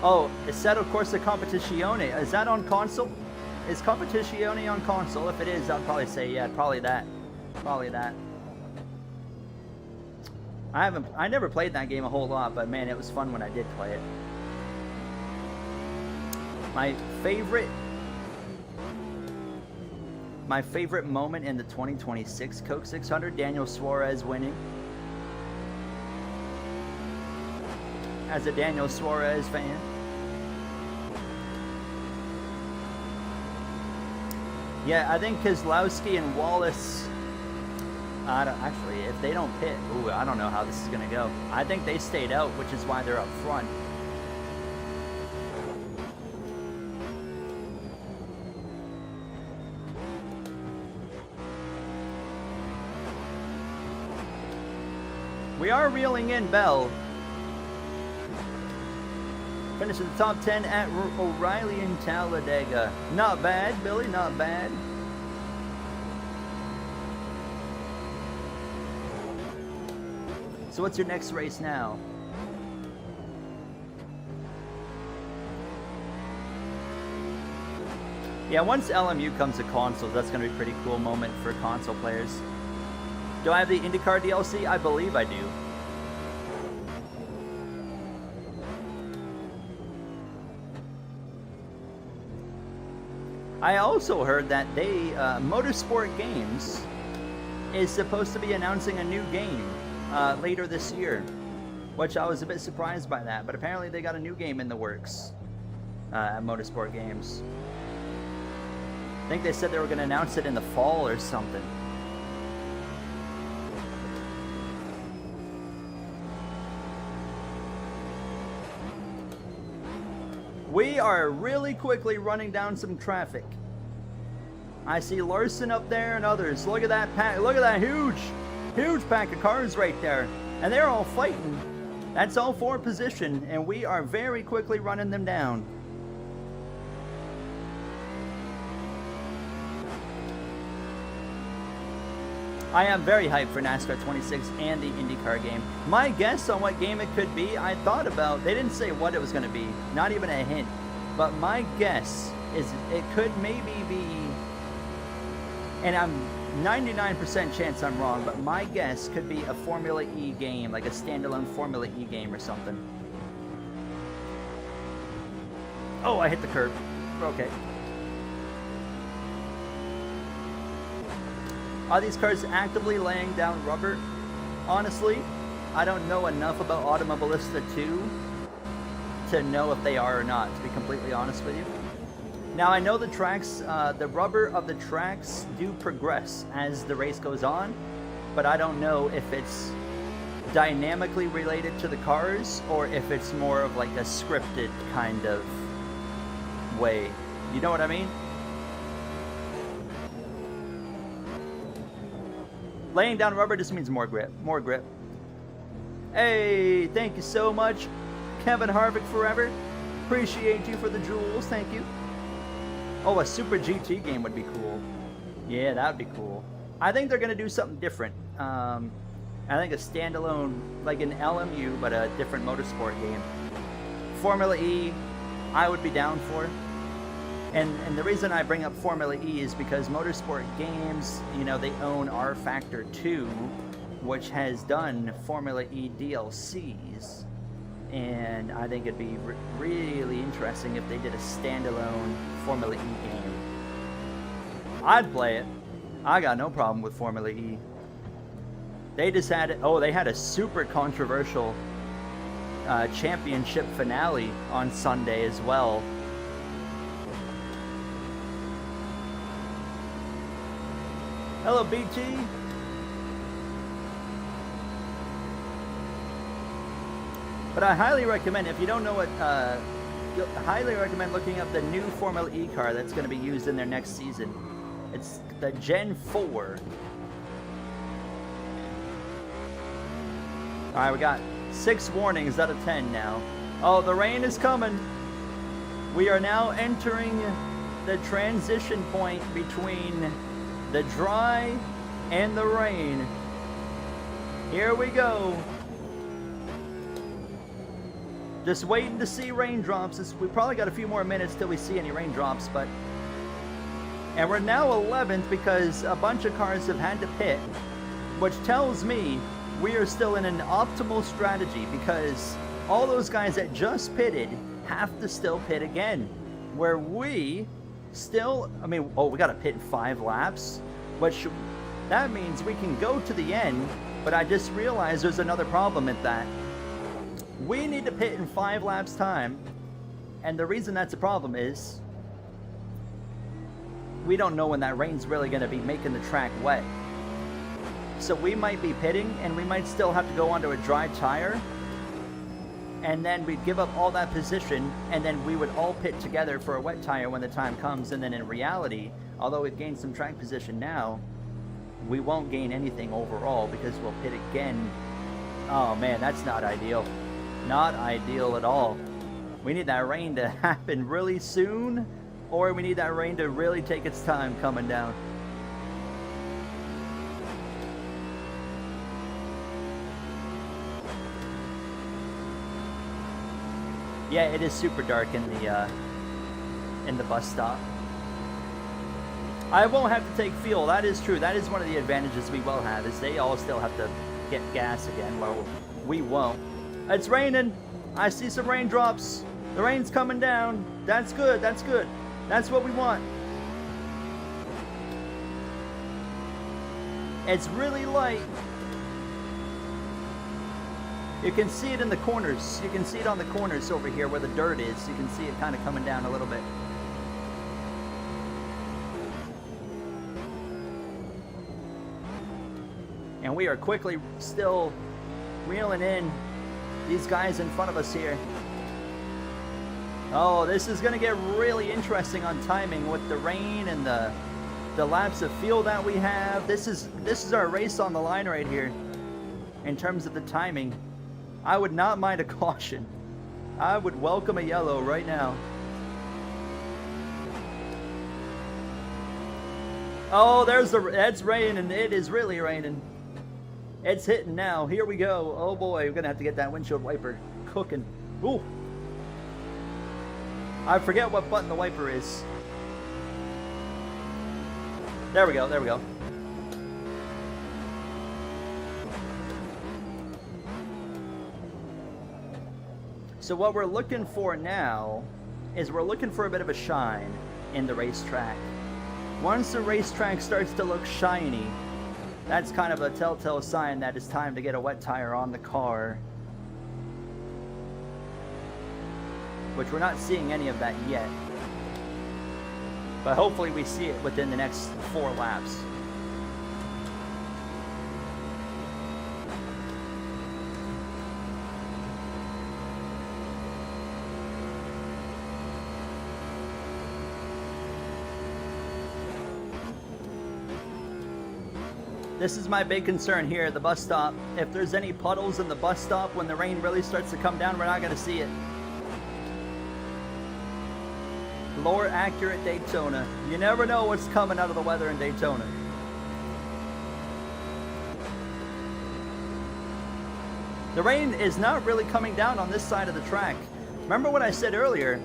Oh, Assetto Corsa Competizione. Is that on console? Is Competizione on console? If it is, I'd probably say, yeah, probably that. Probably that. I never played that game a whole lot, but man, it was fun when I did play it. My favorite moment in the 2026 Coke 600, Daniel Suarez winning. As a Daniel Suarez fan. Yeah, I think Keselowski and Wallace, actually, if they don't pit, ooh, I don't know how this is going to go. I think they stayed out, which is why they're up front. We are reeling in Bell. Finished in the top 10 at O'Reilly and Talladega. Not bad, Billy, not bad. So what's your next race now? Yeah, once LMU comes to consoles, that's going to be a pretty cool moment for console players. Do I have the IndyCar DLC? I believe I do. I also heard that Motorsport Games is supposed to be announcing a new game later this year, which I was a bit surprised by that, but apparently they got a new game in the works at Motorsport Games. I think they said they were going to announce it in the fall or something. We are really quickly running down some traffic. I see Larson up there and others. Look at that pack. Look at that huge pack of cars right there. And they're all fighting. That's all for position, and we are very quickly running them down. I am very hyped for NASCAR 26 and the IndyCar game. My guess on what game it could be, I thought about, they didn't say what it was going to be, not even a hint. But my guess is it could maybe be, and I'm 99% chance I'm wrong, but my guess could be a Formula E game, like a standalone Formula E game or something. Oh, I hit the curb. Okay. Are these cars actively laying down rubber? Honestly, I don't know enough about Automobilista 2 to know if they are or not, to be completely honest with you. Now, I know the tracks, the rubber of the tracks do progress as the race goes on, but I don't know if it's dynamically related to the cars or if it's more of like a scripted kind of way. You know what I mean? Laying down rubber just means more grip. More grip. Hey, thank you so much, Kevin Harvick forever. Appreciate you for the jewels. Thank you. Oh, a Super GT game would be cool. Yeah, that would be cool. I think they're going to do something different. I think a standalone, like an LMU, but a different motorsport game. Formula E, I would be down for. And the reason I bring up Formula E is because Motorsport Games, you know, they own R Factor 2, which has done Formula E DLCs. And I think it'd be really interesting if they did a standalone Formula E game. I'd play it. I got no problem with Formula E. They just had, oh, they had a super controversial championship finale on Sunday as well. Hello, BT. But I highly recommend, if you don't know what, highly recommend looking up the new Formula E car that's going to be used in their next season. It's the Gen 4. Alright, we got 6 warnings out of 10 now. Oh, the rain is coming. We are now entering the transition point between the dry and the rain. Here we go. Just waiting to see raindrops. We probably got a few more minutes till we see any raindrops, but... And we're now 11th because a bunch of cars have had to pit, which tells me we are still in an optimal strategy because all those guys that just pitted have to still pit again. Where we still, I mean, oh, we got to pit in 5 laps, which that means we can go to the end, but I just realized there's another problem at that. We need to pit in 5 laps time, and the reason that's a problem is we don't know when that rain's really going to be making the track wet. So we might be pitting, and we might still have to go onto a dry tire, and then we'd give up all that position, and then we would all pit together for a wet tire when the time comes, and then in reality, although we've gained some track position now, we won't gain anything overall because we'll pit again. Oh man, that's not ideal. Not ideal at all. We need that rain to happen really soon, or we need that rain to really take its time coming down. Yeah, it is super dark in the bus stop. I won't have to take fuel. That is true. That is one of the advantages we will have, is they all still have to get gas again. Well, we won't. It's raining. I see some raindrops. The rain's coming down. That's good. That's good. That's what we want. It's really light. You can see it in the corners. You can see it on the corners over here where the dirt is. You can see it kind of coming down a little bit. And we are quickly still reeling in these guys in front of us here. Oh, this is going to get really interesting on timing with the rain and the laps of fuel that we have. This is our race on the line right here in terms of the timing. I would not mind a caution. I would welcome a yellow right now. Oh, it's raining. It is really raining. It's hitting now. Here we go. Oh boy, we're gonna have to get that windshield wiper cooking. Ooh. I forget what button the wiper is. There we go, there we go. So what we're looking for now is we're looking for a bit of a shine in the racetrack. Once the racetrack starts to look shiny, that's kind of a telltale sign that it's time to get a wet tire on the car. Which we're not seeing any of that yet. But hopefully we see it within the next 4 laps. This is my big concern here at the bus stop. If there's any puddles in the bus stop when the rain really starts to come down, we're not going to see it. More accurate Daytona. You never know what's coming out of the weather in Daytona. The rain is not really coming down on this side of the track. Remember what I said earlier?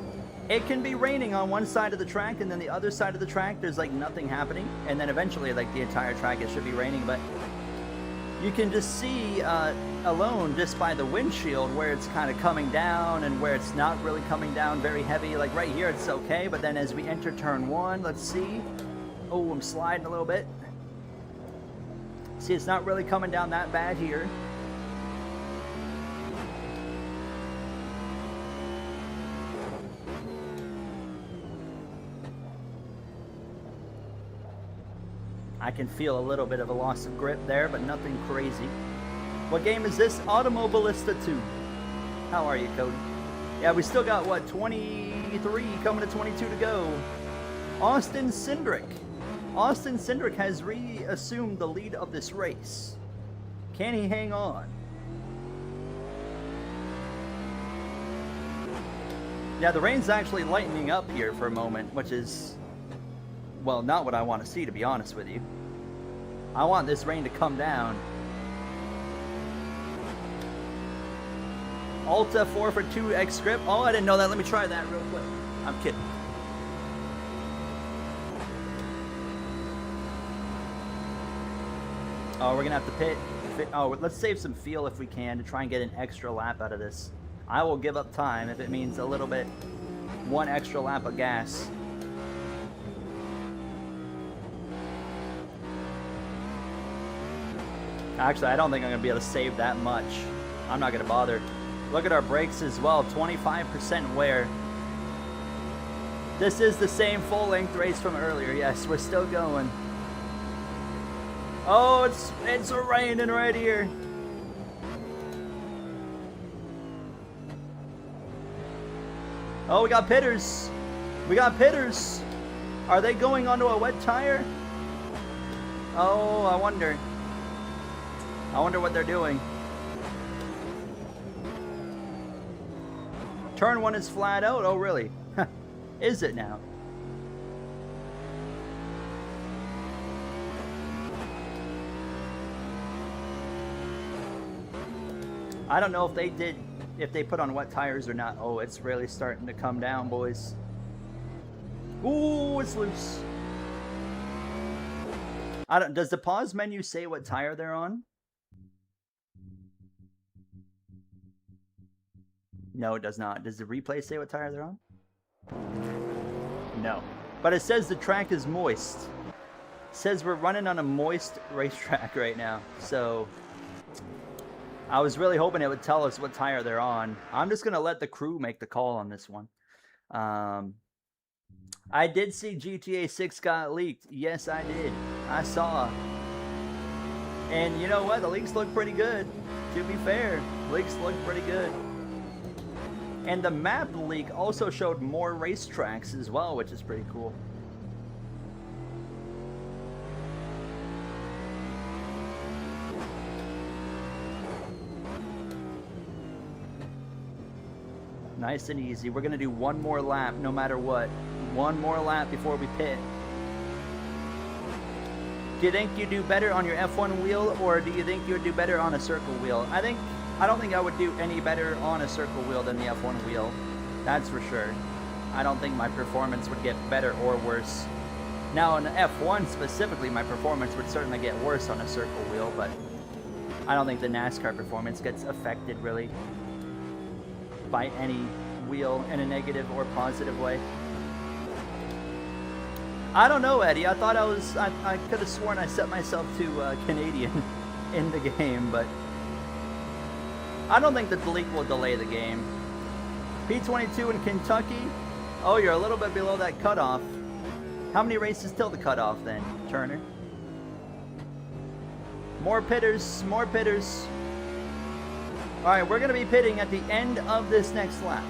It can be raining on one side of the track, and then the other side of the track, there's like nothing happening. And then eventually, like the entire track, it should be raining. But you can just see alone just by the windshield where it's kind of coming down and where it's not really coming down very heavy. Like right here, it's okay. But then as we enter turn 1, let's see. Oh, I'm sliding a little bit. See, it's not really coming down that bad here. I can feel a little bit of a loss of grip there, but nothing crazy. What game is this? Automobilista 2. How are you, Cody? Yeah, we still got, what, 23 coming to 22 to go. Austin Cindric. Austin Cindric has reassumed the lead of this race. Can he hang on? Yeah, the rain's actually lightening up here for a moment, which is, well, not what I want to see, to be honest with you. I want this rain to come down. Alta 4 for 2 X script. Oh, I didn't know that. Let me try that real quick. I'm kidding. Oh, we're going to have to pit. Oh, let's save some fuel if we can to try and get an extra lap out of this. I will give up time if it means a little bit, one extra lap of gas. Actually, I don't think I'm going to be able to save that much. I'm not going to bother. Look at our brakes as well, 25% wear. This is the same full-length race from earlier. Yes, we're still going. Oh, it's raining right here. Oh, we got pitters. We got pitters. Are they going onto a wet tire? Oh, I wonder. I wonder what they're doing. Turn 1 is flat out. Oh, really? Is it now? I don't know if they put on wet tires or not. Oh, it's really starting to come down, boys. Ooh, it's loose. Does the pause menu say what tire they're on? No, it does not. Does the replay say what tire they're on? No. But it says the track is moist. It says we're running on a moist racetrack right now. So I was really hoping it would tell us what tire they're on. I'm just going to let the crew make the call on this one. I did see GTA 6 got leaked. Yes, I did. I saw. And you know what? The leaks look pretty good. To be fair, leaks look pretty good. And the map leak also showed more racetracks as well, which is pretty cool. Nice and easy. We're going to do one more lap no matter what. One more lap before we pit. Do you think you do better on your F1 wheel, or do you think you would do better on a circle wheel? I don't think I would do any better on a circle wheel than the F1 wheel. That's for sure. I don't think my performance would get better or worse. Now, on the F1 specifically, my performance would certainly get worse on a circle wheel, but I don't think the NASCAR performance gets affected really by any wheel in a negative or positive way. I don't know, Eddie. I thought I could have sworn I set myself to Canadian in the game, but I don't think that the leak will delay the game. P22 in Kentucky. Oh, you're a little bit below that cutoff. How many races till the cutoff then, Turner? More pitters, more pitters. All right, we're going to be pitting at the end of this next lap.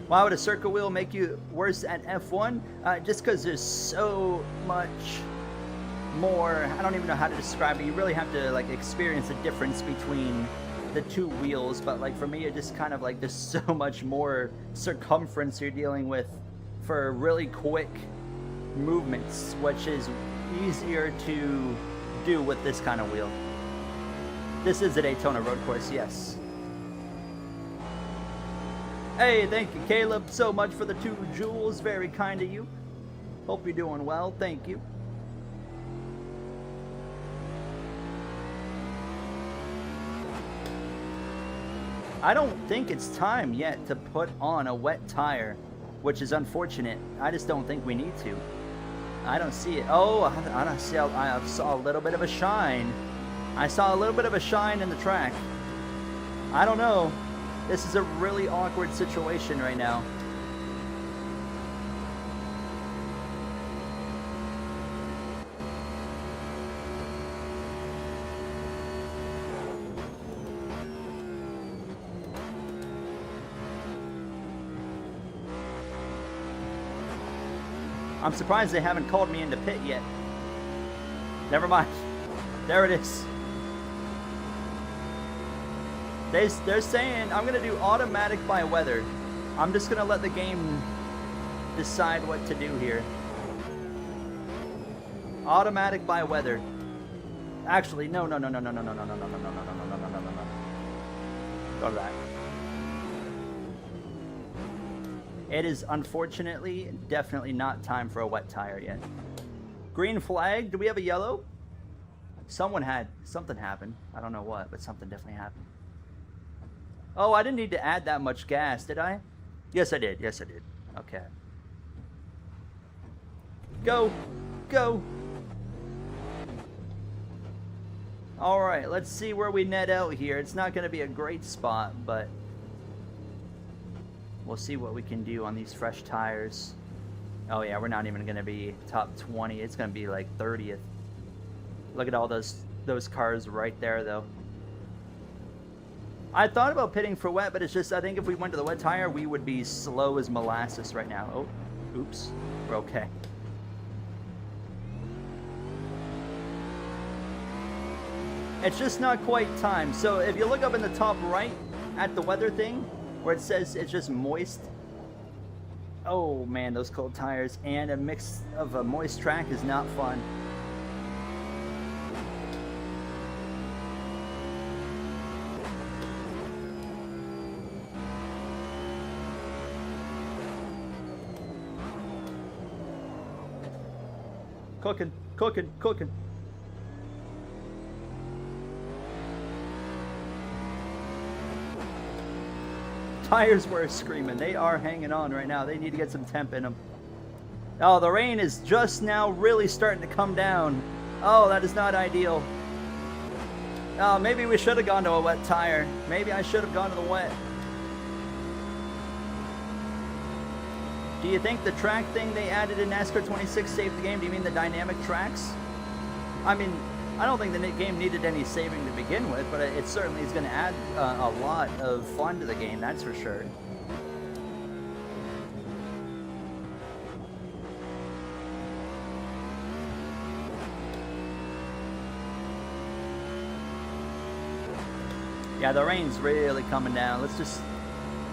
Why would a circle wheel make you worse at F1? Just because there's so much more. I don't even know how to describe it. You really have to like experience the difference between the two wheels. But like for me, it just kind of like there's so much more circumference you're dealing with for really quick movements, which is easier to do with this kind of wheel. This is a Daytona road course, yes. Hey, thank you, Caleb, so much for the 2 jewels. Very kind of you. Hope you're doing well. Thank you. I don't think it's time yet to put on a wet tire, which is unfortunate. I just don't think we need to. I don't see it. Oh, I don't see. I saw a little bit of a shine. I saw a little bit of a shine in the track. I don't know. This is a really awkward situation right now. I'm surprised they haven't called me into pit yet. Never mind. There it is. They're saying I'm going to do automatic by weather. I'm just going to let the game decide what to do here. Automatic by weather. Actually, no. Go to that. It is unfortunately definitely not time for a wet tire yet. Green flag. Do we have a yellow? Something happened. I don't know what, but something definitely happened. Oh, I didn't need to add that much gas, did I? Yes, I did. Yes, I did. Okay. Go. Go. All right, let's see where we net out here. It's not going to be a great spot, but we'll see what we can do on these fresh tires. Oh, yeah, we're not even going to be top 20. It's going to be like 30th. Look at all those cars right there, though. I thought about pitting for wet, but it's just, I think if we went to the wet tire, we would be slow as molasses right now. Oh, oops. We're okay. It's just not quite time. So if you look up in the top right at the weather thing, where it says it's just moist. Oh, man, those cold tires and a mix of a moist track is not fun. Cooking. Tires were screaming. They are hanging on right now. They need to get some temp in them. Oh, the rain is just now really starting to come down. Oh, that is not ideal. Oh, maybe we should have gone to a wet tire. Maybe I should have gone to the wet. Do you think the track thing they added in NASCAR 26 saved the game? Do you mean the dynamic tracks? I mean, I don't think the game needed any saving to begin with, but it certainly is going to add a lot of fun to the game, that's for sure. Yeah, the rain's really coming down. Let's just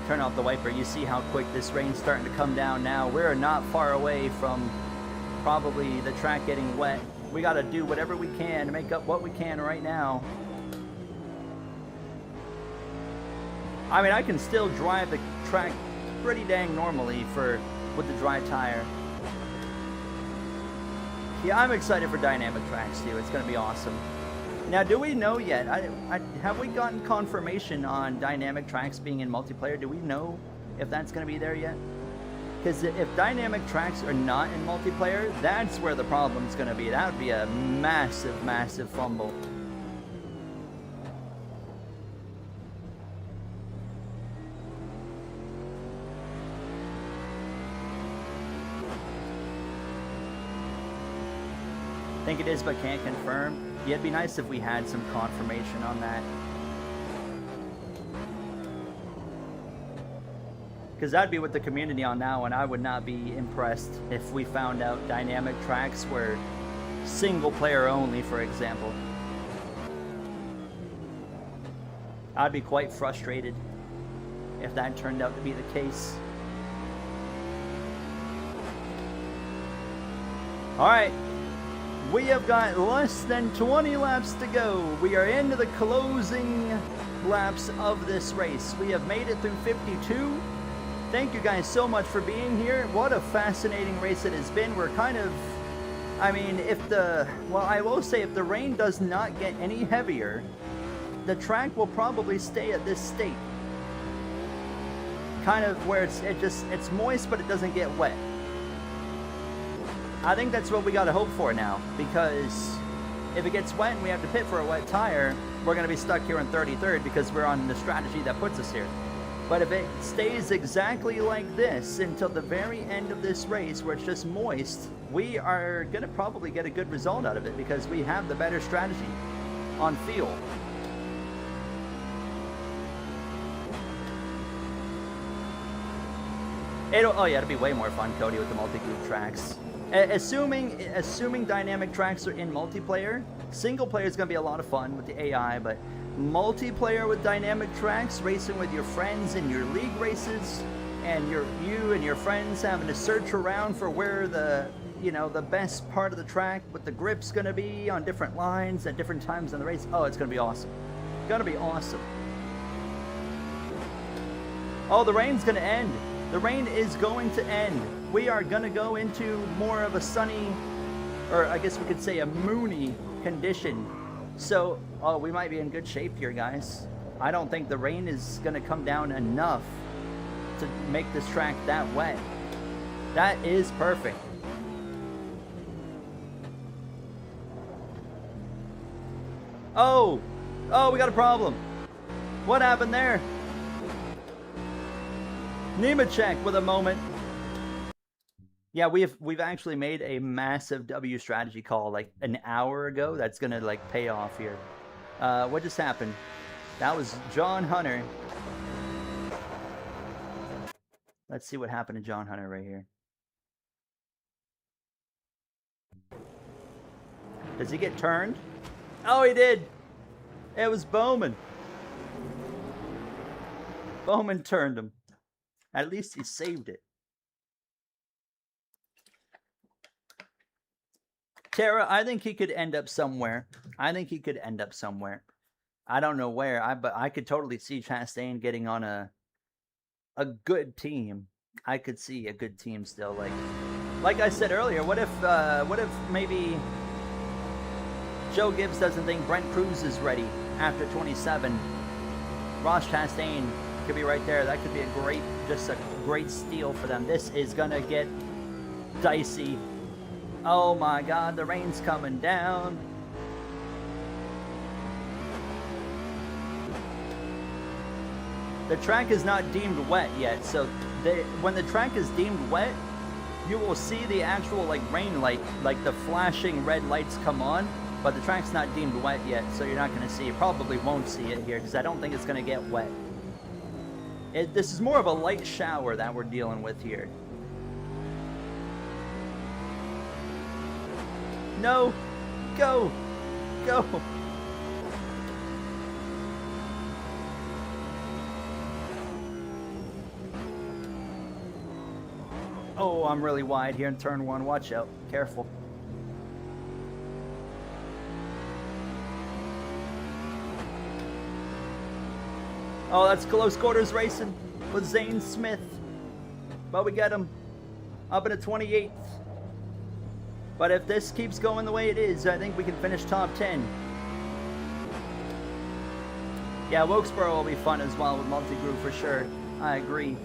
turn off the wiper. You see how quick this rain's starting to come down now. We're not far away from probably the track getting wet. We got to do whatever we can to make up what we can right now. I mean, I can still drive the track pretty dang normally with the dry tire. Yeah, I'm excited for dynamic tracks too. It's going to be awesome. Now, do we know yet? Have we gotten confirmation on dynamic tracks being in multiplayer? Do we know if that's going to be there yet? Because if dynamic tracks are not in multiplayer, that's where the problem's going to be. That would be a massive, massive fumble. Think it is, but can't confirm. Yeah, it'd be nice if we had some confirmation on that. Because that'd be with the community on now, and I would not be impressed if we found out dynamic tracks were single player only, for example. I'd be quite frustrated if that turned out to be the case. Alright. We have got less than 20 laps to go. We are into the closing laps of this race. We have made it through 52. Thank you guys so much for being here. What a fascinating race it has been. We're kind of, I mean, I will say if the rain does not get any heavier, the track will probably stay at this state. Kind of where it's moist, but it doesn't get wet. I think that's what we got to hope for now, because if it gets wet and we have to pit for a wet tire, we're going to be stuck here in 33rd because we're on the strategy that puts us here. But if it stays exactly like this until the very end of this race where it's just moist, we are going to probably get a good result out of it because we have the better strategy on fuel. Oh yeah, it'll be way more fun, Cody, with the multi-group tracks. Assuming dynamic tracks are in multiplayer, single player is going to be a lot of fun with the AI, but multiplayer with dynamic tracks, racing with your friends in your league races, and you and your friends having to search around for where the best part of the track with the grip's going to be on different lines at different times in the race. Oh, it's going to be awesome. Going to be awesome. Oh, the rain's going to end. The rain is going to end. We are going to go into more of a sunny, or I guess we could say a moony condition. So, oh, we might be in good shape here, guys. I don't think the rain is going to come down enough to make this track that wet. That is perfect. Oh, we got a problem. What happened there? Nemechek with a moment. Yeah, we've actually made a massive W strategy call like an hour ago. That's gonna like pay off here. What just happened? That was John Hunter. Let's see what happened to John Hunter right here. Does he get turned? Oh, he did. It was Bowman. Bowman turned him. At least he saved it. Tara, I think he could end up somewhere. I don't know where, but I could totally see Chastain getting on a good team. I could see a good team still. Like I said earlier, what if maybe Joe Gibbs doesn't think Brent Cruz is ready after 27? Ross Chastain could be right there. That could be just a great steal for them. This is gonna get dicey. Oh my God, the rain's coming down. The track is not deemed wet yet, so when the track is deemed wet, you will see the actual rain light, the flashing red lights come on, but the track's not deemed wet yet, so you're not going to see it. Probably won't see it here because I don't think it's going to get wet. This is more of a light shower that we're dealing with here. No! Go! Go! Oh, I'm really wide here in turn one. Watch out. Careful. Oh, that's close quarters racing with Zane Smith. But we get him up in a 28th. But if this keeps going the way it is, I think we can finish top 10. Yeah, Wilkesboro will be fun as well with multi-group for sure. I agree.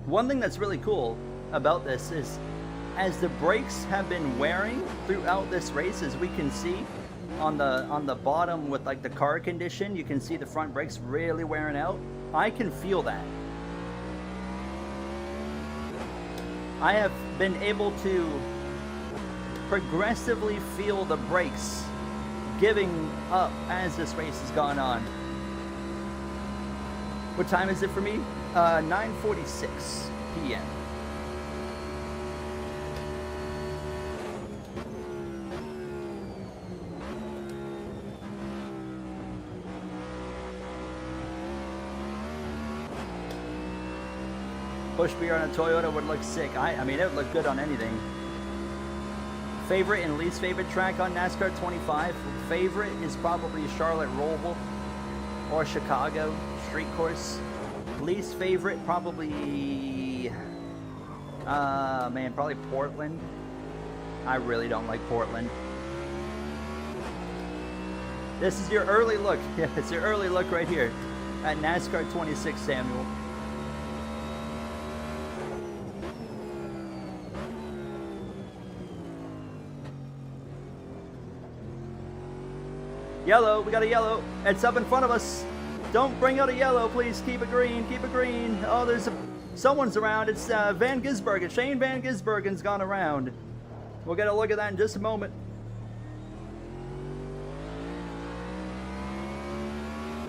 One thing that's really cool about this is as the brakes have been wearing throughout this race, as we can see on the bottom with the car condition, you can see the front brakes really wearing out. I can feel that. I have been able to progressively feel the brakes giving up as this race has gone on. What time is it for me? 9:46 p.m. Push beer on a Toyota would look sick. I mean, it would look good on anything. Favorite and least favorite track on NASCAR 25? Favorite is probably Charlotte Roval or Chicago street course. Least favorite probably, probably Portland. I really don't like Portland. This is your early look. Yeah, it's your early look right here at NASCAR 26, Samuel. Yellow, we got a yellow. It's up in front of us. Don't bring out a yellow, please. Keep it green, keep it green. Oh, someone's around. It's Van Gisbergen. Shane Van Gisbergen's gone around. We'll get a look at that in just a moment.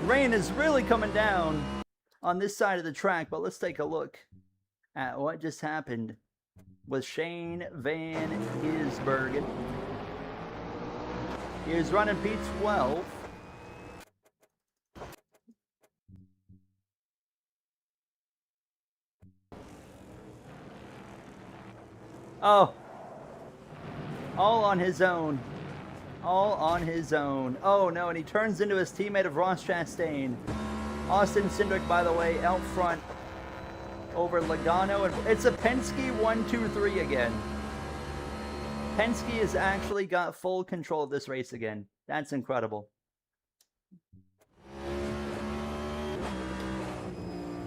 Rain is really coming down on this side of the track, but let's take a look at what just happened with Shane Van Gisbergen. He was running P12. Oh, all on his own. All on his own. Oh no, and he turns into his teammate of Ross Chastain. Austin Cindric, by the way, out front over Logano. And it's a Penske 1-2-3 again. Penske has actually got full control of this race again. That's incredible.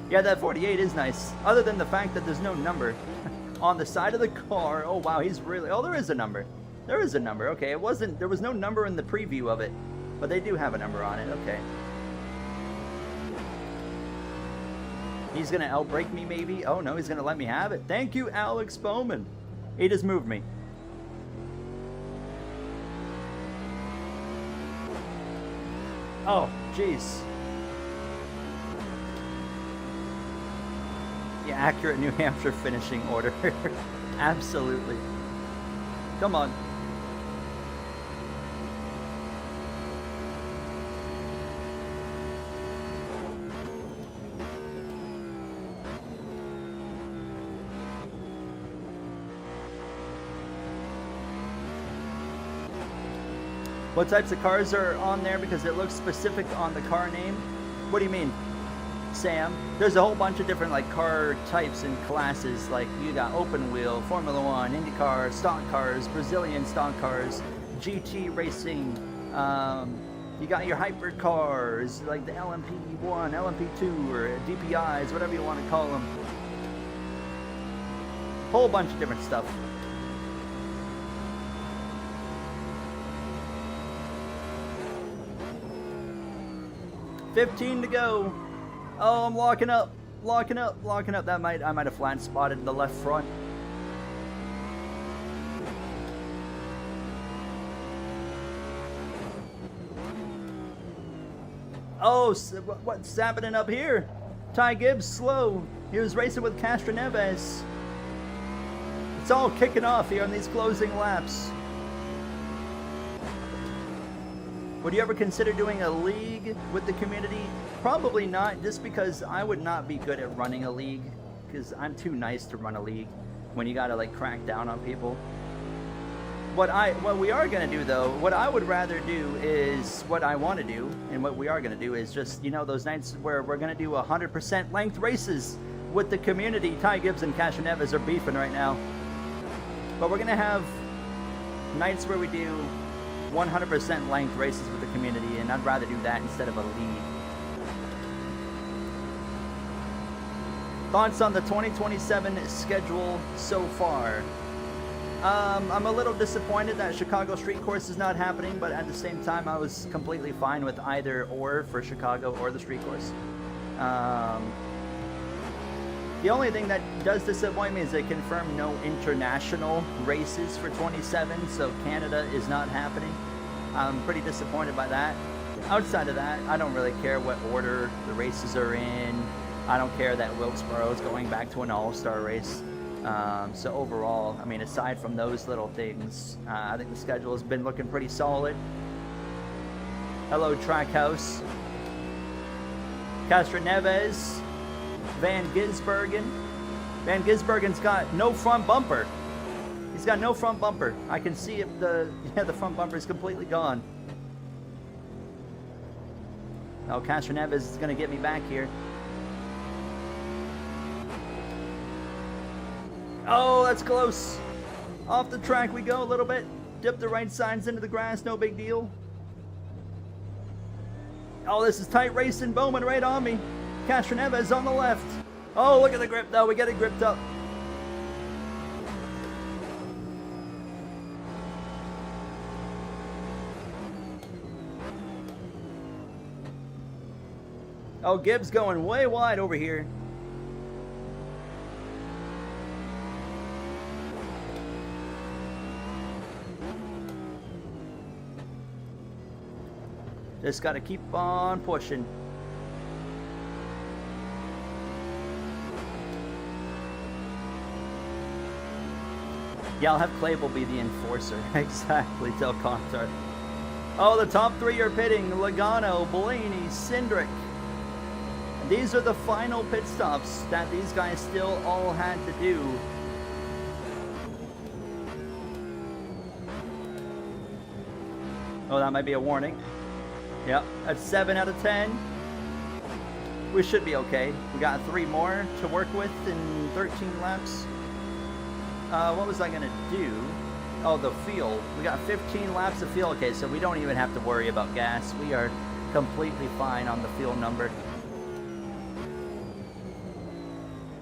Yeah, that 48 is nice. Other than the fact that there's no number on the side of the car. Oh wow, he's really... Oh, there is a number. There is a number. Okay, it wasn't... There was no number in the preview of it, but they do have a number on it. Okay. He's gonna outbrake me, maybe? Oh no, he's gonna let me have it. Thank you, Alex Bowman. He just moved me. Oh, jeez. The accurate New Hampshire finishing order. Absolutely. Come on. What types of cars are on there? Because it looks specific on the car name. What do you mean, Sam? There's a whole bunch of different like car types and classes. Like you got open wheel, Formula One, IndyCar, stock cars, Brazilian stock cars, GT racing. You got your hybrid cars like the LMP1, LMP2, or DPIs, whatever you want to call them. Whole bunch of different stuff. $15 to go. Oh, I'm locking up. Locking up. I might have flat spotted the left front. Oh, what's happening up here? Ty Gibbs slow. He was racing with Castro Neves. It's all kicking off here on these closing laps. Would you ever consider doing a league with the community? Probably not, just because I would not be good at running a league, because I'm too nice to run a league when you gotta like crack down on people. What we are gonna do though, what I would rather do is what I want to do, and what we are gonna do is just, you know, those nights where we're gonna do 100% length races with the community. Ty Gibbs and Castro Neves are beefing right now, but we're gonna have nights where we do 100% length races with the community, and I'd rather do that instead of a league. Thoughts on the 2027 schedule so far? I'm a little disappointed that Chicago Street Course is not happening, but at the same time, I was completely fine with either or for Chicago or the Street Course. The only thing that does disappoint me is they confirmed no international races for 27, so Canada is not happening. I'm pretty disappointed by that. Outside of that, I don't really care what order the races are in. I don't care that Wilkesboro is going back to an all-star race. So overall, I mean, aside from those little things, I think the schedule has been looking pretty solid. Hello, Trackhouse. Castro Neves. Van Gisbergen. Van Gisbergen's got no front bumper. He's got no front bumper. I can see it. The front bumper is completely gone. Oh, Castro Neves is going to get me back here. Oh, that's close. Off the track we go a little bit. Dip the right sides into the grass. No big deal. Oh, this is tight racing. Bowman right on me. Castro Neves on the left. Oh, look at the grip though. We got it gripped up. Oh, Gibbs going way wide over here. Just got to keep on pushing. Yeah, I'll have Clavel be the enforcer. Exactly, tell Contar. Oh, the top three are pitting. Logano, Blaney, Cindric. These are the final pit stops that these guys still all had to do. Oh, that might be a warning. Yep, that's 7 out of 10. We should be okay. We got 3 more to work with in 13 laps. What was I gonna do? Oh, the fuel. We got 15 laps of fuel. Okay, so we don't even have to worry about gas. We are completely fine on the fuel number.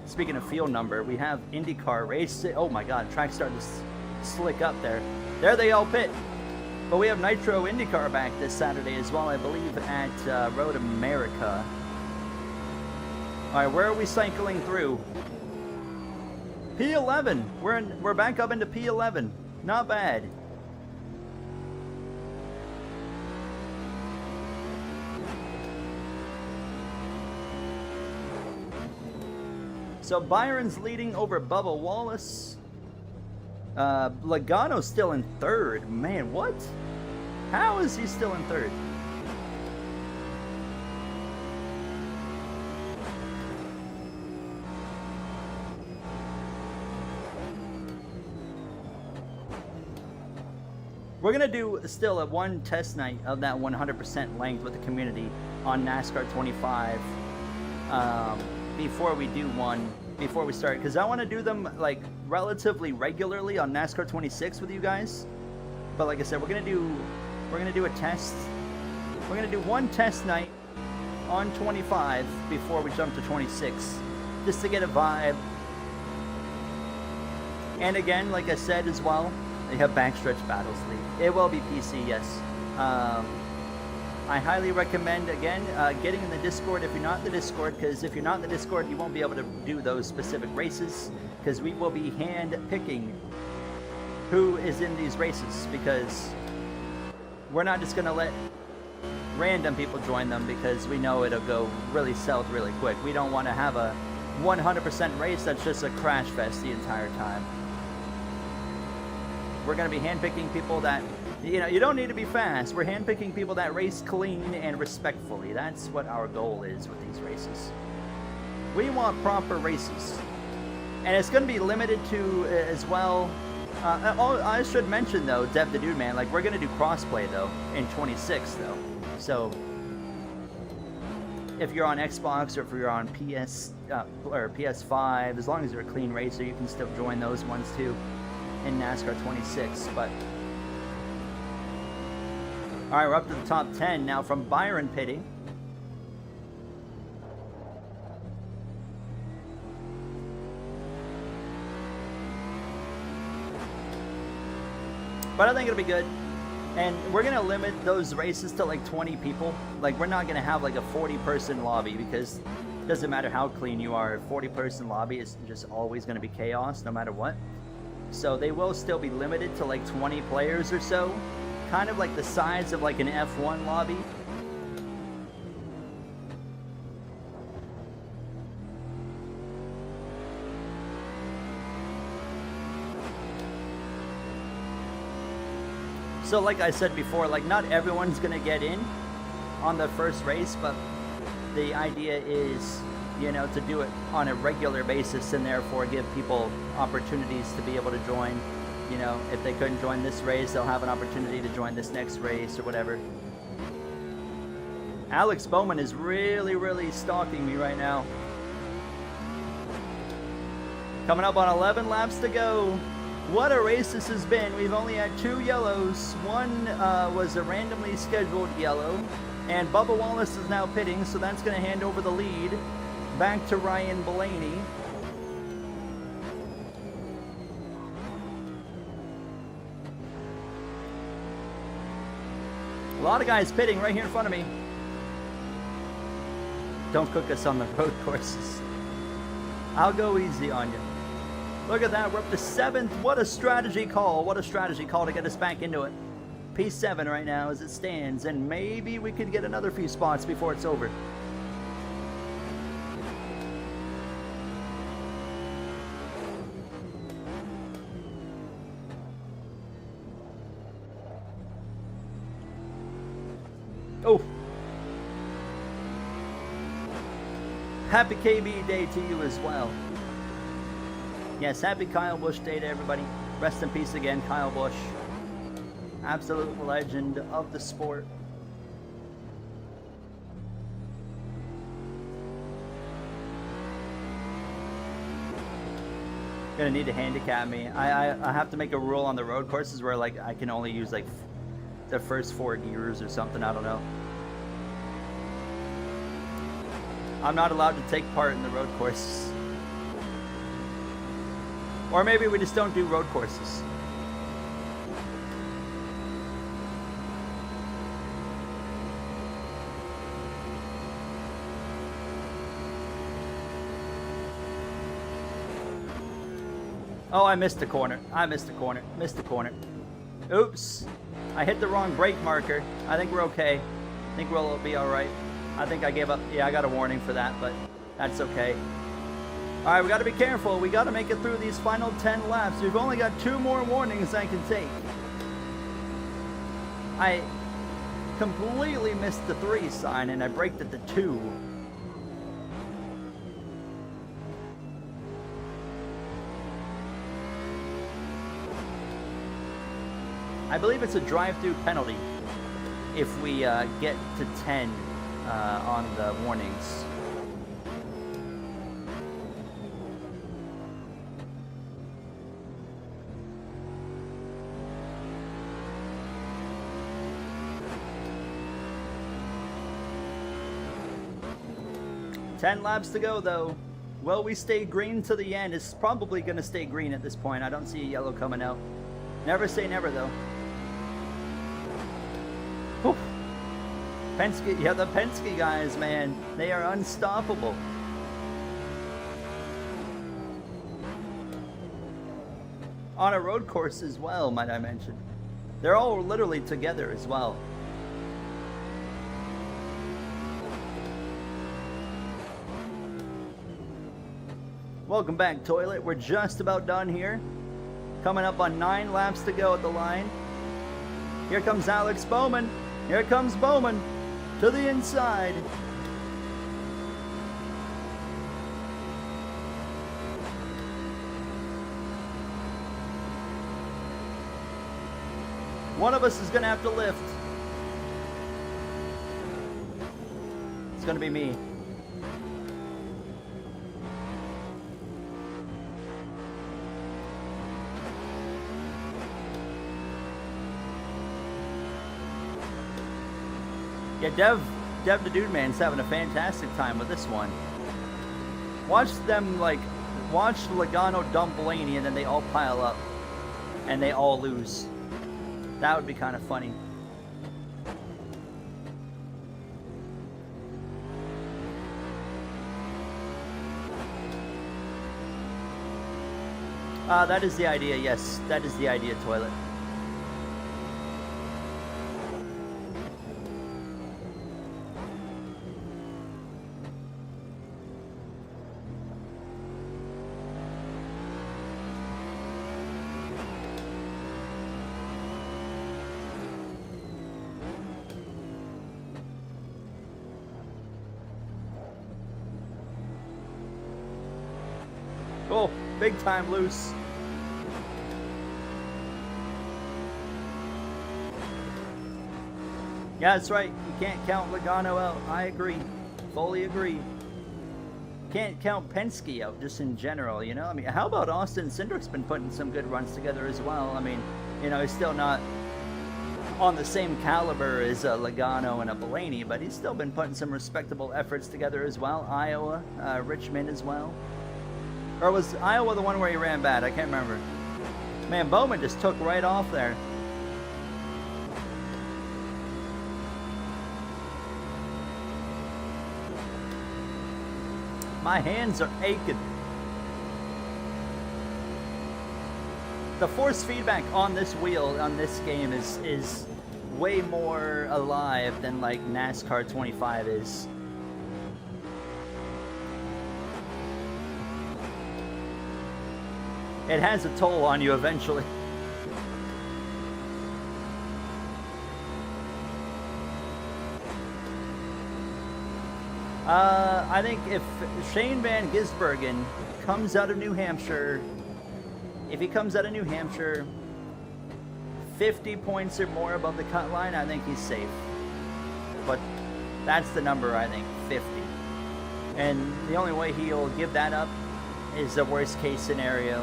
Speaking of fuel number, we have IndyCar race. Oh my God, track's starting to slick up there. There they all pit. But we have Nitro IndyCar back this Saturday as well, I believe, at Road America. All right, where are we cycling through? P11. We're back up into P11. Not bad. So Byron's leading over Bubba Wallace. Logano's still in third. Man, what? How is he still in third? We're going to do still a one test night of that 100% length with the community on NASCAR 25 before we do one, before we start. Because I want to do them like relatively regularly on NASCAR 26 with you guys. But like I said, we're going to do a test. We're going to do one test night on 25 before we jump to 26. Just to get a vibe. And again, like I said as well, they have Backstretch Battles League. It will be PC, yes. I highly recommend, again, getting in the Discord if you're not in the Discord, because if you're not in the Discord, you won't be able to do those specific races, because we will be hand-picking who is in these races, because we're not just going to let random people join them, because we know it'll go really south really quick. We don't want to have a 100% race that's just a crash fest the entire time. We're going to be handpicking people that, you know, you don't need to be fast. We're handpicking people that race clean and respectfully. That's what our goal is with these races. We want proper races. And it's going to be limited to, as well, I should mention, though, Dev the Dude Man, like, we're going to do crossplay, though, in 26, though. So, if you're on Xbox or if you're on or PS5, as long as you're a clean racer, you can still join those ones, too, in NASCAR 26, but all right, we're up to the top 10 now from Byron pitting. But I think it'll be good, and we're gonna limit those races to like 20 people. Like, we're not gonna have like a 40-person lobby, because it doesn't matter how clean you are, a 40-person lobby is just always gonna be chaos no matter what. So they will still be limited to like 20 players or so, kind of like the size of like an F1 lobby. So like I said before, like, not everyone's gonna get in on the first race, but the idea is, you know, to do it on a regular basis and therefore give people opportunities to be able to join. You know, if they couldn't join this race, they'll have an opportunity to join this next race or whatever. Alex Bowman is really, really stalking me right now. Coming up on 11 laps to go. What a race this has been. We've only had 2 yellows. One was a randomly scheduled yellow. And Bubba Wallace is now pitting, so that's going to hand over the lead back to Ryan Blaney. A lot of guys pitting right here in front of me. Don't cook us on the road courses. I'll go easy on you. Look at that. We're up to 7th. What a strategy call. What a strategy call to get us back into it. P7 right now as it stands. And maybe we could get another few spots before it's over. Oh. Happy KB Day to you as well. Yes, happy Kyle Busch Day to everybody. Rest in peace again, Kyle Busch. Absolute legend of the sport. Gonna need to handicap me. I have to make a rule on the road courses where like I can only use like the first 4 gears or something. I don't know. I'm not allowed to take part in the road courses. Or maybe we just don't do road courses. Oh, I missed the corner. I missed the corner. Missed the corner. Oops. I hit the wrong brake marker. I think we're okay. I think we'll be alright. I think I gave up. Yeah, I got a warning for that, but that's okay. Alright, we got to be careful. We got to make it through these final 10 laps. We've only got 2 more warnings I can take. I completely missed the 3 sign and I braked at the 2. I believe it's a drive-through penalty if we get to 10 on the warnings. Ten laps to go, though. Will we stay green to the end? It's probably going to stay green at this point. I don't see a yellow coming out. Never say never, though. Whew. Penske, yeah, the Penske guys, man. They are unstoppable. On a road course as well, might I mention. They're all literally together as well. Welcome back, Toilet. We're just about done here. Coming up on 9 laps to go at the line. Here comes Alex Bowman. Here comes Bowman to the inside. One of us is going to have to lift. It's going to be me. Yeah, Dev the Dude Man's having a fantastic time with this one. Watch them, like, watch Logano dump Blaney and then they all pile up. And they all lose. That would be kind of funny. That is the idea, yes. That is the idea, Toilet. Oh, big time loose. Yeah, that's right. You can't count Logano out. I agree. Fully agree. Can't count Penske out just in general, you know? I mean, how about Austin Cindric's been putting some good runs together as well? I mean, you know, he's still not on the same caliber as a Logano and a Blaney, but he's still been putting some respectable efforts together as well. Iowa, Richmond as well. Or was Iowa the one where he ran bad? I can't remember. Man, Bowman just took right off there. My hands are aching. The force feedback on this wheel, on this game, is way more alive than like NASCAR 25 is. It has a toll on you eventually. I think if Shane Van Gisbergen comes out of New Hampshire, if he comes out of New Hampshire 50 points or more above the cut line, I think he's safe. But that's the number, I think, 50. And the only way he'll give that up is the worst case scenario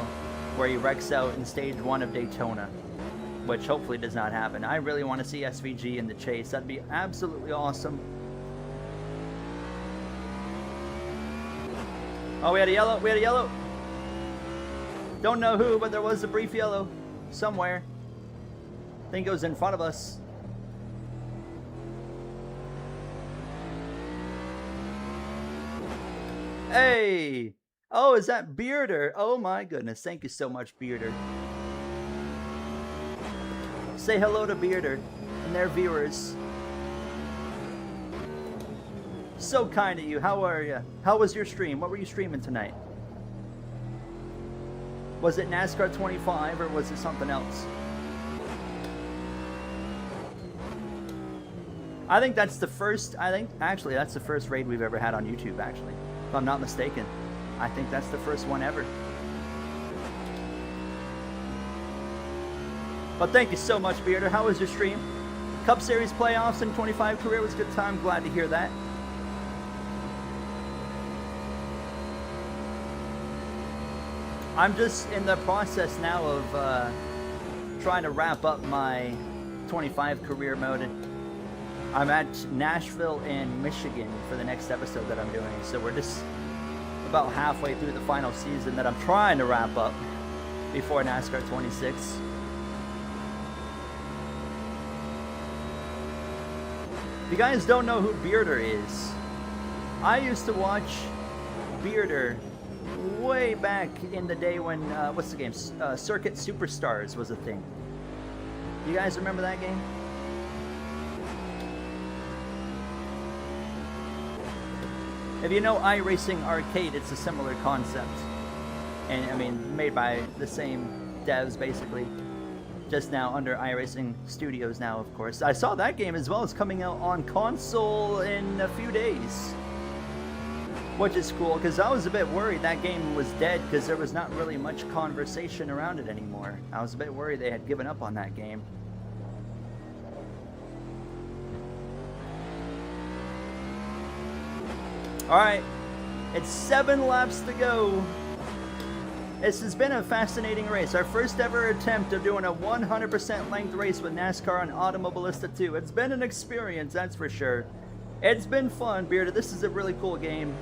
where he wrecks out in stage 1 of Daytona, which hopefully does not happen. I really want to see SVG in the chase. That'd be absolutely awesome. Oh, we had a yellow. We had a yellow. Don't know who, but there was a brief yellow somewhere. I think it was in front of us. Hey! Oh, is that Bearder? Oh my goodness. Thank you so much, Bearder. Say hello to Bearder and their viewers. So kind of you. How are you? How was your stream? What were you streaming tonight? Was it NASCAR 25 or was it something else? I think that's the first, actually that's the first raid we've ever had on YouTube, actually. If I'm not mistaken. I think that's the first one ever. But thank you so much, Bearder. How was your stream? Cup Series playoffs and 25 career was a good time. Glad to hear that. I'm just in the process now of trying to wrap up my 25 career mode. I'm at Nashville and Michigan for the next episode that I'm doing. So we're just about halfway through the final season that I'm trying to wrap up before NASCAR 26. If you guys don't know who Bearder is, I used to watch Bearder way back in the day when, what's the game? Circuit Superstars was a thing. You guys remember that game? If you know iRacing Arcade, it's a similar concept. And, I mean, made by the same devs, basically. Just now under iRacing Studios now, of course. I saw that game as well as coming out on console in a few days. Which is cool, because I was a bit worried that game was dead, because there was not really much conversation around it anymore. I was a bit worried they had given up on that game. Alright, it's 7 laps to go. This has been a fascinating race. Our first ever attempt of doing a 100% length race with NASCAR on Automobilista 2. It's been an experience, that's for sure. It's been fun, Bearder. This is a really cool game.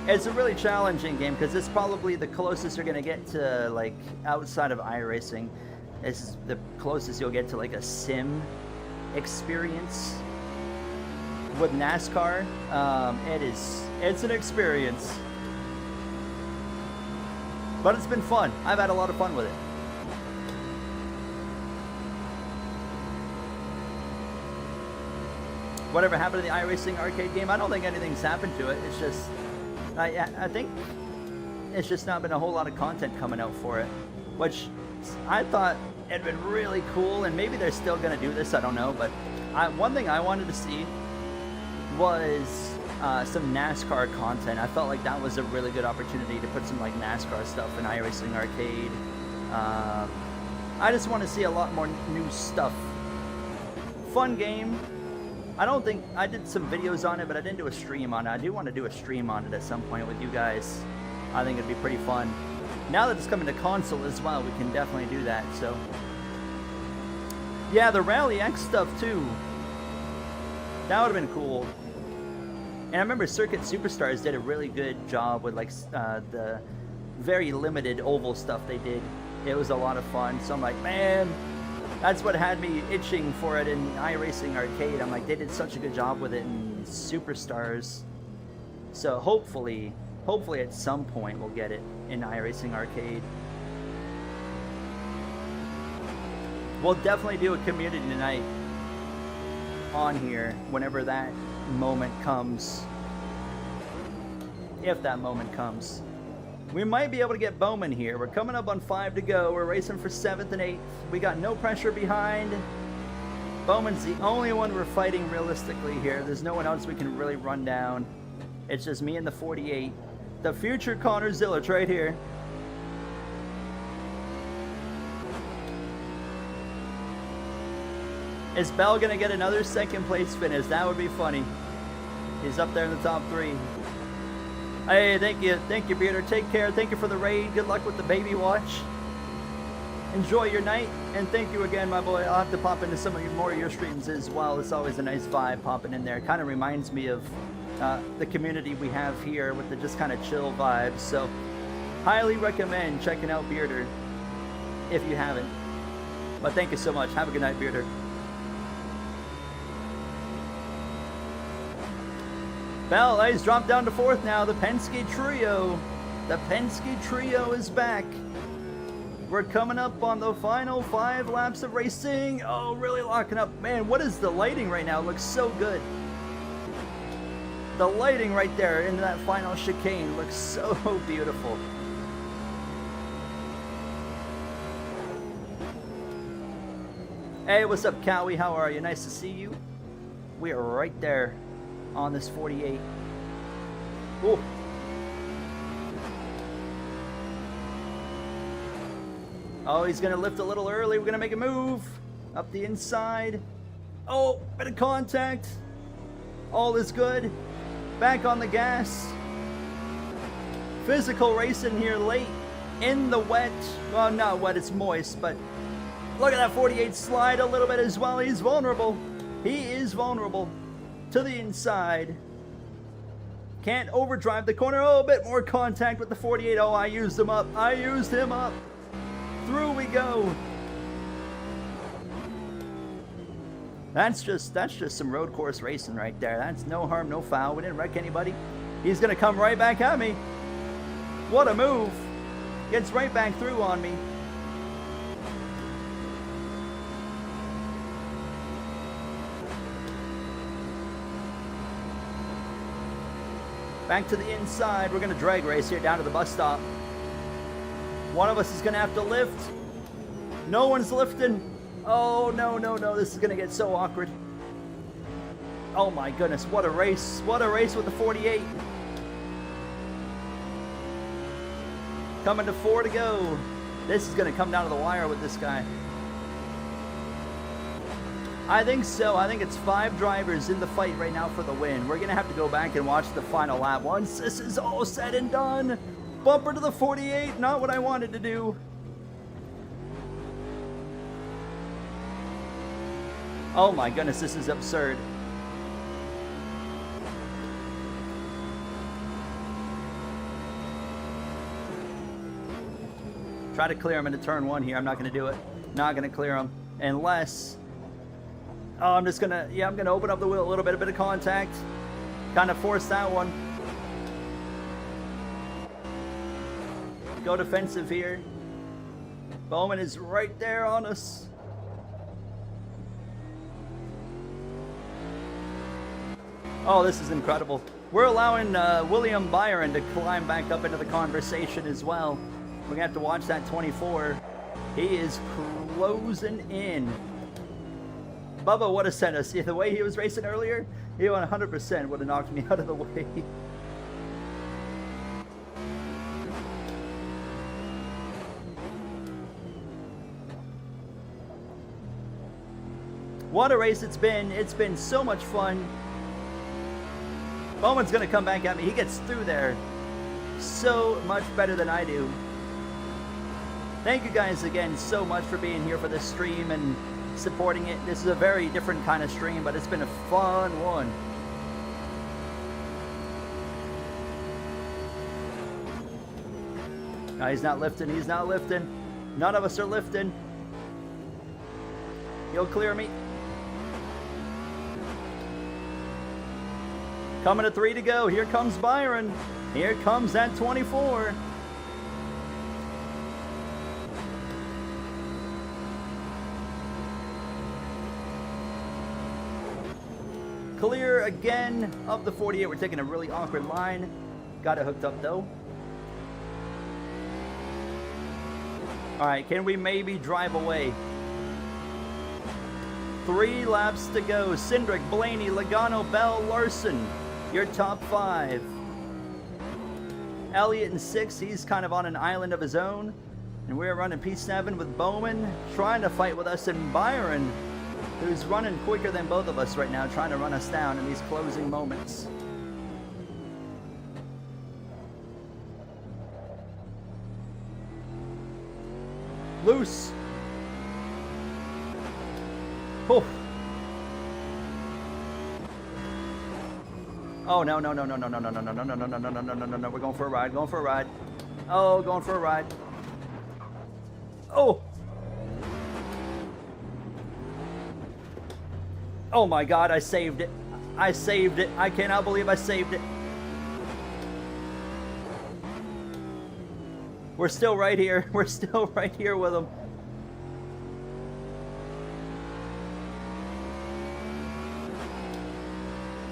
It's a really challenging game because it's probably the closest you're going to get to, like, outside of iRacing. This is the closest you'll get to, like, a sim experience. With NASCAR, it's an experience. But it's been fun. I've had a lot of fun with it. Whatever happened to the iRacing arcade game? I don't think anything's happened to it. It's just, I think it's just not been a whole lot of content coming out for it. Which I thought had been really cool, and maybe they're still going to do this, I don't know. But one thing I wanted to see was some NASCAR content. I felt like that was a really good opportunity to put some like NASCAR stuff in iRacing Arcade. I just want to see a lot more new stuff. Fun game. I don't think I did some videos on it, but I didn't do a stream on it. I do want to do a stream on it at some point with you guys. I think it'd be pretty fun. Now that it's coming to console as well, we can definitely do that. So yeah, the Rally X stuff too. That would have been cool. And I remember Circuit Superstars did a really good job with like the very limited oval stuff they did. It was a lot of fun. So I'm like, man, that's what had me itching for it in iRacing Arcade. I'm like, they did such a good job with it in Superstars. So hopefully at some point we'll get it in iRacing Arcade. We'll definitely do a community night on here whenever that moment comes. If that moment comes. We might be able to get Bowman here. We're coming up on 5 to go. We're racing for 7th and 8th. We got no pressure behind. Bowman's the only one we're fighting realistically here. There's no one else we can really run down. It's just me and the 48. The future Connor Zillich right here. Is Bell going to get another second place finish? That would be funny. He's up there in the top 3. Hey, thank you, Peter. Take care. Thank you for the raid. Good luck with the baby watch. Enjoy your night, and thank you again, my boy. I'll have to pop into some of more of your streams as well. It's always a nice vibe popping in there. Kind of reminds me of the community we have here with the just kind of chill vibes. So, highly recommend checking out Bearder if you haven't. But thank you so much. Have a good night, Bearder. Bell, he's dropped down to 4th now. The Penske Trio. The Penske Trio is back. We're coming up on the final 5 laps of racing. Oh, really locking up. Man, what is the lighting right now? It looks so good. The lighting right there in that final chicane looks so beautiful. Hey, what's up, Cowie? How are you? Nice to see you. We are right there on this 48. Ooh. Oh, he's going to lift a little early. We're going to make a move up the inside. Oh, bit of contact. All is good. Back on the gas. Physical racing here late in the wet. Well, not wet, it's moist, but look at that 48 slide a little bit as well. He's vulnerable. He is vulnerable to the inside. Can't overdrive the corner. Oh, a bit more contact with the 48. Oh, I used him up. I used him up. Through we go. That's just some road course racing right there. That's no harm, no foul. We didn't wreck anybody. He's gonna come right back at me. What a move. Gets right back through on me. Back to the inside. We're gonna drag race here down to the bus stop. One of us is gonna have to lift. No one's lifting. Oh, no, no, no. This is gonna get so awkward. Oh my goodness, what a race. What a race with the 48. Coming to 4 to go. This is gonna come down to the wire with this guy. I think so. I think it's 5 drivers in the fight right now for the win. We're gonna have to go back and watch the final lap once this is all said and done. Bumper to the 48, not what I wanted to do. Oh my goodness, this is absurd. Try to clear him into turn 1 here. I'm not going to do it. Not going to clear him unless... Oh, I'm just going to... Yeah, I'm going to open up the wheel a little bit, a bit of contact. Kind of force that one. Go defensive here. Bowman is right there on us. Oh, this is incredible. We're allowing William Byron to climb back up into the conversation as well. We're going to have to watch that 24. He is closing in. Bubba would have sent us. The way he was racing earlier, he 100% would have knocked me out of the way. What a race it's been. It's been so much fun. Bowman's going to come back at me. He gets through there so much better than I do. Thank you guys again so much for being here for this stream and supporting it. This is a very different kind of stream, but it's been a fun one. No, he's not lifting. He's not lifting. None of us are lifting. He'll clear me. Coming to 3 to go. Here comes Byron. Here comes that 24. Clear again of the 48. We're taking a really awkward line. Got it hooked up though. All right, can we maybe drive away? 3 laps to go. Cindric, Blaney, Logano, Bell, Larson. Your top 5. Elliott in 6. He's kind of on an island of his own. And we're running P7 with Bowman trying to fight with us, and Byron, who's running quicker than both of us right now, trying to run us down in these closing moments. Loose. Oh. Oh, no, no, no, no, no, no, no, no, no, no, no, no, no, no, no, no, no, no. We're going for a ride, going for a ride. Oh, going for a ride. Oh. Oh my God, I saved it. I saved it. I cannot believe I saved it. We're still right here. We're still right here with them.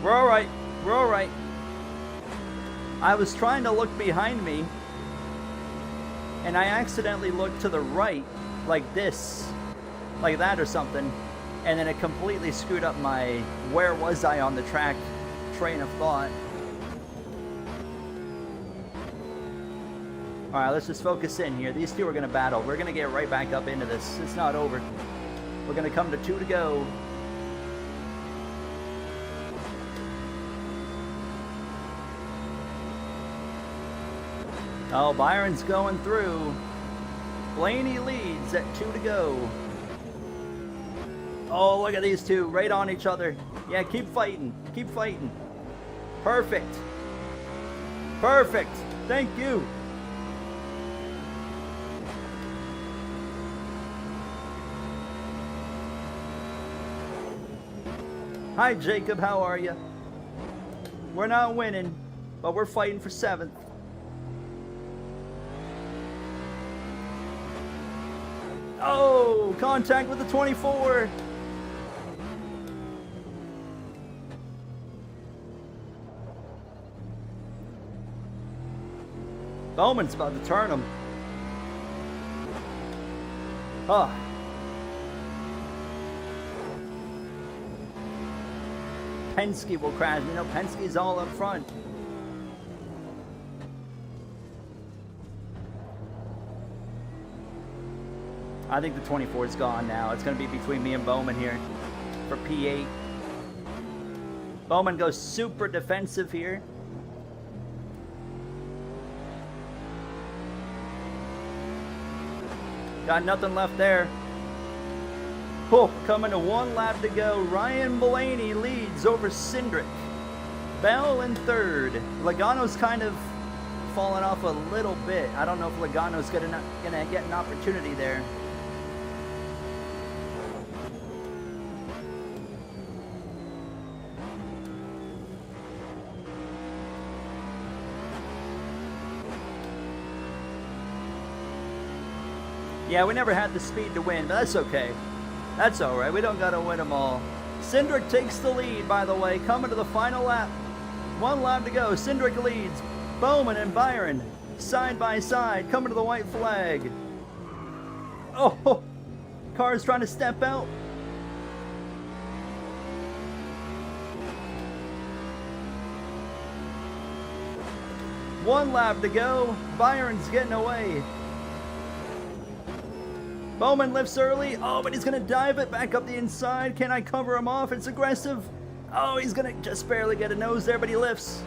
We're all right. We're all right. I was trying to look behind me, and I accidentally looked to the right, like this, like that or something, and then it completely screwed up my where was I on the track train of thought. All right, let's just focus in here. These two are going to battle. We're going to get right back up into this. It's not over. We're going to come to 2 to go. Oh, Byron's going through. Blaney leads at 2 to go. Oh, look at these two right on each other. Yeah, keep fighting. Keep fighting. Perfect. Perfect. Thank you. Hi, Jacob. How are you? We're not winning, but we're fighting for 7th. Oh, contact with the 24. Bowman's about to turn him. Oh. Penske will crash. You know, Penske's all up front. I think the 24 is gone now. It's going to be between me and Bowman here for P8. Bowman goes super defensive here. Got nothing left there. Oh, coming to 1 lap to go. Ryan Blaney leads over Cindric. Bell in 3rd. Logano's kind of fallen off a little bit. I don't know if Logano's gonna get an opportunity there. Yeah, we never had the speed to win, but that's okay. That's all right. We don't got to win them all. Cindric takes the lead, by the way, coming to the final lap. 1 lap to go. Cindric leads. Bowman and Byron side by side, coming to the white flag. Oh, car's trying to step out. One lap to go. Byron's getting away. Bowman lifts early. Oh, but he's going to dive it back up the inside. Can I cover him off? It's aggressive. Oh, he's going to just barely get a nose there, but he lifts.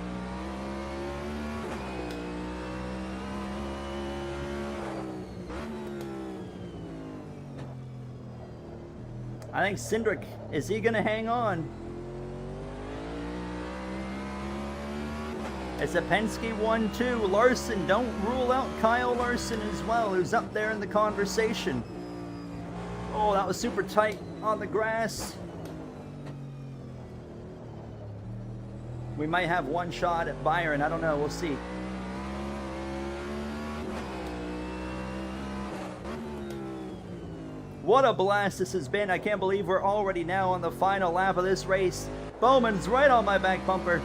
I think Cindric, is he going to hang on? It's a Penske 1-2. Larson, don't rule out Kyle Larson as well, who's up there in the conversation. Oh, that was super tight on the grass. We might have one shot at Byron. I don't know. We'll see. What a blast this has been. I can't believe we're already now on the final lap of this race. Bowman's right on my back bumper.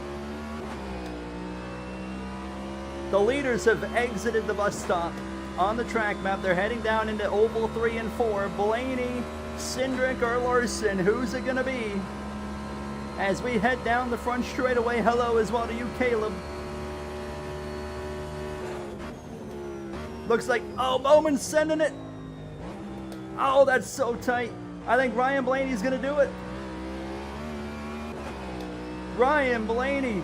The leaders have exited the bus stop on the track map. They're heading down into Oval 3 and 4. Blaney, Cindric, or Larson. Who's it going to be? As we head down the front straightaway. Hello as well to you, Caleb. Looks like, oh, Bowman's sending it. Oh, that's so tight. I think Ryan Blaney's going to do it. Ryan Blaney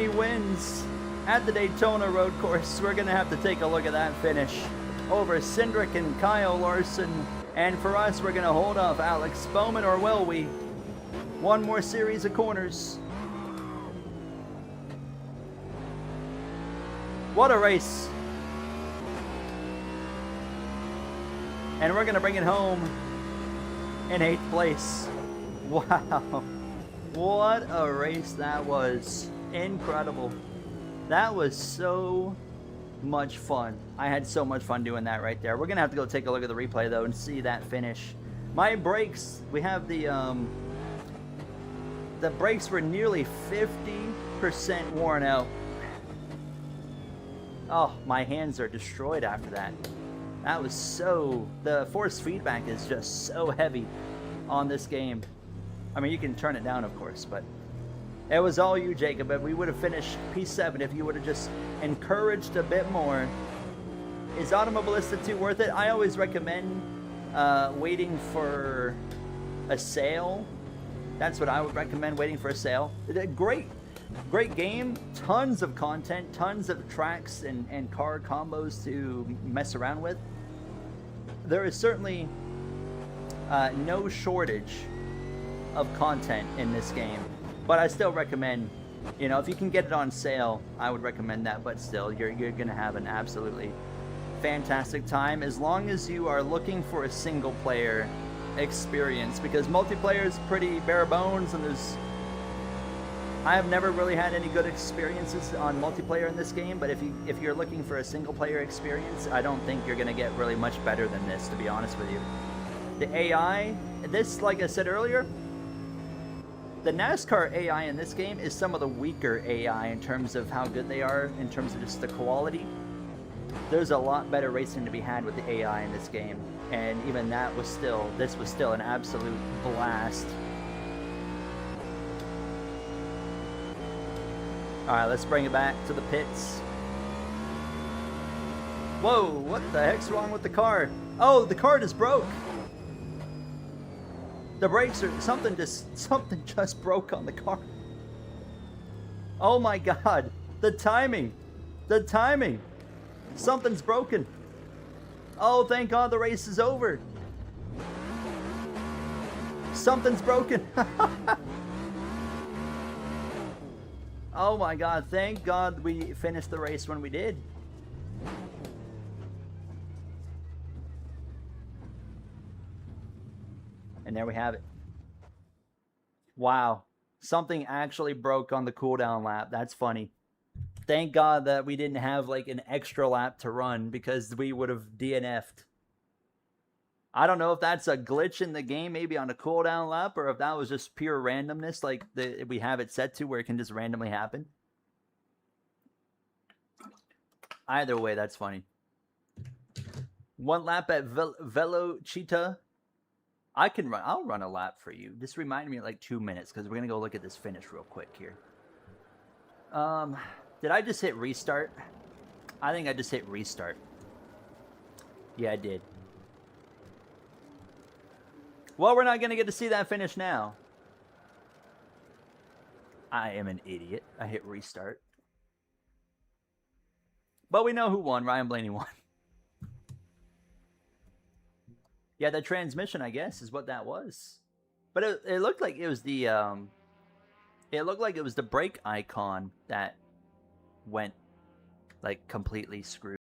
wins at the Daytona Road Course. We're going to have to take a look at that finish over Cindric and Kyle Larson. And for us, we're going to hold off Alex Bowman, or will we? One more series of corners. What a race. And we're going to bring it home in 8th place. Wow. What a race that was. Incredible. That was so much fun. I had so much fun doing that right there. We're going to have to go take a look at the replay, though, and see that finish. My brakes, we have the brakes were nearly 50% worn out. Oh, my hands are destroyed after that. That was so... The force feedback is just so heavy on this game. I mean, you can turn it down, of course, but it was all you, Jacob. But we would have finished P7 if you would have just encouraged a bit more. Is Automobilista 2 worth it? I always recommend waiting for a sale. That's what I would recommend, waiting for a sale. Great game, tons of content, tons of tracks and car combos to mess around with. There is certainly no shortage of content in this game, but I still recommend, you know, if you can get it on sale, I would recommend that. But still, you're going to have an absolutely fantastic time as long as you are looking for a single player experience, because multiplayer is pretty bare bones, and I have never really had any good experiences on multiplayer in this game. But if you're looking for a single player experience, I don't think you're going to get really much better than this, to be honest with you. The AI, this, like I said earlier, the NASCAR AI in this game is some of the weaker AI in terms of how good they are, in terms of just the quality. There's a lot better racing to be had with the AI in this game, and even that was still, this was still an absolute blast. Alright, let's bring it back to the pits. Whoa, what the heck's wrong with the car? Oh, the car just broke. The brakes are, something just broke on the car. Oh my god, the timing. Something's broken. Oh, thank God the race is over. Something's broken. Oh my God, thank God we finished the race when we did. And there we have it. Wow. Something actually broke on the cooldown lap. That's funny. Thank God that we didn't have like an extra lap to run, because we would have DNF'd. I don't know if that's a glitch in the game, maybe on a cooldown lap, or if that was just pure randomness, like we have it set to where it can just randomly happen. Either way, that's funny. One lap at Velocita. I'll run a lap for you. Just remind me in like 2 minutes, because we're going to go look at this finish real quick here. Did I just hit restart? I think I just hit restart. Yeah, I did. Well, we're not going to get to see that finish now. I am an idiot. I hit restart. But we know who won. Ryan Blaney won. Yeah, the transmission, I guess, is what that was. But it looked like it was the brake icon that went like completely screwed.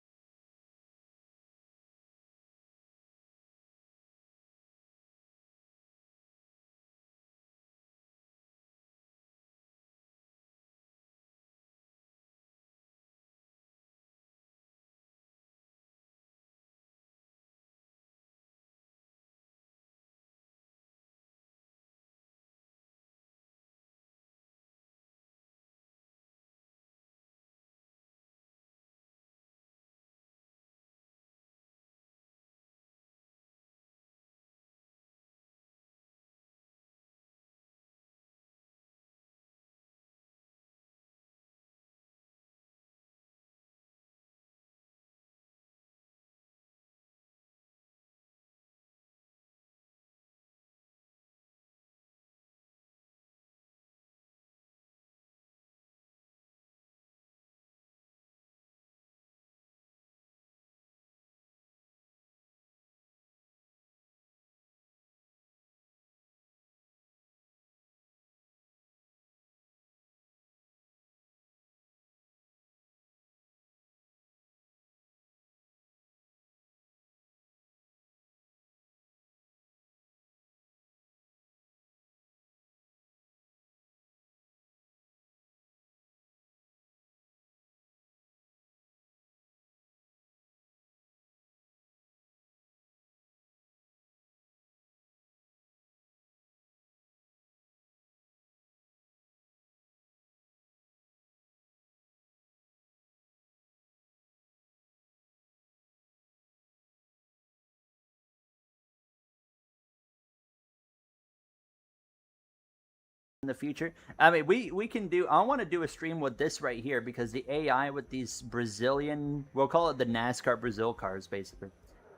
in the future. I mean, we can do. I want to do a stream with this right here because the AI with these Brazilian, we'll call it the NASCAR Brazil cars, basically,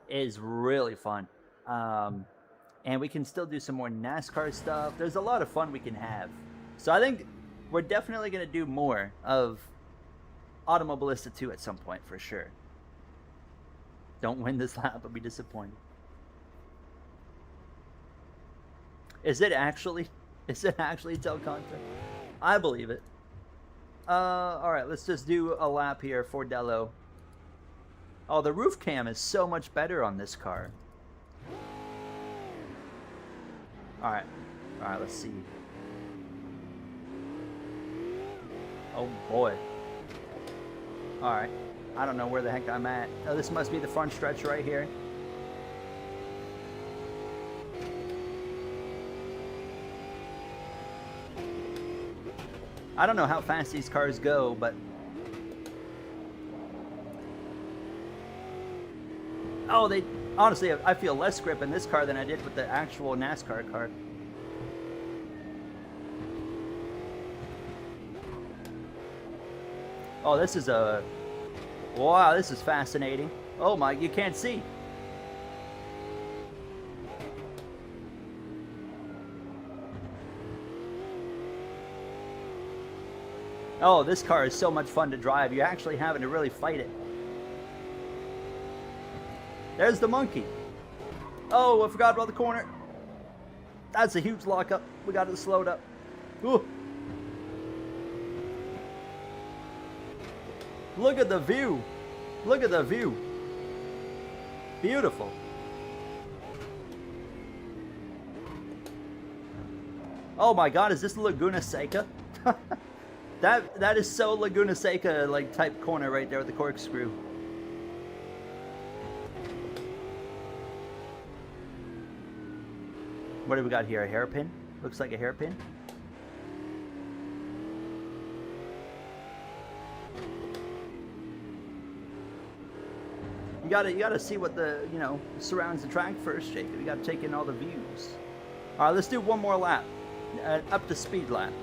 is really fun. Um, and we can still do some more NASCAR stuff. There's a lot of fun we can have. So I think we're definitely going to do more of Automobilista 2 at some point for sure. Don't win this lap, I'll be disappointed. Is it actually? Is it actually Tel content? I believe it. All right, let's just do a lap here for Dello. Oh, the roof cam is so much better on this car. All right, let's see. Oh boy. All right, I don't know where the heck I'm at. Oh, this must be the front stretch right here. I don't know how fast these cars go, but... Oh, they... Honestly, I feel less grip in this car than I did with the actual NASCAR car. Oh, this is a... Wow, this is fascinating. Oh my, you can't see. Oh, this car is so much fun to drive. You're actually having to really fight it. There's the monkey. Oh, I forgot about the corner. That's a huge lockup. We got it slowed up. Ooh. Look at the view. Look at the view. Beautiful. Oh my God, is this Laguna Seca? That is so Laguna Seca like type corner right there with the corkscrew. What do we got here? A hairpin? Looks like a hairpin. You gotta see what the surrounds the track first, Jacob. You gotta take in all the views. All right, let's do one more lap, up to speed lap.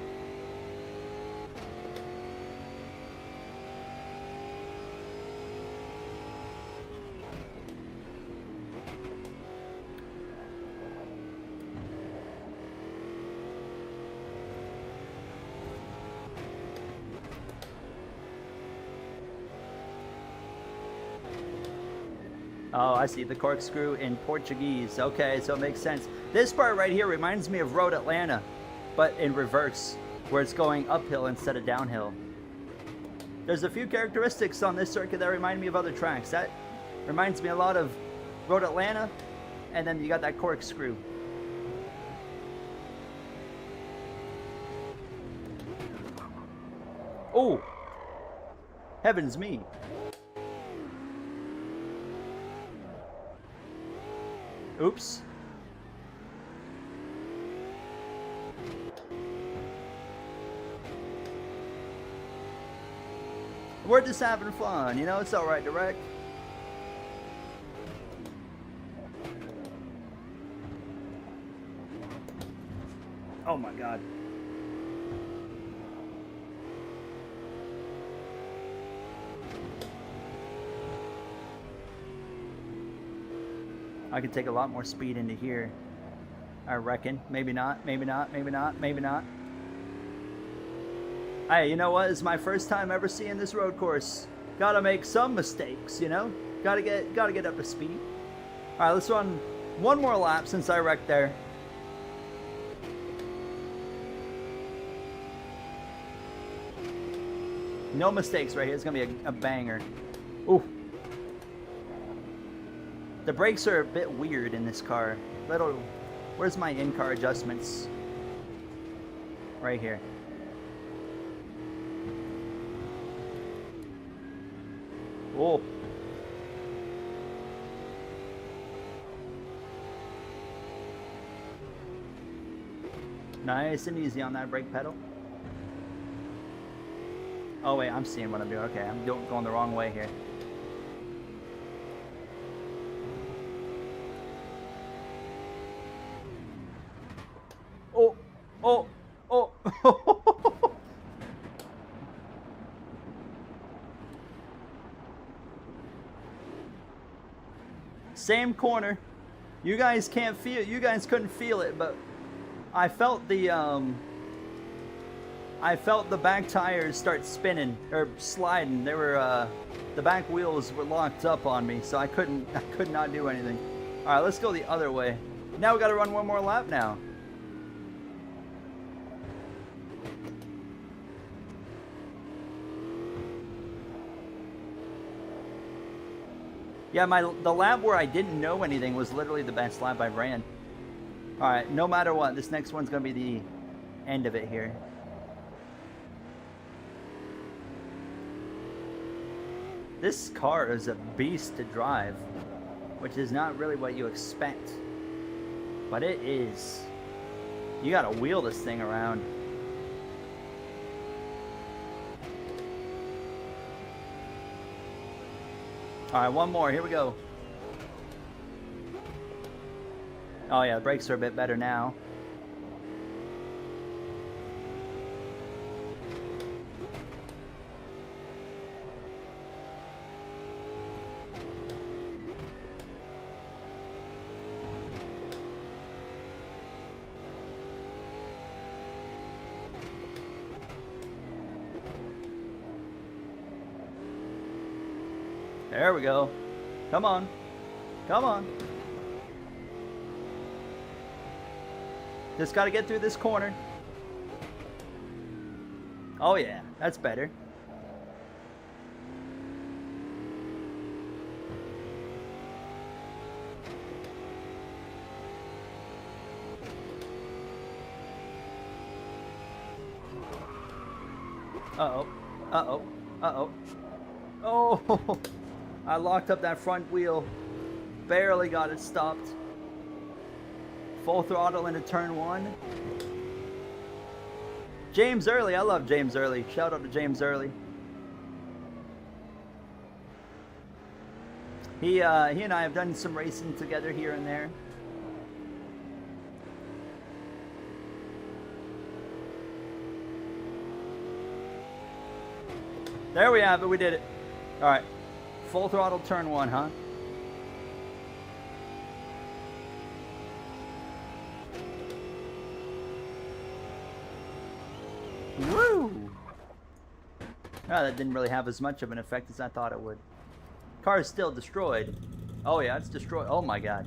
Oh, I see the corkscrew in Portuguese. Okay, so it makes sense. This part right here reminds me of Road Atlanta, but in reverse, where it's going uphill instead of downhill. There's a few characteristics on this circuit that remind me of other tracks. That reminds me a lot of Road Atlanta, and then you got that corkscrew. Oh, heavens me. Oops. We're just having fun, you know, it's alright to wreck. Oh my God. I could take a lot more speed into here, I reckon. Maybe not, maybe not, maybe not, maybe not. Hey, you know what? It's my first time ever seeing this road course. Gotta make some mistakes, you know? Gotta get up to speed. All right, let's run one more lap since I wrecked there. No mistakes right here. It's gonna be a banger. Ooh. The brakes are a bit weird in this car. Where's my in-car adjustments? Right here. Oh. Nice and easy on that brake pedal. Oh wait, I'm seeing what I'm doing. Okay, I'm going the wrong way here. Oh, oh, oh. Same corner. You guys can't feel it. You guys couldn't feel it, but I felt the back tires start spinning or sliding. They were the back wheels were locked up on me, so I could not do anything. All right, let's go the other way. Now we got to run one more lap now. Yeah, the lap where I didn't know anything was literally the best lap I ran. All right, no matter what, this next one's gonna be the end of it here. This car is a beast to drive, which is not really what you expect, but it is. You gotta wheel this thing around. All right, one more. Here we go. Oh yeah, the brakes are a bit better now. There we go. Come on. Come on. Just got to get through this corner. Oh yeah, that's better. Uh-oh. Uh-oh. Uh-oh. Oh! I locked up that front wheel. Barely got it stopped. Full throttle into turn one. James Early. I love James Early. Shout out to James Early. He and I have done some racing together here and there. There we have it. We did it. All right. Full throttle turn one, huh? Woo! Oh, that didn't really have as much of an effect as I thought it would. Car is still destroyed. Oh yeah, it's destroyed. Oh my god.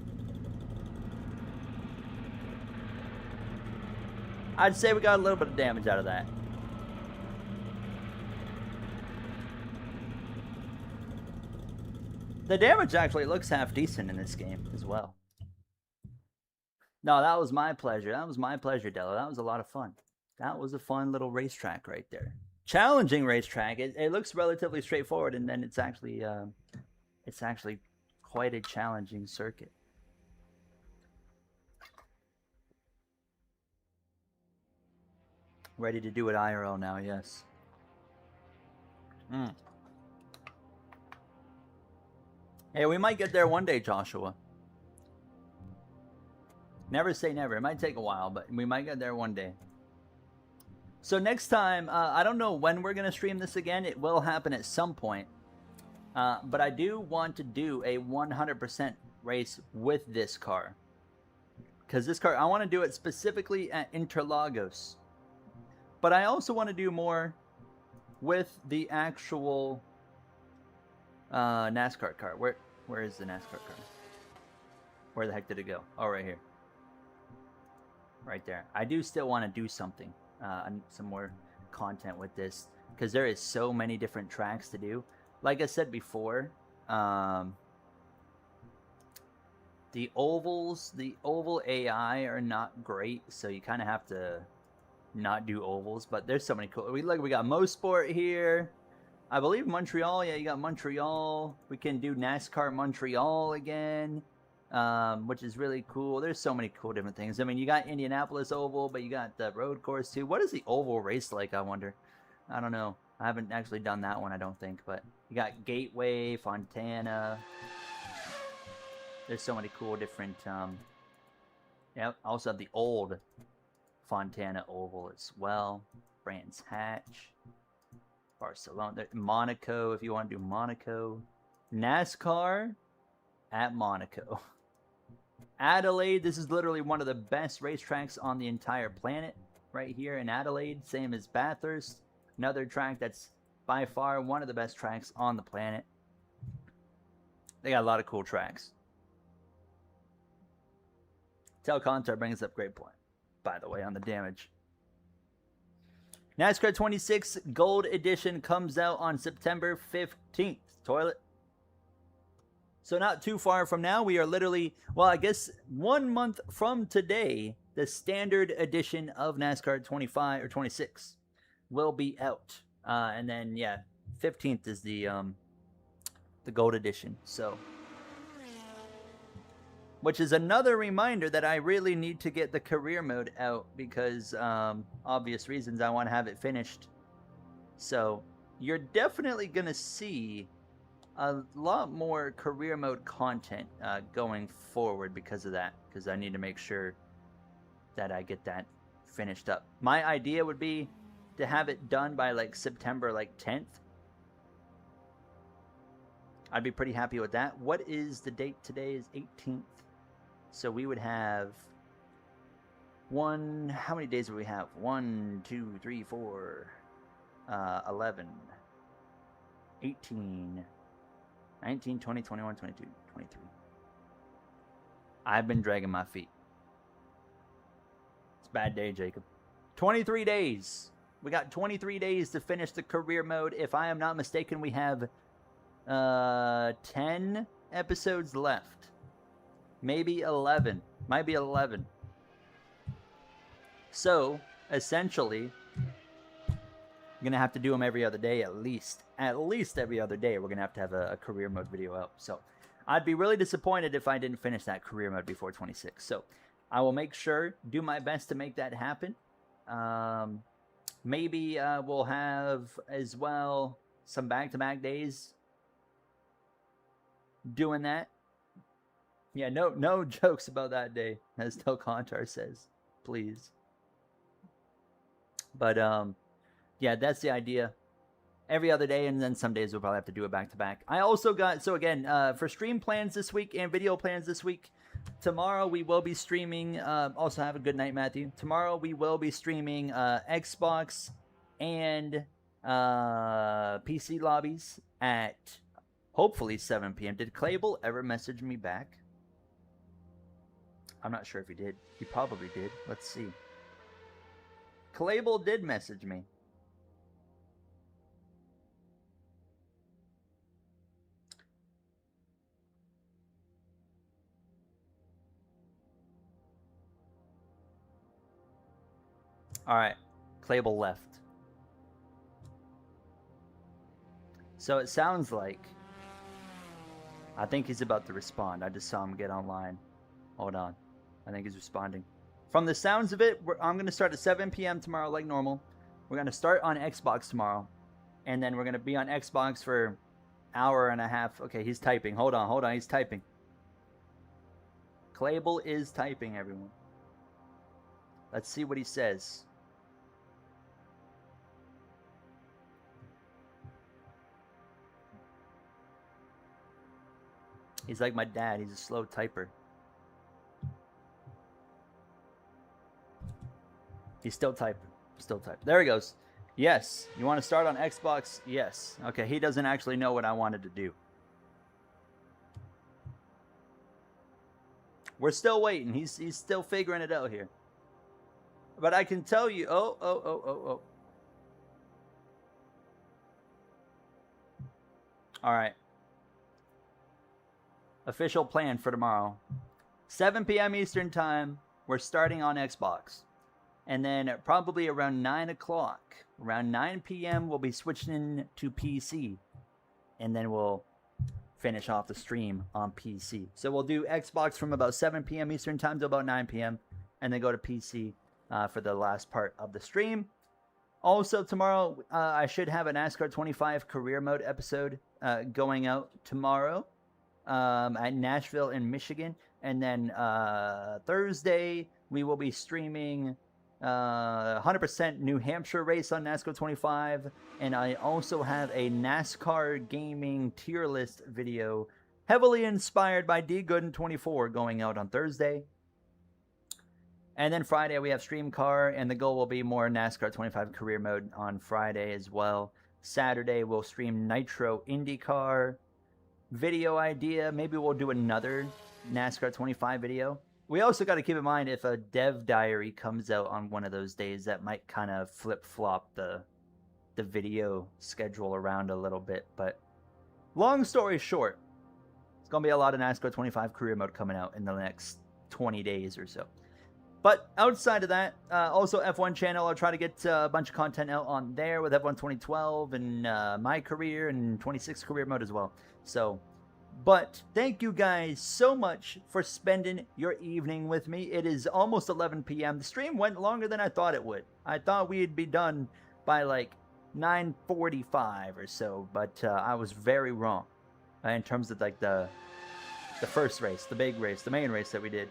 I'd say we got a little bit of damage out of that. The damage actually looks half decent in this game as well. No, that was my pleasure. That was my pleasure, Della. That was a lot of fun. That was a fun little racetrack right there. Challenging racetrack. It looks relatively straightforward, and then it's actually quite a challenging circuit. Ready to do it IRL now, yes. Hey, we might get there one day, Joshua. Never say never. It might take a while, but we might get there one day. So next time, I don't know when we're going to stream this again. It will happen at some point. But I do want to do a 100% race with this car. Because this car, I want to do it specifically at Interlagos. But I also want to do more with the actual NASCAR car. Where is the NASCAR car? Where the heck did it go? Oh, right here. Right there. I do still want to do something. Some more content with this. Because there is so many different tracks to do. Like I said before, the oval AI are not great. So you kind of have to not do ovals. But there's so many cool. We got Mosport here. I believe Montreal. Yeah, you got Montreal. We can do NASCAR Montreal again, which is really cool. There's so many cool different things. I mean, you got Indianapolis Oval, but you got the road course too. What is the oval race like, I wonder? I don't know. I haven't actually done that one, I don't think. But you got Gateway, Fontana. There's so many cool different... yeah, also have the old Fontana Oval as well. Brands Hatch. Barcelona, Monaco, if you want to do Monaco. NASCAR. at Monaco. Adelaide, this is literally one of the best racetracks on the entire planet right here in Adelaide. Same as Bathurst, another track that's by far one of the best tracks on the planet. They got a lot of cool tracks. Tel Contar brings up great point, by the way, on the damage. NASCAR 26 Gold Edition comes out on September 15th. Toilet. So not too far from now, we are literally, well, I guess 1 month from today, the standard edition of NASCAR 25 or 26 will be out. And then, yeah, 15th is the Gold Edition. So, which is another reminder that I really need to get the career mode out because obvious reasons I want to have it finished. So you're definitely going to see a lot more career mode content going forward because of that, because I need to make sure that I get that finished up. My idea would be to have it done by like September 10th. I'd be pretty happy with that. What is the date today? Is 18th. So we would have how many days would we have? 1, 2, 3, 4, 11, 18, 19, 20, 21, 22, 23. I've been dragging my feet. It's a bad day, Jacob. 23 days. We got 23 days to finish the career mode. If I am not mistaken, we have 10 episodes left. Maybe 11. Might be 11. So, essentially, I'm going to have to do them every other day at least. At least every other day we're going to have a career mode video out. So, I'd be really disappointed if I didn't finish that career mode before 26. So, I will make sure, do my best to make that happen. Maybe we'll have as well some back-to-back days doing that. Yeah, no jokes about that day, as Tel Contar says. Please. But, yeah, that's the idea. Every other day, and then some days we'll probably have to do it back-to-back. I also got, so again, for stream plans this week and video plans this week, tomorrow we will be streaming, also have a good night, Matthew. Tomorrow we will be streaming Xbox and PC lobbies at hopefully 7 p.m. Did Clable ever message me back? I'm not sure if he did. He probably did. Let's see. Clable did message me. Alright. Clable left. So it sounds like I think he's about to respond. I just saw him get online. Hold on. I think he's responding. From the sounds of it, I'm going to start at 7 p.m. tomorrow like normal. We're going to start on Xbox tomorrow. And then we're going to be on Xbox for an hour and a half. Okay, he's typing. Hold on. He's typing. Clable is typing, everyone. Let's see what he says. He's like my dad. He's a slow typer. He's still typing. There he goes. Yes. You want to start on Xbox? Yes. Okay, he doesn't actually know what I wanted to do. We're still waiting. He's still figuring it out here. But I can tell you... Oh. Alright. Official plan for tomorrow. 7 p.m. Eastern Time. We're starting on Xbox. And then probably around 9 o'clock, around 9 p.m., we'll be switching to PC. And then we'll finish off the stream on PC. So we'll do Xbox from about 7 p.m. Eastern Time to about 9 p.m. And then go to PC for the last part of the stream. Also, tomorrow, I should have a NASCAR 25 career mode episode going out tomorrow at Nashville in Michigan. And then Thursday, we will be streaming 100% New Hampshire race on NASCAR 25, and I also have a NASCAR gaming tier list video heavily inspired by D Gooden 24 going out on Thursday. And then Friday we have Stream Car, and the goal will be more NASCAR 25 career mode on Friday as well. Saturday we'll stream Nitro IndyCar video idea. Maybe we'll do another NASCAR 25 video. We also got to keep in mind if a dev diary comes out on one of those days, that might kind of flip-flop the video schedule around a little bit. But long story short, it's going to be a lot of NASCAR 25 career mode coming out in the next 20 days or so. But outside of that, also F1 channel, I'll try to get a bunch of content out on there with F1 2012 and my career and 26 career mode as well. So, but thank you guys so much for spending your evening with me. It is almost 11 p.m. The stream went longer than I thought it would. I thought we'd be done by like 9:45 or so, but I was very wrong in terms of like the first race, the big race, the main race that we did.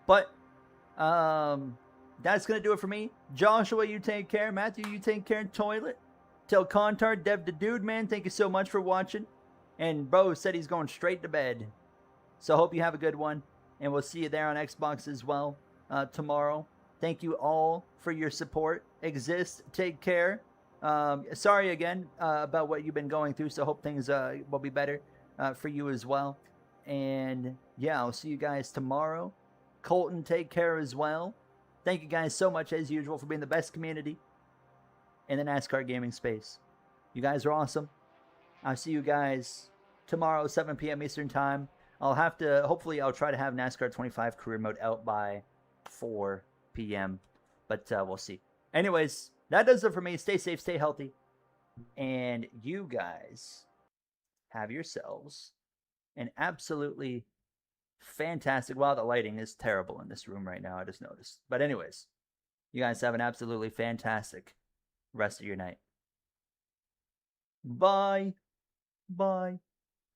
But that's going to do it for me. Joshua, you take care. Matthew, you take care. Toilet. Tell Contar, Dev the Dude, man, thank you so much for watching. And Bro said he's going straight to bed. So hope you have a good one. And we'll see you there on Xbox as well tomorrow. Thank you all for your support. Exist. Take care. Sorry again about what you've been going through. So hope things will be better for you as well. And yeah, I'll see you guys tomorrow. Colton, take care as well. Thank you guys so much, as usual, for being the best community in the NASCAR gaming space. You guys are awesome. I'll see you guys tomorrow, 7 p.m. Eastern Time. Hopefully I'll try to have NASCAR 25 career mode out by 4 p.m. But we'll see. Anyways, that does it for me. Stay safe, stay healthy. And you guys have yourselves an absolutely fantastic. Wow, the lighting is terrible in this room right now, I just noticed. But anyways, you guys have an absolutely fantastic rest of your night. Bye. Bye.